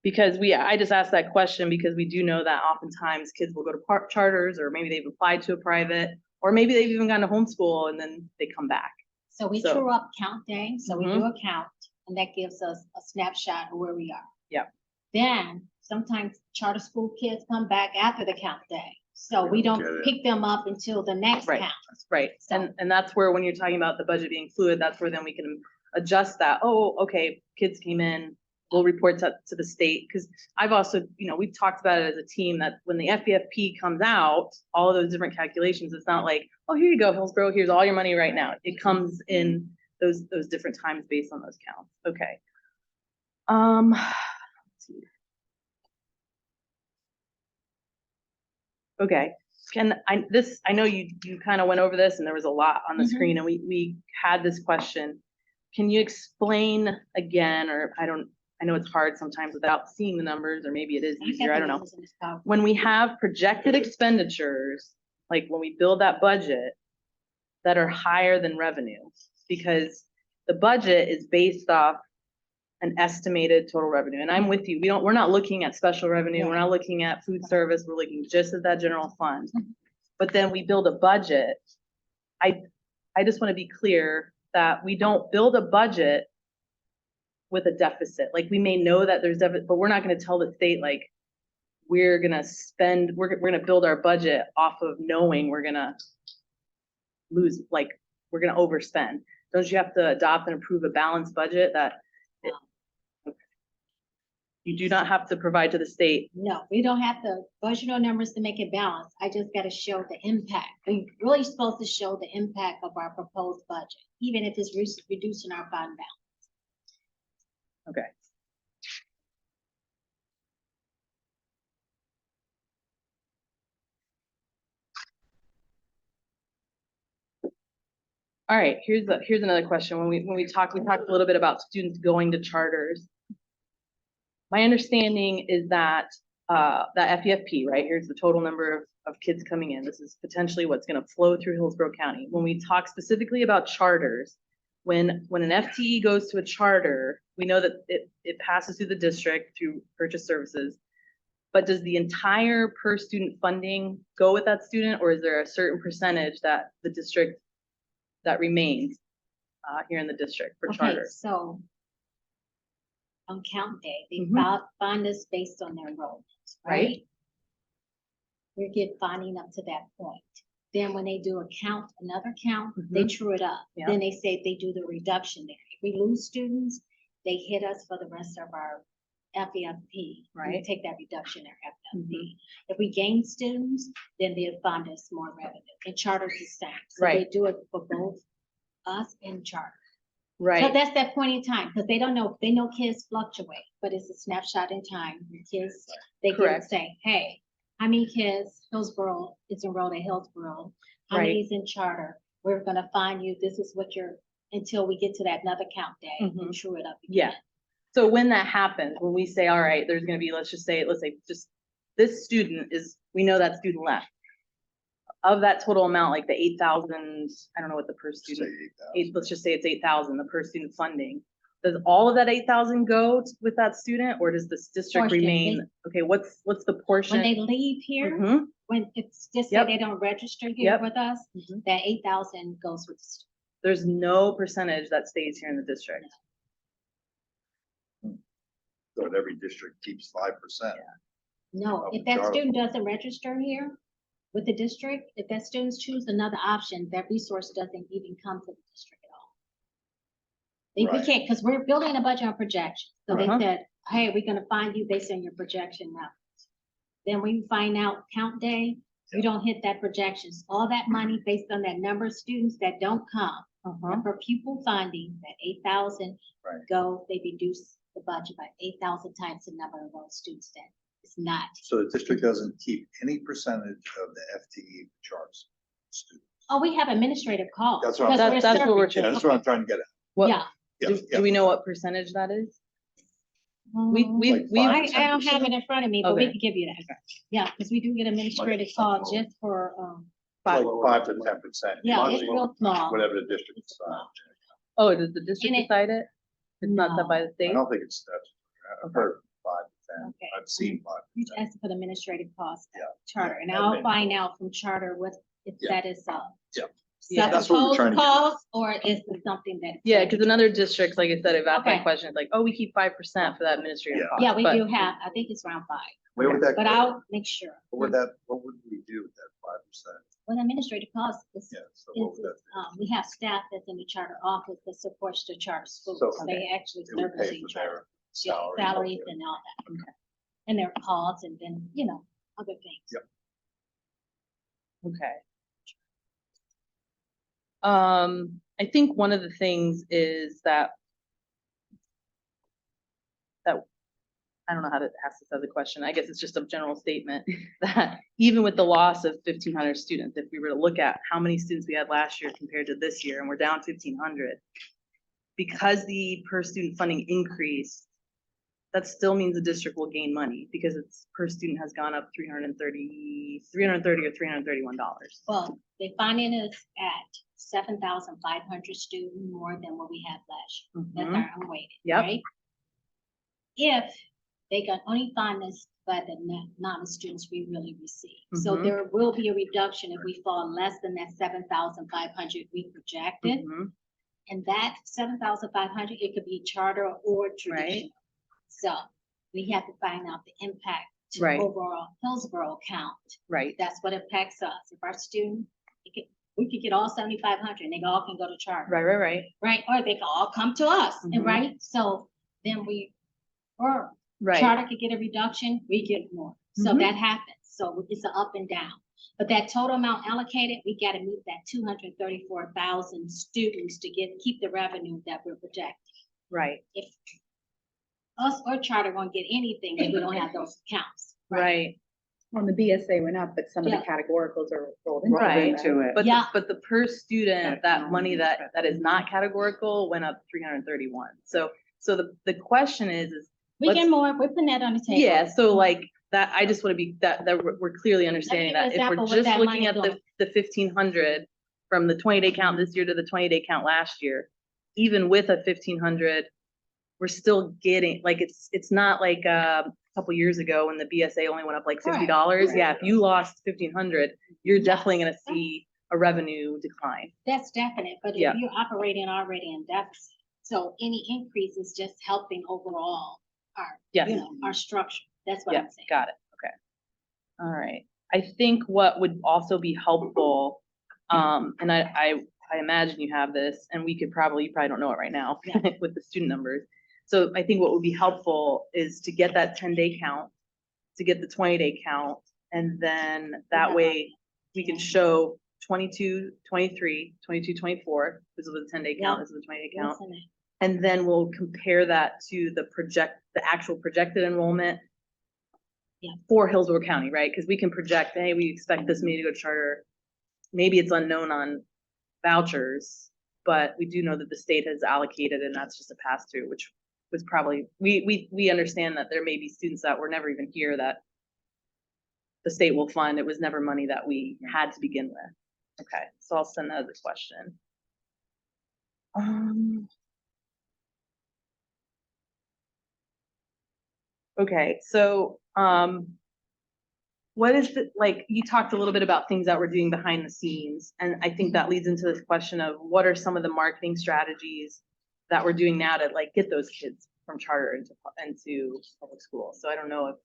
Because I just asked that question because we do know that oftentimes kids will go to charters, or maybe they've applied to a private, or maybe they've even gone to homeschool and then they come back. So we So- true up count day, so we Mhm. do a count, and that gives us a snapshot of where we are. Yep. Then sometimes charter school kids come back after the count day, so we don't Get it. pick them up until the next Right. count. Right, So- and that's where, when you're talking about the budget being fluid, that's where then we can adjust that. Oh, okay, kids came in, we'll report to the state, because I've also, we've talked about it as a team, that when the FEFP comes out, all of those different calculations, it's not like, oh, here you go, Hillsborough, here's all your money right now. It comes in those different times based on those counts. Okay. Let's see. Okay, I know you kind of went over this and there was a lot on the Mhm. screen, and we had this question. Can you explain again, or I know it's hard sometimes without seeing the numbers, or maybe it is easier, I don't know. When we have projected expenditures, like when we build that budget, that are higher than revenue, because the budget is based off an estimated total revenue. And I'm with you. We're not looking at special revenue. We're not looking at food service. We're looking just at that general fund. But then we build a budget. I just want to be clear that we don't build a budget with a deficit. Like, we may know that there's deficit, but we're not going to tell the state, like, we're going to build our budget off of knowing we're going to lose, like, we're going to overspend. Don't you have to adopt and approve a balanced budget that you do not have to provide to the state? No, we don't have the budgetal numbers to make it balanced. I just gotta show the impact. We really supposed to show the impact of our proposed budget, even if it's reducing our fund balance. Okay. All right, here's another question. When we talked a little bit about students going to charters. My understanding is that that FEFP, right? Here's the total number of kids coming in. This is potentially what's gonna flow through Hillsborough County. When we talk specifically about charters, when an FTE goes to a charter, we know that it passes through the district through purchase services. But does the entire per student funding go with that student, or is there a certain percentage that the district that remains here in the district for Okay, charter? so on count day, they Mhm. find us based on their enrollment, Right. right? We get funding up to that point. Then when they do a count, another count, they true it up. Yeah. Then they say they do the reduction there. If we lose students, they hit us for the rest of our FEFP. We Right. take that reduction in FEFP. If we gain students, then they'll fund us more revenue. And charter's the same. So they Right. do it for both us and charter. So Right, that's that point in time, because they don't know, they know kids fluctuate, but it's a snapshot in time. The kids, they can Correct. say, hey, how many kids Hillsborough is enrolled at Hillsborough? How Right. many is in charter? We're gonna find you, this is what you're, until we get to that another count day and Mhm. true it up. Yeah. again. So when that happens, when we say, all right, there's gonna be, let's say just this student is, we know that student left. Of that total amount, like the 8,000, I don't know what the per Say student, 8,000. let's just say it's 8,000, the per student funding. Does all of that 8,000 go with that student, or does this district Portion, remain? Okay, what's the portion? When they leave here, Mhm. when it's just say Yep. they don't register here Yep. with us, Mhm. that 8,000 goes with the student. There's no percentage that stays here in the district. So that every district keeps 5%. No, Of if the that charter. student doesn't register here with the district, if that students choose another option, that resource doesn't even come to the district at all. We Right. can't, because we're building a budget on projection. So they Uh-huh. said, hey, we're gonna find you based on your projection now. Then we find out count day, we don't hit that projections. All that money based on that number of students that don't come. Uh-huh. And for pupil funding, that 8,000 Right. go, they reduce the budget by 8,000 times the number of those students that is not. So the district doesn't keep any percentage of the FTE charts students. Oh, we have administrative calls. That's what I'm- because That's what we're serving- Yeah, that's what I'm trying to get at. What- Yeah. Yeah, Do yeah. we know what percentage that is? We Like I 5 don't have it in front of me, but we Okay. can give you that. Yeah, because we do get administrative calls just for, Like 5 to 10%. yeah, it's monthly, real small. Whatever the district decides. Oh, does the district And it- decide it? It's not set by the I state? don't think it's, I've heard 5 to 10. Okay. I've seen 5 to You 10. ask for the administrative costs, Yeah. charter, and Yeah, I'll okay. find out from charter what if Yeah. that is, Yeah, that's what we're trying to get at. cost, or is it something that? Yeah, because in other districts, like I said, I've asked that Okay. question, it's like, oh, we keep 5% for that administrative Yeah. cost. Yeah, we but- do have, I think it's around 5, Where would that but go? I'll make sure. What would we do with that 5%? Well, administrative costs is, Yeah, so what is, would that we have staff that's in the charter office that supports the charter schools. So- They actually It would service pay the for charter. their Yeah, salaries. salaries and all that. And their calls and then, other things. Yep. Okay. I think one of the things is that I don't know how to ask this other question. I guess it's just a general statement that even with the loss of 1,500 students, if we were to look at how many students we had last year compared to this year, and we're down 1,500, because the per student funding increased, that still means the district will gain money because its per student has gone up $330 or $331. Well, they funding us at 7,500 students more than what we had last year. That's Mhm. our unweighted, Yep. right? If they can only fund us by the amount of students we really receive. So Mhm. there will be a reduction if we fall less than that 7,500 we projected. Mhm. And that 7,500, it could be charter or traditional. So we have to find out the impact to Right. overall Hillsborough count. Right. That's what impacts us. If our student, we could get all 7,500 and they all can go to charter. Right. Right, or they can all come to us, and Mhm. right? So then or Right. charter could get a reduction, we get more. So Mhm. that happens. So it's an up and down. But that total amount allocated, we gotta meet that 234,000 students to keep the revenue that we're projecting. Right. If us or charter won't get anything if we don't have those accounts. Right. Well, the BSA went up, but some of the Yeah. categoricals are rolled into Right. it. But Yeah. but the per student, that money that is not categorical went up 331. So the question is We Let's- get more, we're putting that on the table. yeah, so like that, I just want to be, that we're clearly understanding Let's that give if an we're example what just that looking money at the 1,500 from the 20-day count this year to the 20-day count last year, even with a 1,500, we're still getting, like, it's not like a couple years ago when the BSA only went up like $50. Yeah, if you lost 1,500, you're definitely gonna see a revenue decline. That's definite, but if Yeah. you're operating already in deficit, so any increase is just helping overall our, Yes. you know, our structure. That's what Yeah, I'm saying. got it, okay. All right, I think what would also be helpful, and I imagine you have this, and you probably don't know it right now with the student numbers. So I think what would be helpful is to get that 10-day count, to get the 20-day count, and then that way we can show 22, 23, 22, 24, this is the 10-day count, this is the 20-day count. Listen, And then we'll compare that to the actual projected enrollment for Hillsborough County, right? Because we can project, hey, we expect this many to go charter. Maybe it's unknown on vouchers, but we do know that the state has allocated, and that's just a pass through, which was probably, we understand that there may be students that were never even here that the state will fund. It was never money that we had to begin with. Okay, so I'll send that as a question. Okay, so what is the, like, you talked a little bit about things that we're doing behind the scenes, and I think that leads into this question of what are some of the marketing strategies that we're doing now to like get those kids from charter into public school. So I don't know if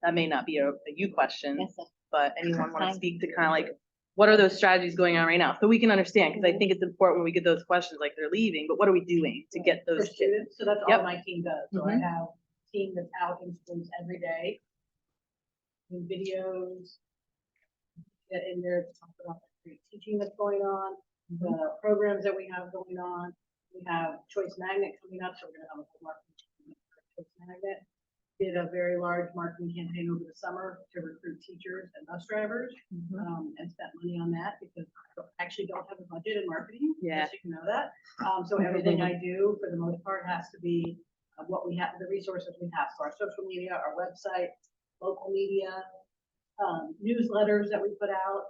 that may not be a you question, Yes, sir. but anyone want to Fine. speak to kind of like what are those strategies going on right now, so we can understand, because I think it's important when we get those questions like they're leaving, but what are we doing to get For those kids? students, so that's Yep. all my team does. So I Mhm. have a team that's out in schools every day. Doing videos. Get in there to talk about the great teaching that's going on, the programs that we have going on. We have Choice Magnet coming up, so we're gonna have a whole marketing campaign for Choice Magnet. Did a very large marketing campaign over the summer to recruit teachers and bus drivers, and spent money on that because I actually don't have a budget in marketing. Yeah. Just so you know that. So everything I do, for the most part, has to be what we have, the resources we have. So our social media, our website, local media, newsletters that we put out.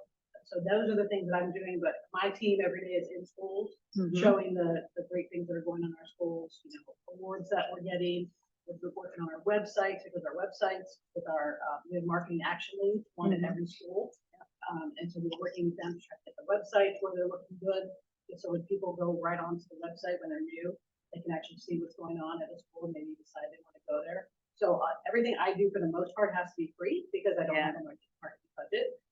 So those are the things that I'm doing, but my team every day is in schools, showing the great things that are going on in our schools, you know, awards that we're getting. We're working on our websites, because our websites with our, we have marketing action leads, one in every school. And so we're working with them to try to get the websites where they're looking good. And so when people go right onto the website when they're new, they can actually see what's going on at the school and maybe decide they want to go there. So everything I do for the most part has to be free because I don't have a marketing budget.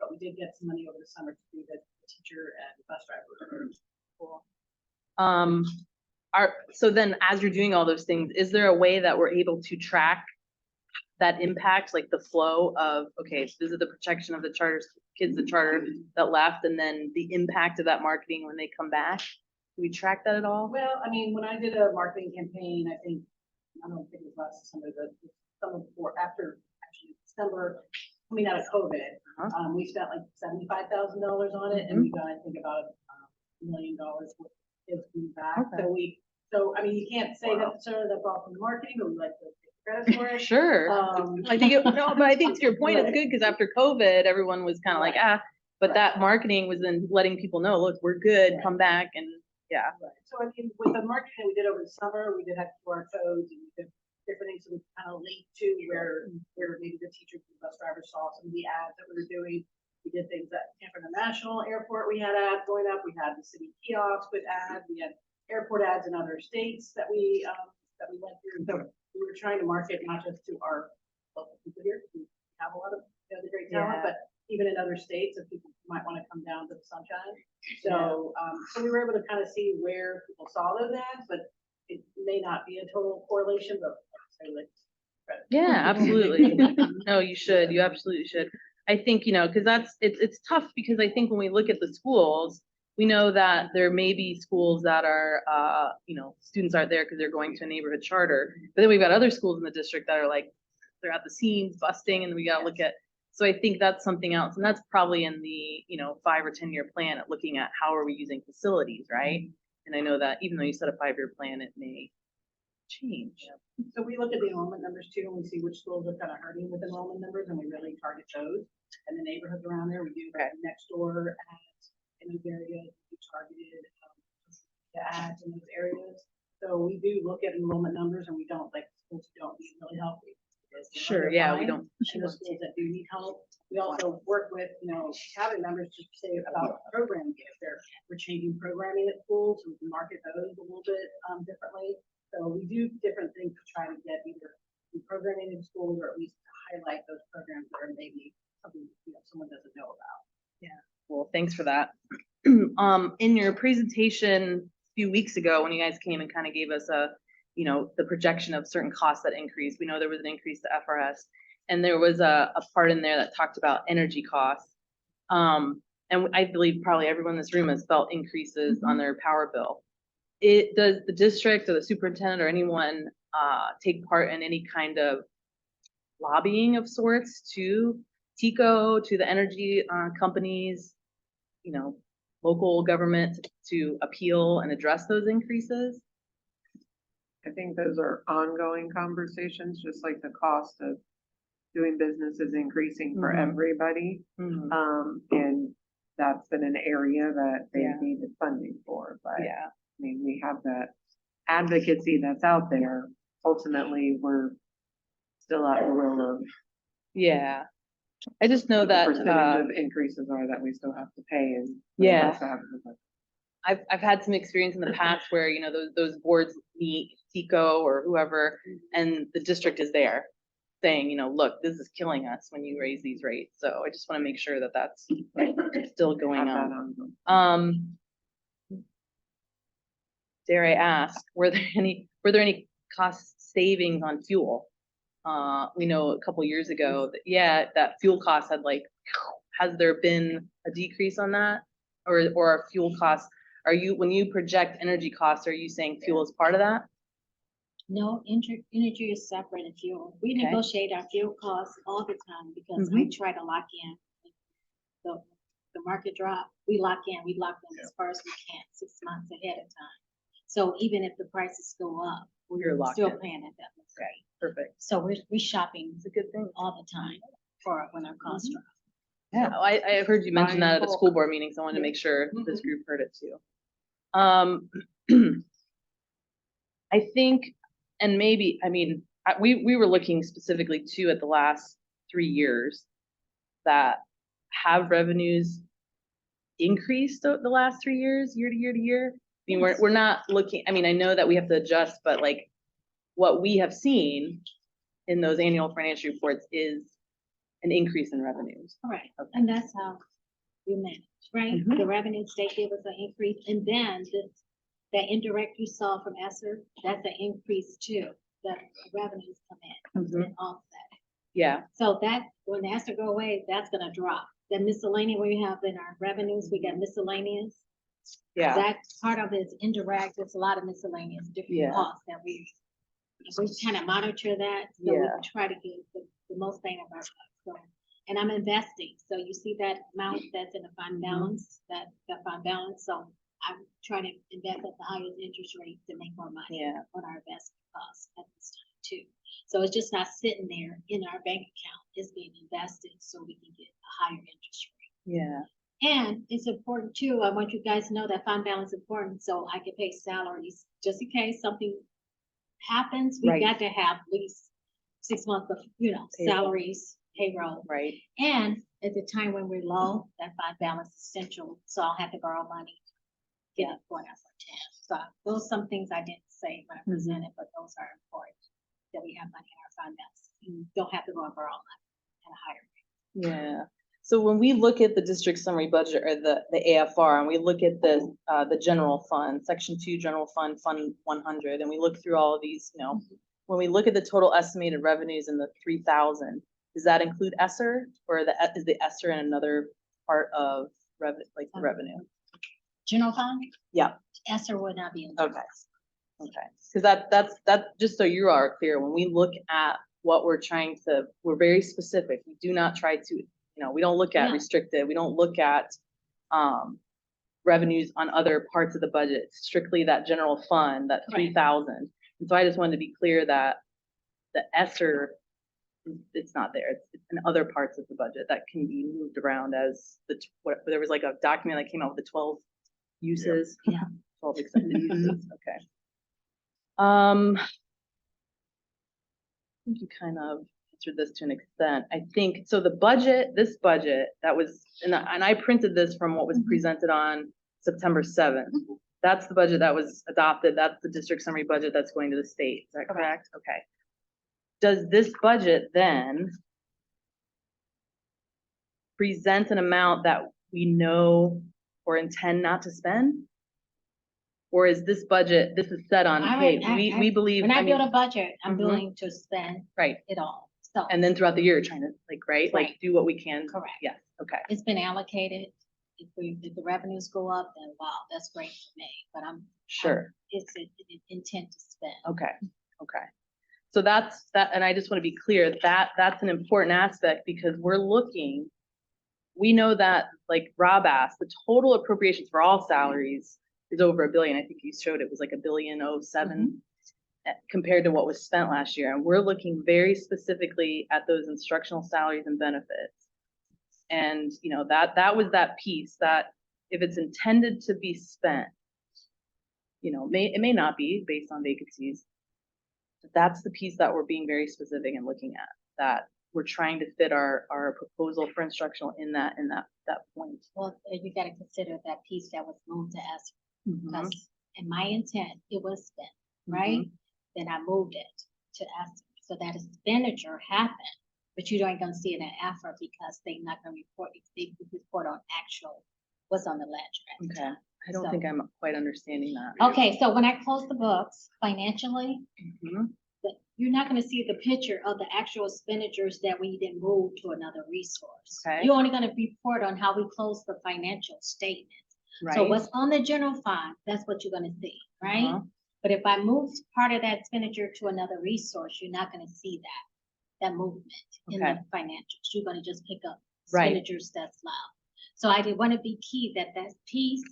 But we did get some money over the summer to do the teacher and bus driver. Cool. So then as you're doing all those things, is there a way that we're able to track that impact, like the flow of, okay, so this is the protection of the charter kids, the charter that left, and then the impact of that marketing when they come back? Do we track that at all? Well, I mean, when I did a marketing campaign, I don't think it was last December, but summer before, after actually December, coming out of COVID, we spent like $75,000 on it, and we got, I think, about $1 million worth of kids coming back. Okay. So I mean, you can't say necessarily that's all from marketing, but we like to take credit for it. Sure. I think but I think to your point, it's good because after COVID, everyone was kind of like, but that marketing was then letting people know, look, we're good, come back, and yeah. Right. So I mean, with the marketing that we did over the summer, we did have QR codes and we did different things, so we kind of linked to where maybe the teachers and bus drivers saw some of the ads that we were doing. We did things at Tampa International Airport. We had ads going up. We had the city kiosks with ads. We had airport ads in other states that we went through. So we were trying to market not just to our local people here, we have a lot of the great talent, but even in other states, if people might want to come down to the sunshine. So, so we were able to kind of see where people saw those ads, but it may not be a total correlation, but Yeah, absolutely. No, you should. You absolutely should. I think, because it's tough because I think when we look at the schools, we know that there may be schools that are, students aren't there because they're going to a neighborhood charter. But then we've got other schools in the district that are like, they're at the seams busting, and we got to look at. So I think that's something else. And that's probably in the, 5 or 10 year plan at looking at how are we using facilities, right? And I know that even though you set a 5-year plan, it may change. So we look at the enrollment numbers too, and we see which schools are kind of hurting with enrollment numbers, and we really target those. And the neighborhoods around there, we do next door ads in those areas, we targeted the ads in those areas. So we do look at enrollment numbers, and we don't like schools who don't need really help. Sure, yeah, we don't. And the schools that do need help. We also work with, cabinet members to say about programming, if we're changing programming at schools, so we can market those a little bit differently. So we do different things to try to get either new programming in schools or at least to highlight those programs that are maybe something, someone doesn't know about. Yeah, well, thanks for that. In your presentation a few weeks ago, when you guys came and kind of gave us the projection of certain costs that increased, we know there was an increase to FRS, and there was a part in there that talked about energy costs. And I believe probably everyone in this room has felt increases on their power bill. Does the district or the superintendent or anyone take part in any kind of lobbying of sorts to TECO, to the energy companies, local government to appeal and address those increases? I think those are ongoing conversations, just like the cost of doing business is increasing for everybody. And that's been an area that they needed funding for, but I mean, we have that advocacy that's out there. Ultimately, we're still at the will of. Yeah, I just know that Percentage of increases are that we still have to pay and. I've had some experience in the past where those boards meet TECO or whoever, and the district is there saying, look, this is killing us when you raise these rates. So I just want to make sure that that's still going on. Dare I ask, were there any cost savings on fuel? We know a couple years ago that fuel costs had has there been a decrease on that, or are fuel costs? When you project energy costs, are you saying fuel is part of that? No, energy is separate in fuel. We negotiate our fuel costs all the time because I try to lock in. The market drop, we lock in as far as we can, 6 months ahead of time. So even if the prices go up, we're still paying at that rate. Perfect. So we're shopping. It's a good thing all the time for when our costs drop. Yeah, I heard you mention that at the school board meeting, so I wanted to make sure this group heard it too. I think, and maybe, we were looking specifically too at the last 3 years that have revenues increased the last 3 years, year to year to year. I mean, we're not looking, I know that we have to adjust, but what we have seen in those annual financial reports is an increase in revenues. All right, and that's how we manage, right? The revenues, they give us an increase, and then the indirect you saw from ESSER, that's an increase too. The revenues come in and offset it. Yeah. So that when the ESSER go away, that's gonna drop. The miscellaneous we have in our revenues, we got miscellaneous. Yeah. That part of it is indirect. There's a lot of miscellaneous different costs that we kind of monitor that. So we try to get the most bang of our buck. So, and I'm investing. So you see that amount that's in the fund balance, that fund balance. So I'm trying to invest at the highest interest rate to make more money on our investment costs at this time too. So it's just not sitting there in our bank account. It's being invested so we can get a higher interest rate. Yeah. And it's important too. I want you guys to know that fund balance is important so I can pay salaries just in case something happens. We've got to have at least 6 months of, salaries, payroll. Right. And at the time when we're low, that fund balance is essential. So I'll have to borrow money. Get it going out for 10. So those are some things I didn't say when I presented, but those are important that we have money in our fund balance. You don't have to go and borrow money at a higher rate. Yeah. So when we look at the district summary budget or the AFR, and we look at the general fund, section 2 general fund, fund 100, and we look through all of these, when we look at the total estimated revenues in the 3,000, does that include ESSER, or is the ESSER in another part of revenue, the revenue? General fund? Yeah. ESSER would not be in. Okay. Because that's just so you are clear, when we look at what we're very specific. We do not try to, we don't look at restricted. We don't look at revenues on other parts of the budget. It's strictly that general fund, that 3,000. And so I just wanted to be clear that the ESSER, it's not there. It's in other parts of the budget that can be moved around as there was like a document that came out with the 12 uses. Yeah. 12 accepted uses, okay. I think you kind of answered this to an extent. I think, so the budget, this budget, that was, and I printed this from what was presented on September 7th. That's the budget that was adopted. That's the district summary budget that's going to the state. Is that correct? Okay. Does this budget then present an amount that we know or intend not to spend? Or is this budget, this is set on, hey, we believe. When I I mean, build a budget, I'm Mhm. willing to spend right. it all. So And then throughout the year, trying to right, like Right. do what we can. Correct. Yes, okay. it's been allocated. If the revenues go up, then wow, that's great for me, but Sure. it's an intent to spend. Okay, okay. So that's that, and I just want to be clear that that's an important aspect because we know that, like Rob asked, the total appropriations for all salaries is over $1 billion. I think you showed it was like $1.07 billion compared to what was spent last year. And we're looking very specifically at those instructional salaries and benefits. And, you know, that was that piece that if it's intended to be spent, you know, it may not be based on vacancies. But that's the piece that we're being very specific and looking at, that we're trying to fit our proposal for instructional in that point. Well, you gotta consider that piece that was moved to us, Mhm. because in my intent, it was spent, Mm-hmm. right? Then I moved it to us, so that expenditure happened, but you ain't gonna see it in effort because they not gonna report, they report on actual, what's on the ledger at the Okay, time. I don't So- think I'm quite understanding that. Okay, so when I close the books financially, Mhm. you're not gonna see the picture of the actual expenditures that we didn't move to another resource. Okay. You're only gonna report on how we close the financial statement. So Right? what's on the general fund, that's what you're gonna see, right? Uh-huh. But if I move part of that expenditure to another resource, you're not gonna see that movement in Okay. the financials. You're gonna just pick up Right. expenditures that's left. So I did wanna be key that piece,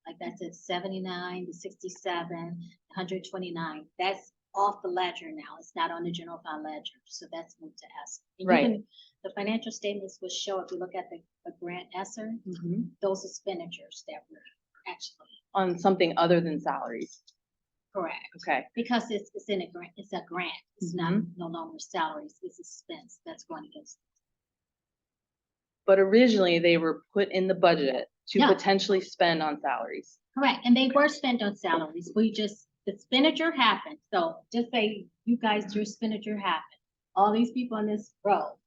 like that said 79, the 67, 129, that's off the ledger now. It's not on the general fund ledger, so that's moved to ESSER. And you Right. The financial statements will show, if you look at the grant ESSER, Mhm. those expenditures that were actually On something other than salaries. correct. Okay, Because it's in a grant, it's a grant. It's not no longer salaries, it's expense that's going against. but originally they were put in the budget to Yeah. potentially spend on salaries. Correct, and they were spent on salaries. The expenditure happened. So just say you guys, your expenditure happened. All these people in this row.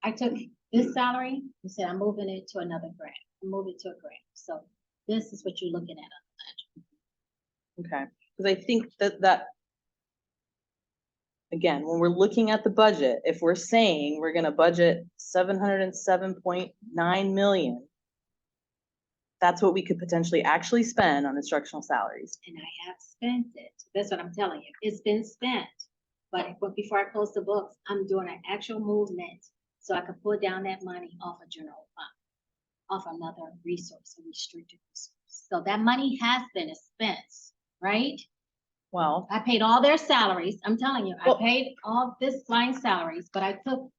I took this salary and said, I'm moving it to another grant. I'm moving it to a grant. So this is what you're looking at on the ledger. Okay, because I think that again, when we're looking at the budget, if we're saying we're gonna budget 707.9 million, that's what we could potentially actually spend on instructional salaries. And I have spent it. That's what I'm telling you. It's been spent. But before I close the books, I'm doing an actual movement so I can pull down that money off a general fund, off another resource, a restricted resource. So that money has been expense, right? Well, I paid all their salaries. I'm telling you, I Well- paid all this line salaries, but I took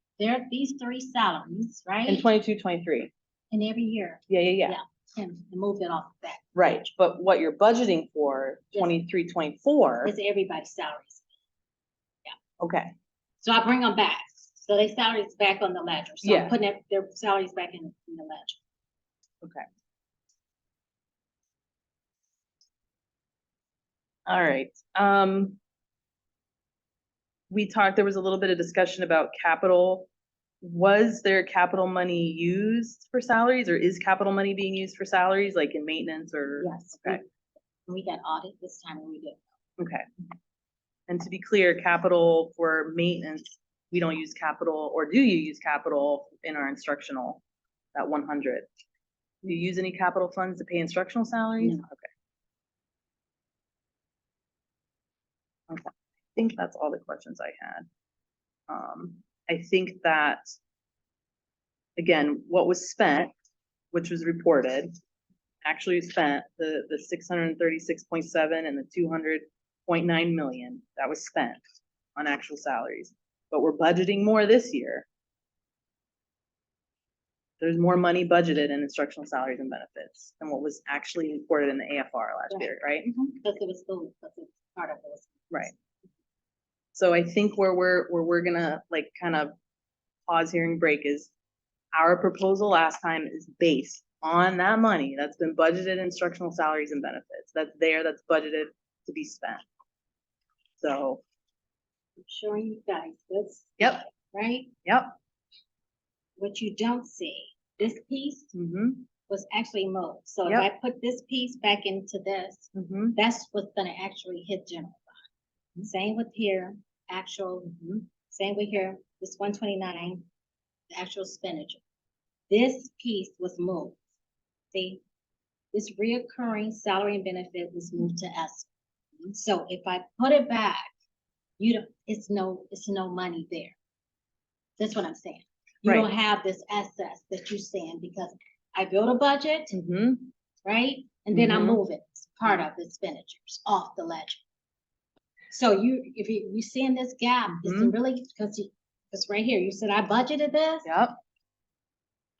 these 3 salaries, in right? 22, 23. And every year, Yeah. Yeah. and moved it off of that. Right, but what you're budgeting for, Yes. 23, 24, It's everybody's salaries. okay, So I bring them back. So their salaries back on the ledger. So Yeah. I'm putting their salaries back in the ledger. okay. All right, there was a little bit of discussion about capital. Was there capital money used for salaries, or is capital money being used for salaries, like in maintenance or? Yes. Okay, We got audit this time and we did. okay. And to be clear, capital for maintenance, we don't use capital, or do you use capital in our instructional, that 100? Do you use any capital funds to pay instructional salaries? No. Okay. Okay, I think that's all the questions I had. I think that, again, what was spent, which was reported, actually spent the 636.7 and the 200 0.9 million that was spent on actual salaries, but we're budgeting more this year. There's more money budgeted in instructional salaries and benefits than what was actually reported in the AFR last year, right? Because it was school, because it's part of it. Right. So I think where we're gonna like kind of pause here and break is our proposal last time is based on that money that's been budgeted in instructional salaries and benefits. That's budgeted to be spent. So, I'm showing you guys this. Yep. Right? yep. What you don't see, this piece Mm-hmm. was actually moved. So if Yep. I put this piece back into this, Mm-hmm. that's what's gonna actually hit general fund. Same with here, actual, same with here, this 129, the actual expenditure. This piece was moved. See, this reoccurring salary and benefit was moved to us. So if I put it back, you don't, it's no money there. That's what I'm saying. You Right. don't have this excess that you're saying because I built a budget, Mm-hmm. right? And then I Mhm. move it, part of the expenditures off the ledger. So if you seeing this gap, it's really, because right here, you said I budgeted this, Yep.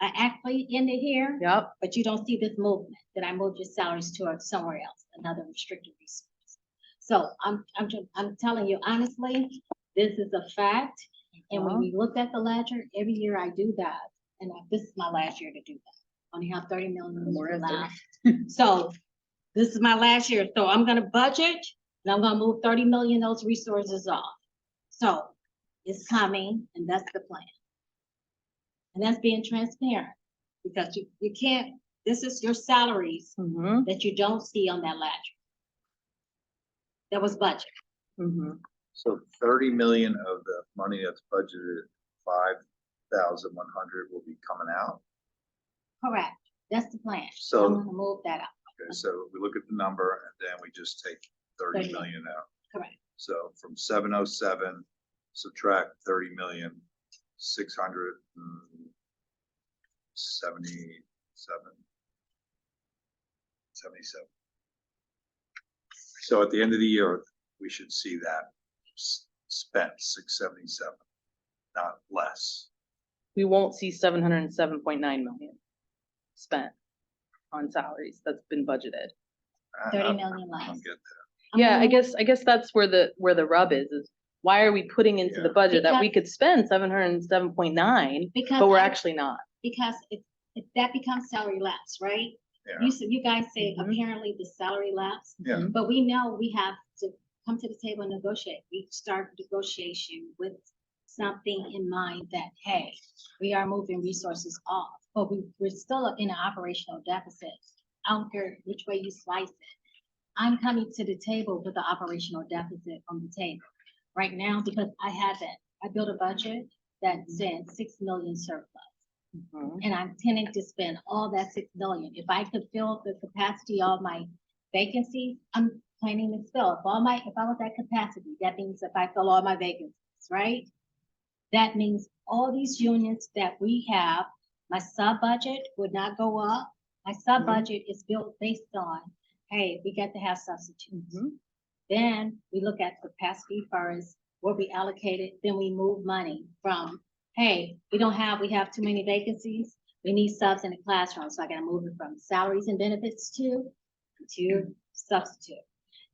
I actually ended here, Yep. but you don't see this movement, that I moved your salaries to somewhere else, another restricted resource. So I'm telling you honestly, this is a fact. And when we looked at the ledger, every year I do that, and this is my last year to do that. Only have 30 million More left. So this is my last year, so I'm gonna budget, and I'm gonna move 30 million of those resources off. So it's coming, and that's the plan. And that's being transparent, because you can't, this is your salaries Mm-hmm. that you don't see on that ledger. That was budget. Mm-hmm. So 30 million of the money that's budgeted, 5,100 will be coming out. Correct. That's the plan. So- I'm gonna move that up. Okay, so we look at the number and then we just take 30 million out. Correct. So from 707, subtract 30 million, 77. So at the end of the year, we should see that spent 677, not less. We won't see 707.9 million spent on salaries that's been budgeted. 30 million I don't less. get that. Yeah, I guess that's where the rub is why are we putting into the Yeah. budget that we could spend 707.9, Because but we're I- actually not. Because if that becomes salary lapse, right? Yeah. You guys say Mhm. apparently the salary lapse, Yeah. but we know we have to come to the table and negotiate. We start negotiation with something in mind that, hey, we are moving resources off, but we're still in an operational deficit. I don't care which way you slice it. I'm coming to the table with the operational deficit on the table right now because I haven't. I built a budget that said 6 million surplus. Mhm. And I'm intending to spend all that 6 million. If I could fill the capacity of my vacancies, I'm planning to fill. If I was at capacity, that means if I fill all my vacancies, right? That means all these units that we have, my sub budget would not go up. My sub budget is built based on, hey, we got to have substitutes. Mhm. Then we look at capacity first, what we allocated, then we move money from, hey, we have too many vacancies. We need subs in the classroom, so I gotta move it from salaries and benefits to substitute.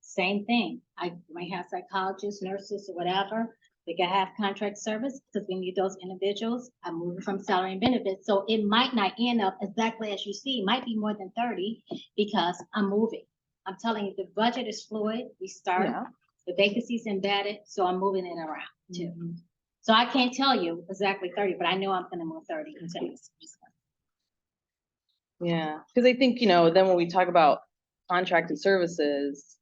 Same thing, I might have psychologists, nurses, or whatever. They can have contract service, because we need those individuals. I move it from salary and benefits, so it might not end up exactly as you see, it might be more than 30, because I'm moving. I'm telling you, the budget is fluid, we start, Yeah. the vacancies embedded, so I'm moving it around too. Mhm. So I can't tell you exactly 30, but I know I'm gonna move 30 into this. Yeah, because I think, then when we talk about contracted services,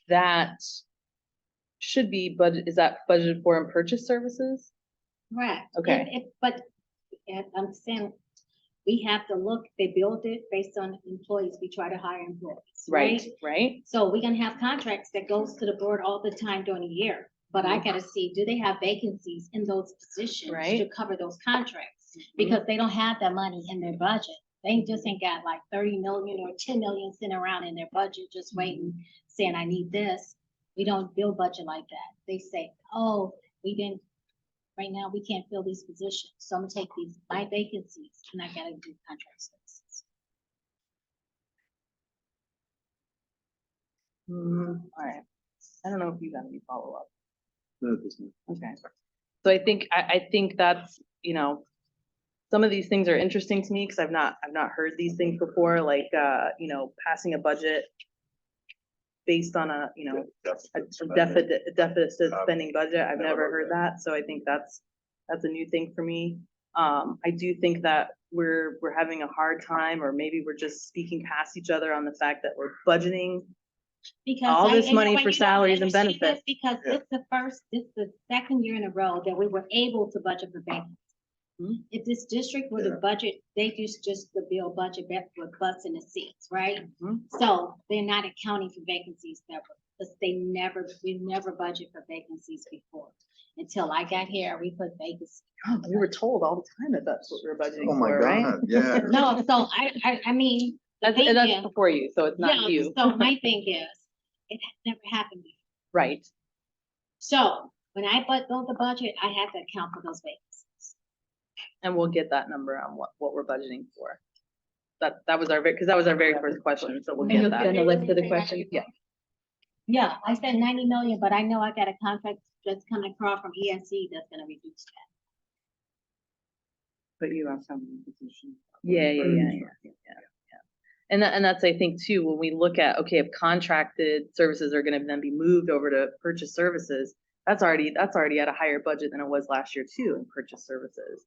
that should be is that budgeted for in purchase services? Correct. Okay. But I'm saying, we have to look, they build it based on employees, we try to hire employees, right? Right. So we're gonna have contracts that goes to the board all the time during the year, but I gotta see, do they have vacancies in those positions to Right. cover those contracts? Because they don't have that money in their budget They just ain't got like 30 million or 10 million sitting around in their budget, just waiting, saying, I need this. We don't build budget like that. They say, oh, we didn't, right now, we can't fill these positions. So I'm gonna take these, my vacancies, and I gotta do contract services. All right. I don't know if you got any follow-up. Not at this moment. Okay. So I think that's, some of these things are interesting to me because I've not heard these things before, like, passing a budget based on a deficit spending budget. I've never heard that. So I think that's a new thing for me. I do think that we're having a hard time, or maybe we're just speaking past each other on the fact that we're budgeting Because all this and you know money what, for you don't salaries and understand benefits. this Because this the second year in a row that we were able to budget for vacancies. Mhm. If this district were to budget, they just the bill budget with butts in the seats, right? Mhm. So they're not accounting for vacancies that because we never budget for vacancies before. Until I got here, we put vacancies. We were told all the time that that's what we were budgeting Oh my for, right? God, yeah. No, so I mean, That's thing that's is- before you, so it's not yeah, you. so my thing is, it never happened before. Right. So when I build the budget, I have to account for those vacancies. And we'll get that number on what we're budgeting for. That was our very first question, so we'll And get that. you'll list of the questions? Yeah. Yeah, I said 90 million, but I know I got a contract that's coming across from ESC that's gonna reduce that. But you have some position. Yeah. And that's, I think, too, when we look at, okay, if contracted services are gonna then be moved over to purchase services, that's already at a higher budget than it was last year too, in purchase services.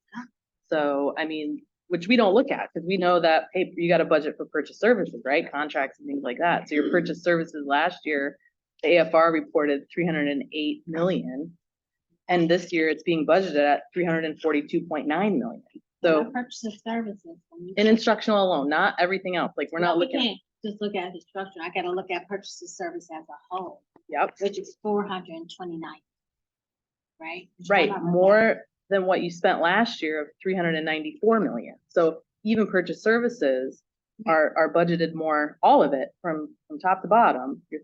So, I mean, which we don't look at, because we know that, hey, you got a budget for purchase services, right? Contracts and things like that. So your purchase services last year, the AFR reported 308 million. And this year it's being budgeted at 342.9 million. So Purchase of services. when you- in instructional alone, not everything else, like we're not We looking. can't just look at instruction. I gotta look at purchase of service as a whole, Yep, which is 429. Right? right, Remember that. more than what you spent last year of 394 million. So even purchase services are budgeted more, all of it from top to bottom, your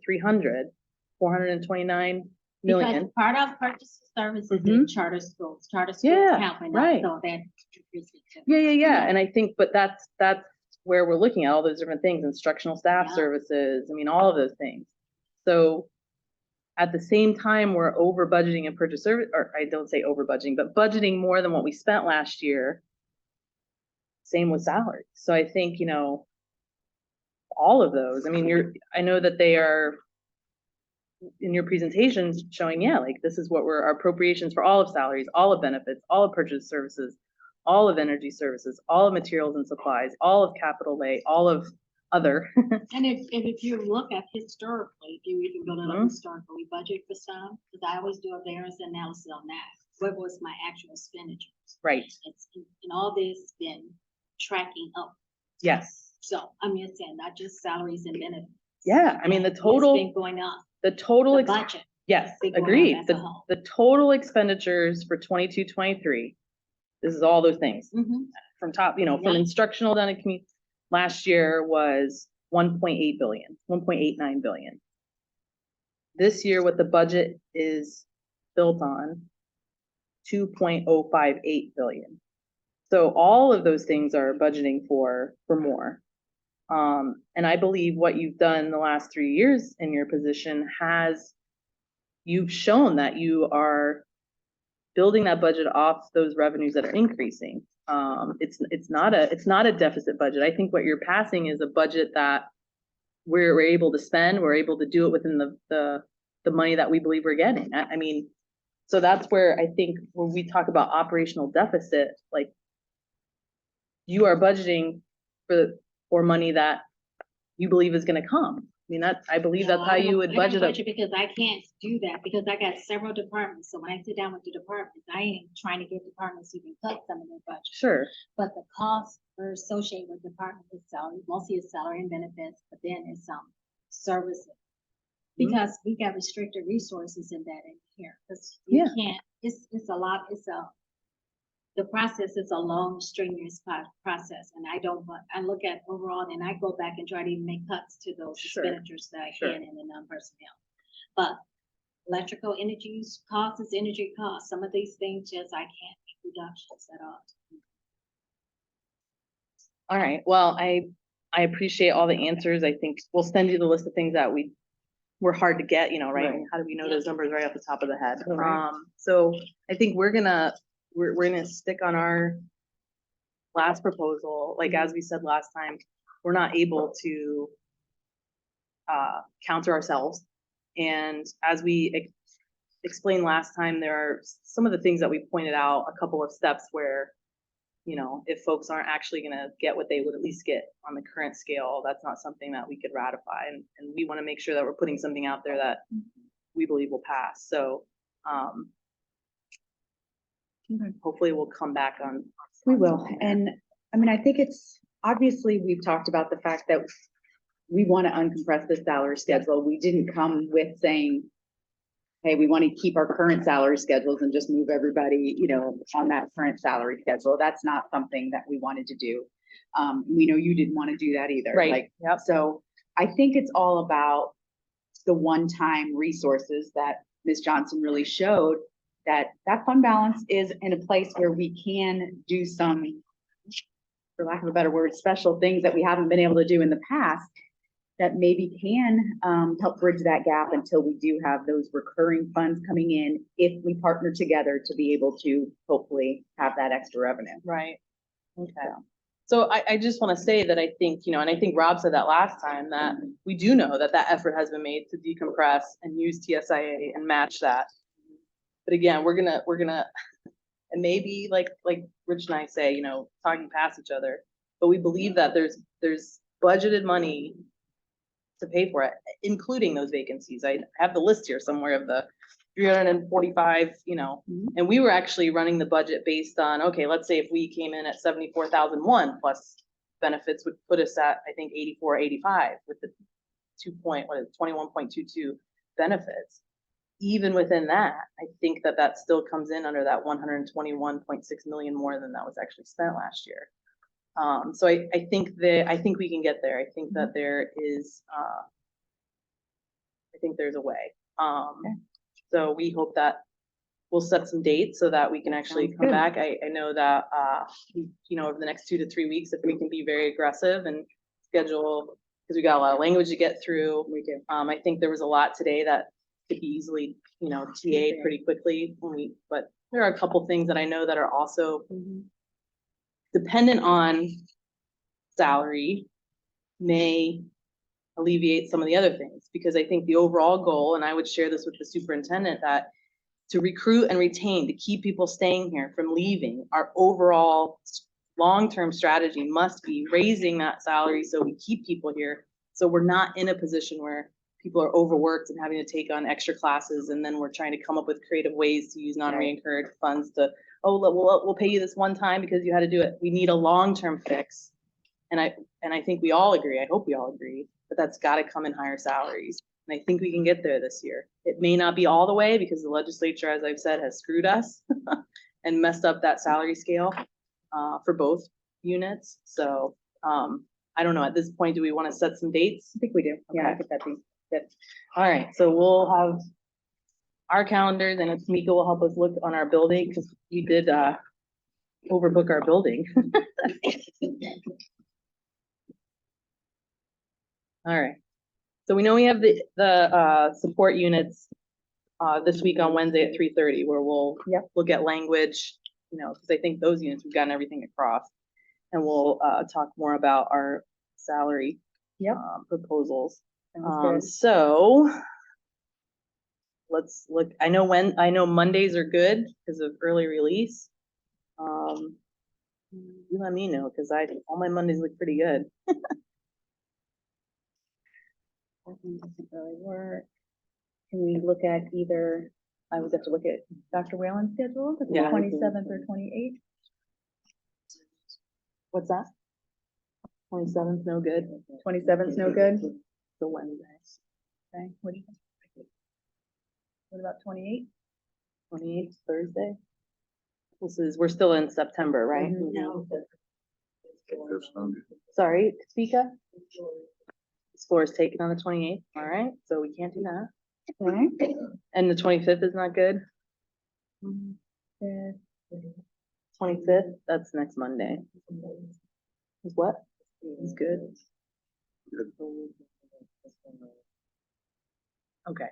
429 million. Because part of purchase of services Mhm. is charter schools Yeah, helping right. us, so that. increases it too. Yeah. And I think, but that's where we're looking at all those different things, instructional staff Yeah. services, I mean, all of those things. So at the same time, we're over budgeting and purchase service, or I don't say over budgeting, but budgeting more than what we spent last year. Same with salary. So I think, all of those, I mean, I know that they are in your presentations showing, like this is what our appropriations for all of salaries, all of benefits, all of purchase services, all of energy services, all of materials and supplies, all of capital lay, all of other. And if you look at historically, if you even go to Mhm. the historical, we budget for some, because I always do a variance analysis on that. What was my actual expenditures? Right, And all this been tracking up. yes. So I'm just saying, not just salaries and benefits. Yeah, I mean, the It's total, been going up, the total, the ex- budget. yes, been going up agreed. as a whole. The total expenditures for 22-23. This is all those things. Mhm. From top, from Yeah. instructional down to community, last year was 1.8 billion, 1.89 billion. This year, what the budget is built on, 2.058 billion. So all of those things are budgeting for more. And I believe what you've done the last 3 years in your position you've shown that you are building that budget off those revenues that are increasing. It's not a deficit budget. I think what you're passing is a budget that we're able to spend, we're able to do it within the money that we believe we're getting. I mean, so that's where I think when we talk about operational deficit, like you are budgeting for money that you believe is gonna come. I mean, I believe that's how you would budget it. Because I can't do that, because I got several departments, so when I sit down with the departments, I ain't trying to get departments to even cut some of their budget. Sure, But the costs are associated with department is salary, mostly it's salary and benefits, but then it's services. Because we got restricted resources in that in here, because you Yeah. can't, it's a lot, the process is a long, strenuous process, and I don't want, I look at overall, and I go back and try to even make cuts to those Sure. expenditures that I Sure. can in the non-personnel. But electrical energy costs is energy costs. Some of these things just, I can't make reductions at all. All right, well, I appreciate all the answers. I think we'll send you the list of things that were hard to get, right? Right. And how do we know those numbers right off the top of the head? Right. So I think we're gonna stick on our last proposal. Like, as we said last time, we're not able to counter ourselves. And as we explained last time, there are some of the things that we pointed out, a couple of steps where, if folks aren't actually gonna get what they would at least get on the current scale, that's not something that we could ratify. And we wanna make sure that we're putting something out there that we believe will pass. So, hopefully we'll come back on. We will. And I mean, I think it's, obviously, we've talked about the fact that we want to uncompress the salary schedule. We didn't come with saying, hey, we want to keep our current salary schedules and just move everybody, on that current salary schedule. That's not something that we wanted to do. We know you didn't want to do that either. Right. Yep. So I think it's all about the one-time resources that Ms. Johnson really showed, that fund balance is in a place where we can do some, for lack of a better word, special things that we haven't been able to do in the past, that maybe can help bridge that gap until we do have those recurring funds coming in, if we partner together to be able to hopefully have that extra revenue. Right. Okay. So I just want to say that I think, and I think Rob said that last time, that we do know that effort has been made to decompress and use TSIA and match that. But again, we're gonna, and maybe like Rich and I say, talking past each other, but we believe that there's budgeted money to pay for it, including those vacancies. I have the list here somewhere of the 345, and we were actually running the budget based on, okay, let's say if we came in at 74,001 plus benefits would put us at, I think, 84, 85 with the 21.22 benefits. Even within that, I think that still comes in under that 121.6 million more than that was actually spent last year. So I think we can get there. I think that there is, I think there's a way. So we hope that we'll set some dates so that we can actually Sounds come good. back. I know that, over the next 2 to 3 weeks, if we can be very aggressive and schedule, because we got a lot of language to get through. We do. I think there was a lot today that could be easily, TA'd pretty quickly but there are a couple things that I know that are also dependent on salary, may alleviate some of the other things, because I think the overall goal, and I would share this with the superintendent, that to recruit and retain, to keep people staying here from leaving, our overall long-term strategy must be raising that salary so we keep people here. So we're not in a position where people are overworked and having to take on extra classes, and then we're trying to come up with creative ways to use non-reoccurred funds to, we'll pay you this one time because you had to do it. We need a long-term fix. And I think we all agree, I hope we all agree, that that's gotta come in higher salaries. And I think we can get there this year. It may not be all the way because the legislature, as I've said, has screwed us and messed up that salary scale for both units. So I don't know, at this point, do we want to set some dates? I think we do. Yeah, I Okay. think that'd be good. All right, so we'll have our calendars, and if Tamika will help us look on our building, because you did overbook our building. All right, so we know we have the support units this week on Wednesday at 3:30, where we'll look at language, because I think those units, we've gotten everything across. And we'll talk more about our salary proposals. So let's look. I know Mondays are good because of early release. You let me know, because all my Mondays look pretty good. That one doesn't really work. Can we look at either, I would have to look at Dr. Whalen's schedule, the Yeah. 27th or 28th? What's that? 27th, no good. 27th, no good? The Wednesday. Okay, what do you think? What about 28th? 28th, Thursday. we're still in September, right? No. There's no- Sorry, Speaka? Score is taken on the 28th. All right, so we can't do that. And the 25th is not good? 25th, that's next Monday. Is what? Is good? Good. Okay.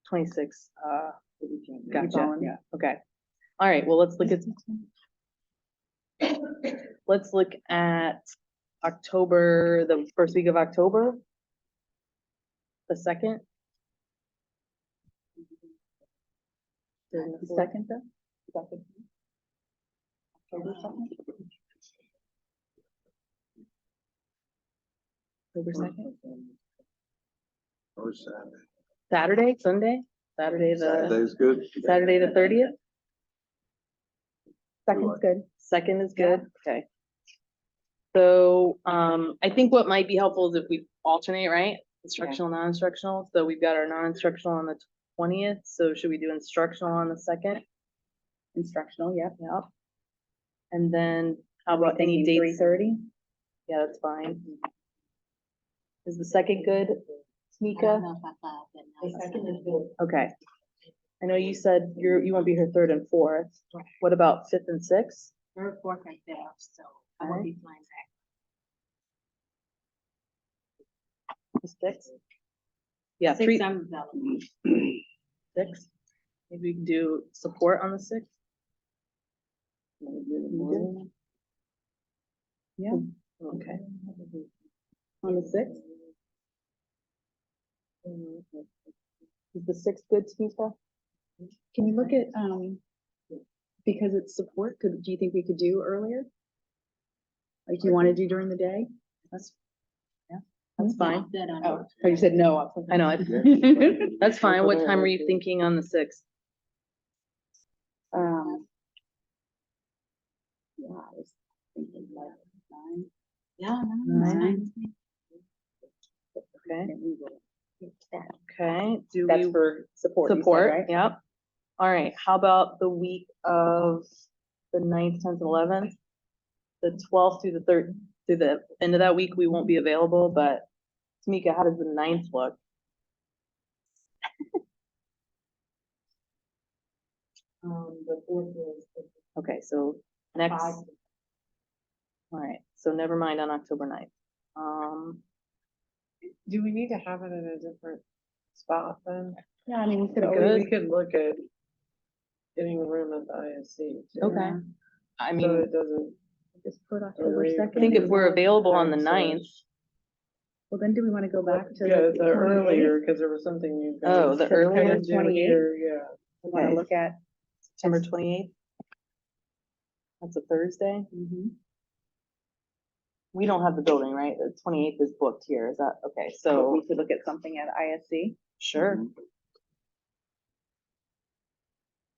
26, gotcha, Yeah. okay. All right, well, let's look at October, the first week of October. The second. The second though? October 2nd? October 2nd. Or Saturday. Saturday, Sunday, Saturday's good. Saturday the 30th. Second's good. Second is good, okay. So, I think what might be helpful is if we alternate, right? Instructional, non-instructional, so we've got our non-instructional on the 20th, so should we do instructional on the 2nd? Instructional, yep. Yep. And then how about any dates? 3:30? Yeah, that's fine. Is the second good, I don't Tamika? know if I thought that The night. second is good. Okay. I know you said you won't be here 3rd and 4th. What about 5th and 6th? Third, fourth, and fifth, so I won't be flying back. The 6th? Yeah, 3, Six, I'm available. 6. Maybe we can do support on the 6th. Yeah. Okay. On the 6th? Is the 6th good, Tamika? Can you look at, because it's support, do you think we could do earlier? Like you want to do during the day? That's fine. That on- Oh, you said no. I know, that's fine. What time are you thinking on the 6th? Yeah, I was thinking like 9. Yeah, no, Nine. Okay, okay, do That's we for support, you said, support? right? Yep. All right, how about the week of the 9th, 10th, 11th? The 12th through the 3rd, through the end of that week, we won't be available, but Tamika, how does the 9th look? The 4th is. Okay, so next. All right, so never mind on October 9th. Do we need to have it in a different spot then? Yeah, I mean, we could We always, could look at getting a room at the ISC. too. Okay, I So mean, it doesn't. just put October Really? 2nd. I think if we're available on the 9th, Well, then do we want to go back to Yeah, the the earlier, because there was something you. Oh, the guys earlier? couldn't do 28th? here, Yeah. We want Okay. to look at? September 28th. That's a Thursday. We don't have the building, right? The 28th is booked here. Is that, okay, So so, we could look at something at ISC. sure.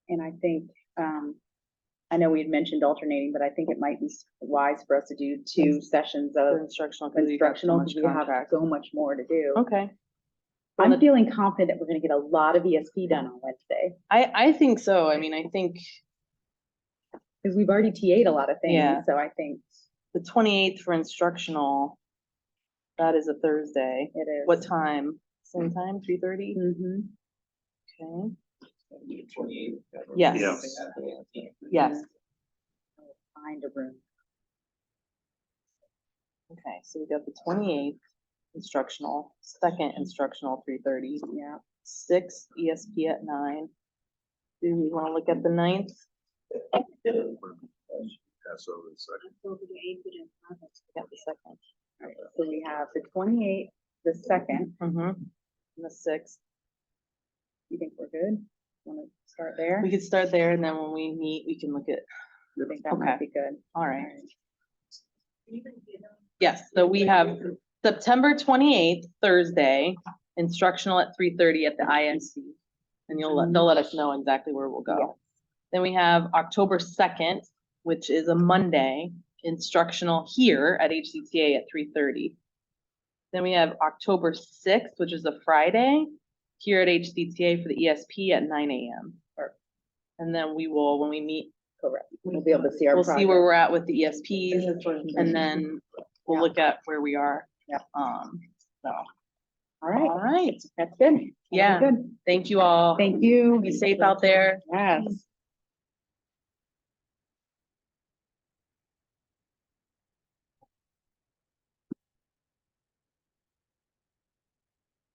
And I think, I know we had mentioned alternating, but I think it might be wise for us to do 2 sessions For of instructional. 'cause we've got so instructional, much because we have contract. so much more to do. Okay, I'm feeling confident that we're gonna get a lot of ESP done on Wednesday, I think so. I mean, I think because we've already TA'd a lot of Yeah. things, so I think the 28th for instructional, that is a Thursday. it is. What time? Same time, 3:30? Mhm. Okay, 28. yes, yes. Find a room. Okay, so we got the 28th instructional, 2nd instructional, 3:30. Yeah. 6th ESP at 9. Do we want to look at the 9th? Pass over the second. Yeah, the 2nd. All right, so we have the 28th, the 2nd. And the 6th. You think we're good? Want to start there? We could start there, and then when we meet, we can look at, I think that might okay. be good. all right. Yes, so we have September 28th, Thursday, instructional at 3:30 at the ISC. And they'll let us know exactly where we'll Yeah. go. Then we have October 2nd, which is a Monday, instructional here at HCTA at 3:30. Then we have October 6th, which is a Friday, here at HCTA for the ESP at 9 a.m. And then we will, when we meet, Correct. We'll be able to see our we'll see progress. where we're at with the ESPs, and then we'll Yeah. look at where we are. Yeah. So, All right, all right, that's good. yeah, Good. thank you all. Thank you. Be safe out there. Yes.